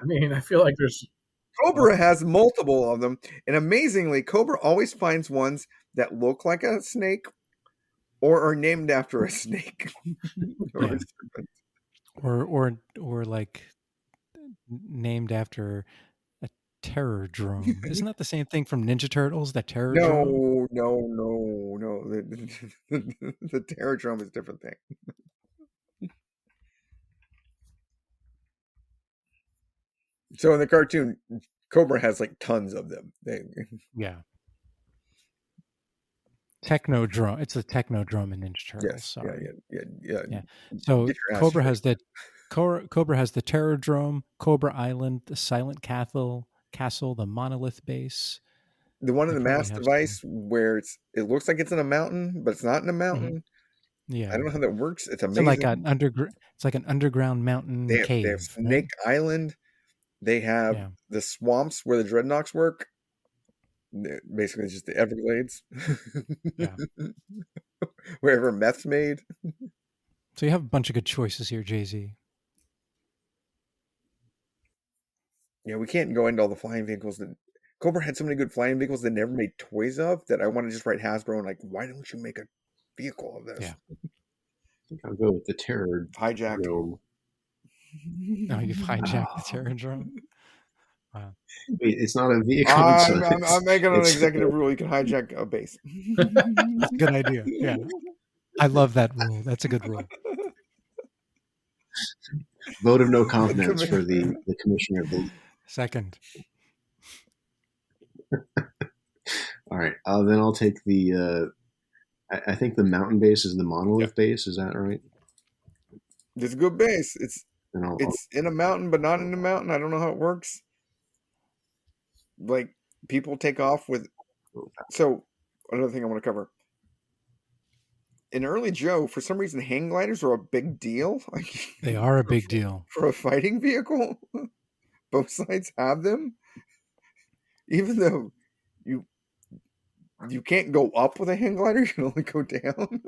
I mean, I feel like there's Cobra has multiple of them, and amazingly, Cobra always finds ones that look like a snake or are named after a snake. or like named after a terror drone. Isn't that the same thing from Ninja Turtles? The terror drone? No. The terror drone is a different thing. So in the cartoon, Cobra has like tons of them. Yeah. Technodrome. It's a Technodrome in Ninja Turtles. Yes. Sorry. Yeah. So Cobra has the Terror Drome, Cobra Island, the Silent Castle, Castle, the Monolith base. The one in the They probably mass have device where it looks like it's in a mountain, but it's not in a mountain. Yeah, I don't know how that works. It's it's amazing. like it's like an underground mountain they have cave. Snake Island. They have Yeah. the swamps where the dreadnoughts work. Basically, it's just the Everglades. Yeah. Wherever meth's made. So you have a bunch of good choices here, JZ. Yeah, we can't go into all the flying vehicles that Cobra had so many good flying vehicles they never made toys of that I want to just write Hasbro and like, why don't you make a vehicle of this? Yeah. I think I'll go with the Terror Hijacked. Drome. No, you've hijacked the Terror Drone. Wow. Wait, it's not a vehicle. I'm making an executive rule. You can hijack a base. That's a good idea. Yeah. I love that rule. That's a good rule. Vote of no confidence for the commissioner of the. Second. All right. Then I'll take the. I think the mountain base is the Monolith base. Is that right? It's a good base. It's And it's in a mountain, but not in a mountain. I don't know how it works. Like people take off with. So another thing I want to cover. In early Joe, for some reason, hang gliders are a big deal. They are a big deal for a fighting vehicle. Both sides have them, even though you can't go up with a hang glider. You can only go down.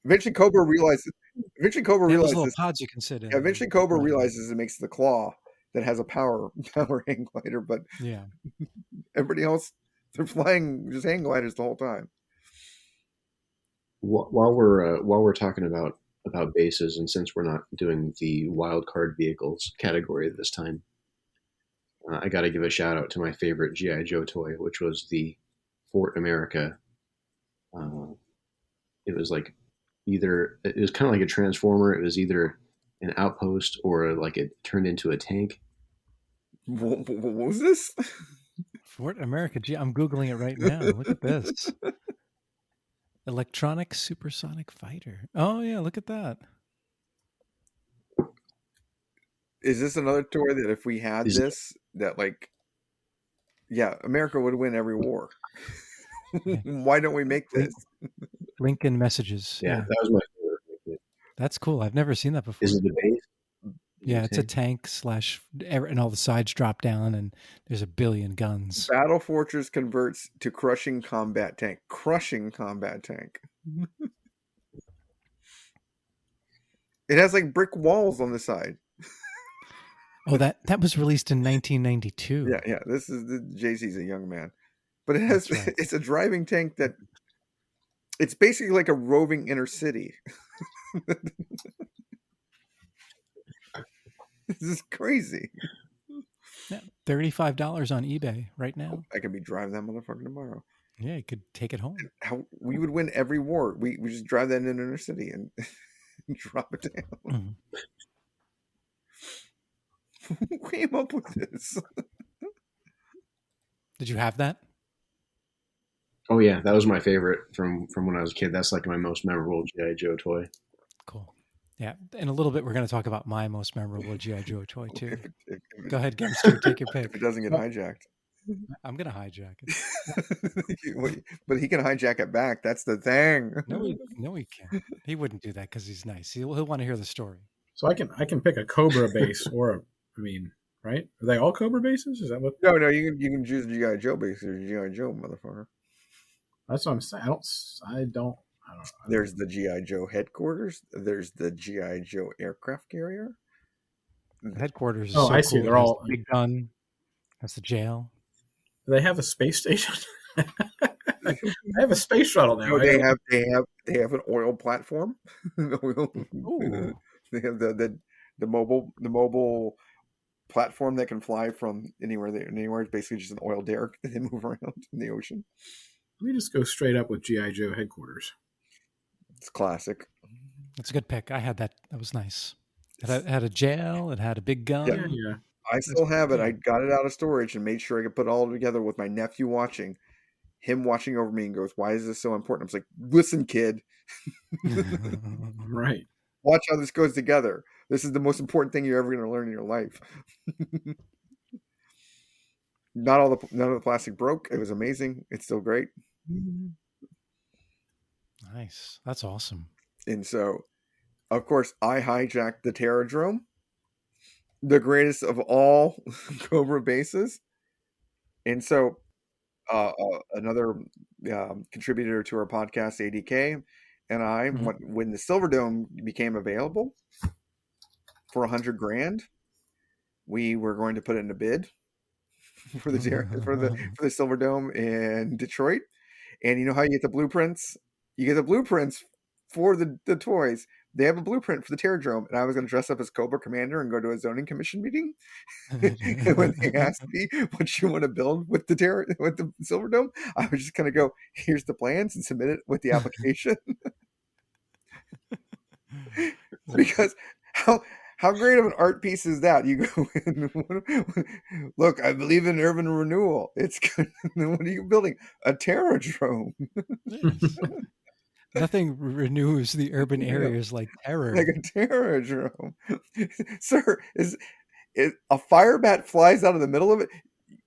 Eventually, Cobra realizes. Those little pods you can sit in. Yeah, eventually, Cobra realizes it makes the claw that has a power hang glider, but yeah, everybody else they're flying just hang gliders the whole time. While we're talking about bases, and since we're not doing the wild card vehicles category this time, I got to give a shout out to my favorite G.I. Joe toy, which was the Fort America. It was like it was kind of like a transformer. It was either an outpost or like it turned into a tank. What was this? Fort America G. I'm Googling it right now. Look at this. Electronic supersonic fighter. Oh yeah, look at that. Is this another toy that if we had that like, yeah, America would win every war. Why don't we make this? Lincoln messages. Yeah, that was my favorite. That's cool. I've never seen that before. Is it the base? Yeah, it's a tank and all the sides drop down and there's a billion guns. Battle Fortress converts to crushing combat tank. Crushing combat tank. It has like brick walls on the side. Oh, that was released in 1992. Yeah. This is JC's a young man, but it has it's a driving tank that it's basically like a roving inner city. This is crazy. Yeah, $35 on eBay right now. I could be driving that motherfucker tomorrow. Yeah, you could take it home. How we would win every war. We just drive that in an inner city and drop it down. Mm-hmm. Who came up with this? Did you have that? Oh yeah, that was my favorite from when I was a kid. That's like my most memorable G.I. Joe toy. Cool. Yeah, in a little bit we're going to talk about my most memorable G.I. Joe toy too. Go ahead, Gempster, take your pick. If it doesn't get hijacked. I'm going to hijack it. But he can hijack it back. That's the thing. No, he can't. He wouldn't do that because he's nice. He'll want to hear the story. So I can pick a Cobra base right? Are they all Cobra bases? Is that what? No, you can choose G.I. Joe base or G.I. Joe, motherfucker. That's what I'm saying. I don't. There's the G.I. Joe headquarters. There's the G.I. Joe aircraft carrier. The headquarters. Oh, I see. Cool. They're all big gun. That's the jail. Do they have a space station? I have a space shuttle now. No, they have an oil platform. Ooh. They have the mobile platform that can fly from anywhere. It's basically just an oil derrick that they move around in the ocean. Let me just go straight up with G.I. Joe headquarters. It's classic. That's a good pick. I had that. That was nice. It had a jail. It had a big gun. Yeah. I still have it. I got it out of storage and made sure I could put it all together with my nephew watching. Him watching over me and goes, "Why is this so important?" I was like, "Listen, kid. Right. Watch how this goes together. This is the most important thing you're ever going to learn in your life." none of the plastic broke. It was amazing. It's still great. Nice. That's awesome. And so, of course, I hijacked the Terradrome, the greatest of all Cobra bases. And so, another contributor to our podcast, ADK, and I, when the Silver Dome became available for $100,000, we were going to put it in a bid for the Silver Dome in Detroit. And you know how you get the blueprints? You get the blueprints for the toys. They have a blueprint for the Terradrome, and I was going to dress up as Cobra Commander and go to a zoning commission meeting. And when they asked me what you want to build with the Silver Dome, I was just going to go, here's the plans, and submit it with the application. Because how great of an art piece is that? You go in, look, I believe in urban renewal. It's good. What are you building? A Terradrome. Nothing renews the urban areas like terror. Like a Terradrome. Sir, is a fire bat flies out of the middle of it?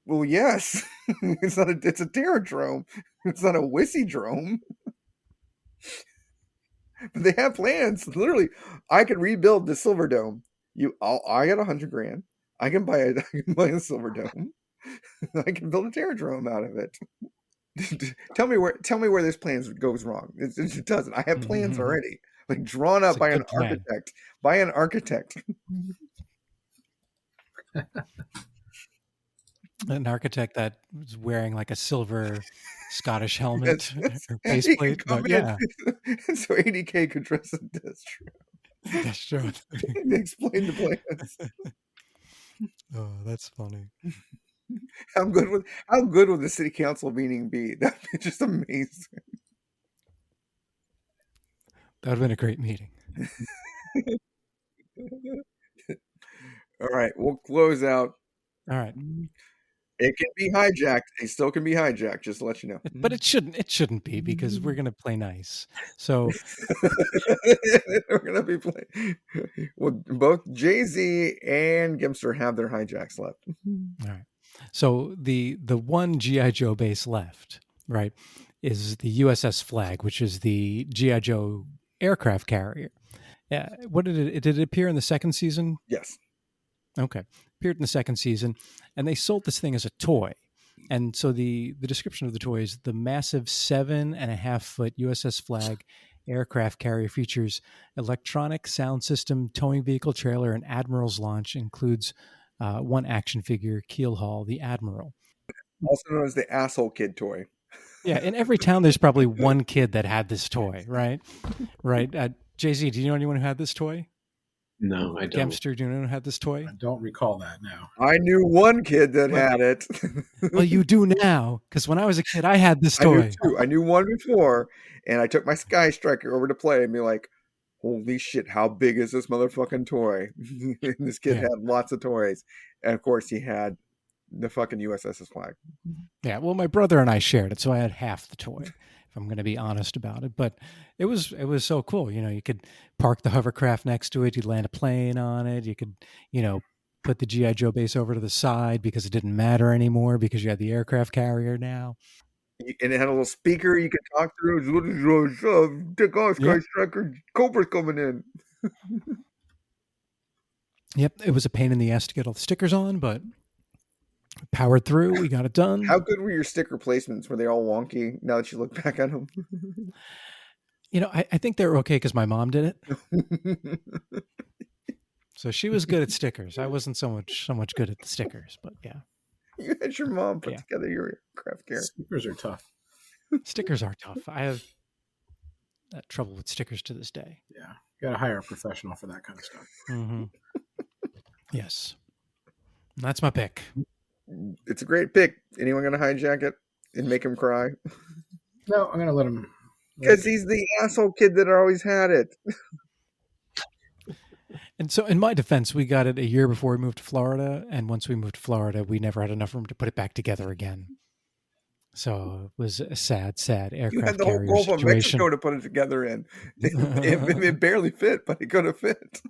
Well, yes. It's a Terradrome. It's not a Wissy-drome. But they have plans. Literally, I can rebuild the Silver Dome. I got $100,000. I can buy a Silver Dome. I can build a Terradrome out of it. Tell me where this plan goes wrong. It doesn't. I have plans already, like drawn up by an architect. By an architect. An architect that was wearing like a silver Scottish helmet or faceplate. But yeah. So ADK could dress in this. That's true. They explain the plans. Oh, that's funny. How good would the city council meeting be? That'd be just amazing. That would have been a great meeting. All right, we'll close out. All right. It can be hijacked. It still can be hijacked, just to let you know. But it shouldn't be, because we're going to play nice. So we're going to be playing. Well, both JZ and Gempster have their hijacks left. All right. So the one G.I. Joe base left, right, is the USS Flagg, which is the G.I. Joe aircraft carrier. What did it appear in the second season? Yes. Okay. Appeared in the second season, and they sold this thing as a toy. And so the description of the toy is the massive 7.5-foot USS Flagg aircraft carrier features electronic sound system, towing vehicle trailer, and Admiral's launch. Includes one action figure, Keelhaul, the Admiral. Also known as the asshole kid toy. Yeah, in every town, there's probably one kid that had this toy, right? Right. JZ, do you know anyone who had this toy? No, I don't. Gempster, do you know anyone who had this toy? I don't recall that now. I knew one kid that had it. Well, you do now, because when I was a kid, I had this toy. I knew one before, and I took my Sky Striker over to play and be like, holy shit, how big is this motherfucking toy? And this kid had lots of toys. And of course, he had the fucking USS Flagg. Yeah, well, my brother and I shared it, so I had half the toy, if I'm going to be honest about it. But it was so cool. You know, you could park the hovercraft next to it. You'd land a plane on it. You could, put the G.I. Joe base over to the side because it didn't matter anymore because you had the aircraft carrier now. And it had a little speaker you could talk through. Take off, Sky Striker. Cobra's coming in. Yep, it was a pain in the ass to get all the stickers on, but powered through. We got it done. How good were your sticker placements? Were they all wonky now that you look back at them? I think they were okay because my mom did it. So she was good at stickers. I wasn't so much good at the stickers, but yeah. You had your mom put together your aircraft carrier. Stickers are tough. Stickers are tough. I have trouble with stickers to this day. Yeah. You got to hire a professional for that kind of stuff. Mm-hmm. Yes. That's my pick. It's a great pick. Anyone going to hijack it and make him cry? No, I'm going to let him. Because he's the asshole kid that always had it. And so in my defense, we got it a year before we moved to Florida. And once we moved to Florida, we never had enough room to put it back together again. So it was a sad aircraft carrier. You had the whole Gulf of Mexico to put it together in. It barely fit, but it could have fit.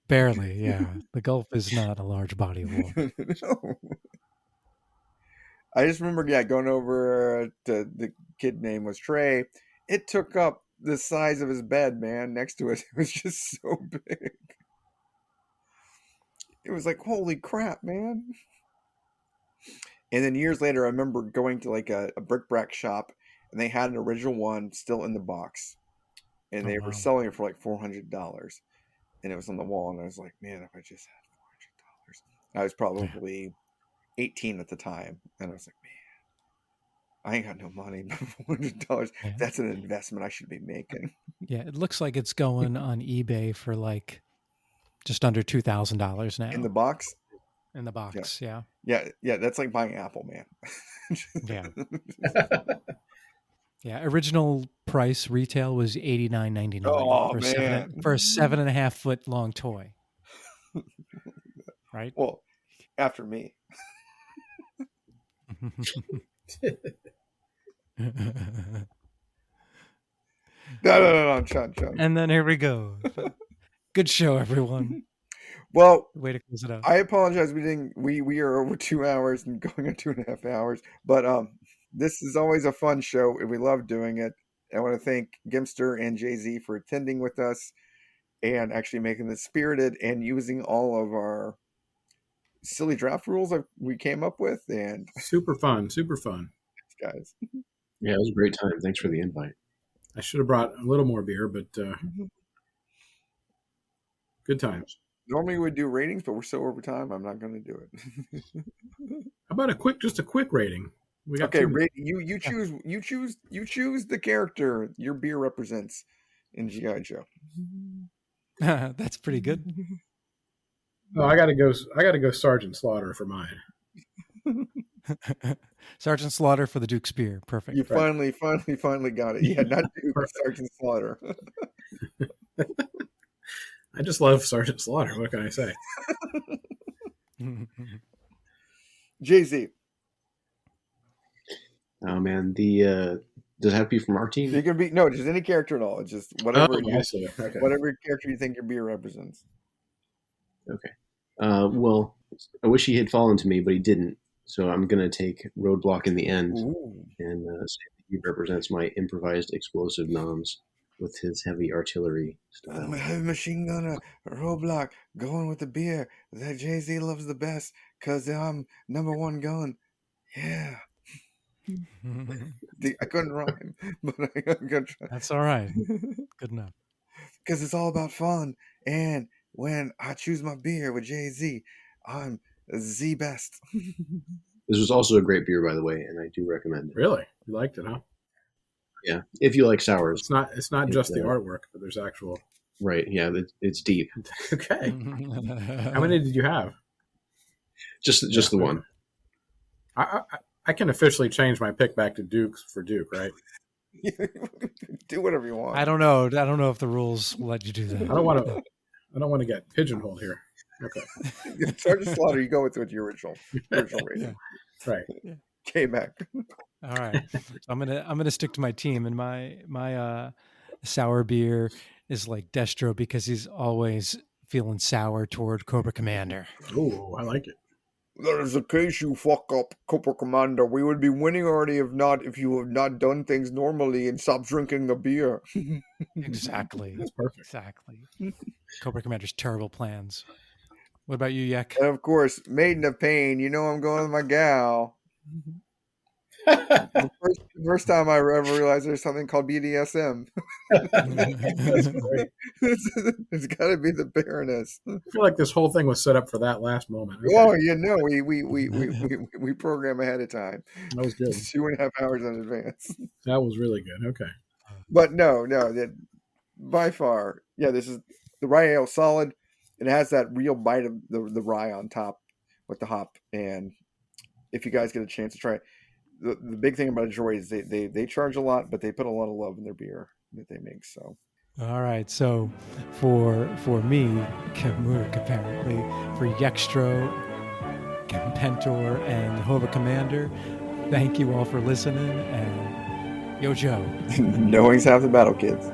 Barely, yeah. The Gulf is not a large body of water. No. I just remember, going over to the kid name was Trey. It took up the size of his bed, man, next to it. It was just so big. It was like, holy crap, man. And then years later, I remember going to like a bric-a-brac shop, and they had an original one still in the box. And they were selling it for like $400. And it was on the wall, and I was like, man, if I just had $400. I was probably 18 at the time, and I was like, man, I ain't got no money, but $400, that's an investment I should be making. Yeah, it looks like it's going on eBay for like just under $2,000 now. In the box? In the box, yeah. Yeah, that's like buying Apple, man. Yeah. Yeah, original price retail was $89.99 for a 7.5 foot long toy. Right? Well, after me. No, Sean. And then here we go. Good show, everyone. Well, way to close it out. I apologize. We are over 2 hours and going on 2.5 hours. But this is always a fun show, and we love doing it. I want to thank Gempster and JZ for attending with us and actually making this spirited and using all of our silly draft rules that we came up with. And super fun. Thanks, guys. Yeah, it was a great time. Thanks for the invite. I should have brought a little more beer, but good times. Normally we'd do ratings, but we're so over time, I'm not going to do it. How about a quick rating? We got you choose the character your beer represents in G.I. Joe. That's pretty good. Oh, I gotta go Sergeant Slaughter for mine. Sergeant Slaughter for the Duke's beer. Perfect. You finally got it. Yeah, not Duke, Sergeant Slaughter. I just love Sergeant Slaughter. What can I say? JZ. Oh man, does it have to be from our team? It can be just any character at all. It's just whatever Okay. whatever character you think your beer represents. Okay. Well, I wish he had fallen to me, but he didn't. So I'm gonna take Roadblock in the end. Ooh. And say he represents my improvised explosive noms with his heavy artillery style. I'm a heavy machine gunner, Roadblock, going with the beer that JZ loves the best because I'm number one gun. Yeah. I couldn't rhyme, but I'm gonna try. That's all right. Good enough. Because it's all about fun, and when I choose my beer with JZ, I'm the best. This was also a great beer, by the way, and I do recommend it. Really? You liked it, huh? Yeah, if you like sours. It's not just the artwork, but there's actual. Right. Yeah, it's deep. Okay. How many did you have? Just the one. I can officially change my pick back to Duke's for Duke, right? Do whatever you want. I don't know if the rules will let you do that. I don't want to get pigeonholed here. Okay. Sergeant Slaughter, you go with your original rating. Right. KMac. All right. I'm gonna stick to my team, and my sour beer is like Destro because he's always feeling sour toward Cobra Commander. Oh, I like it. That is the case, you fuck up, Cobra Commander. We would be winning already if you have not done things normally and stopped drinking the beer. Exactly. That's perfect. Exactly. Cobra Commander's terrible plans. What about you, Yek? And of course, Maiden of Pain. You know I'm going with my gal. The first time I ever realized there's something called BDSM. That's great. It's got to be the Baroness. I feel like this whole thing was set up for that last moment. Okay. Oh, we program ahead of time. That was good. 2.5 hours in advance. That was really good. Okay. But no, that by far, this is the rye ale solid. It has that real bite of the rye on top with the hop, and if you guys get a chance to try it. The big thing about Joy is they charge a lot, but they put a lot of love in their beer that they make. So, all right. So, for me, Kamurk apparently, for Yekstro, Gempentor, and Cobra Commander, thank you all for listening. And yo, Joe. Knowing's half the battle, kids.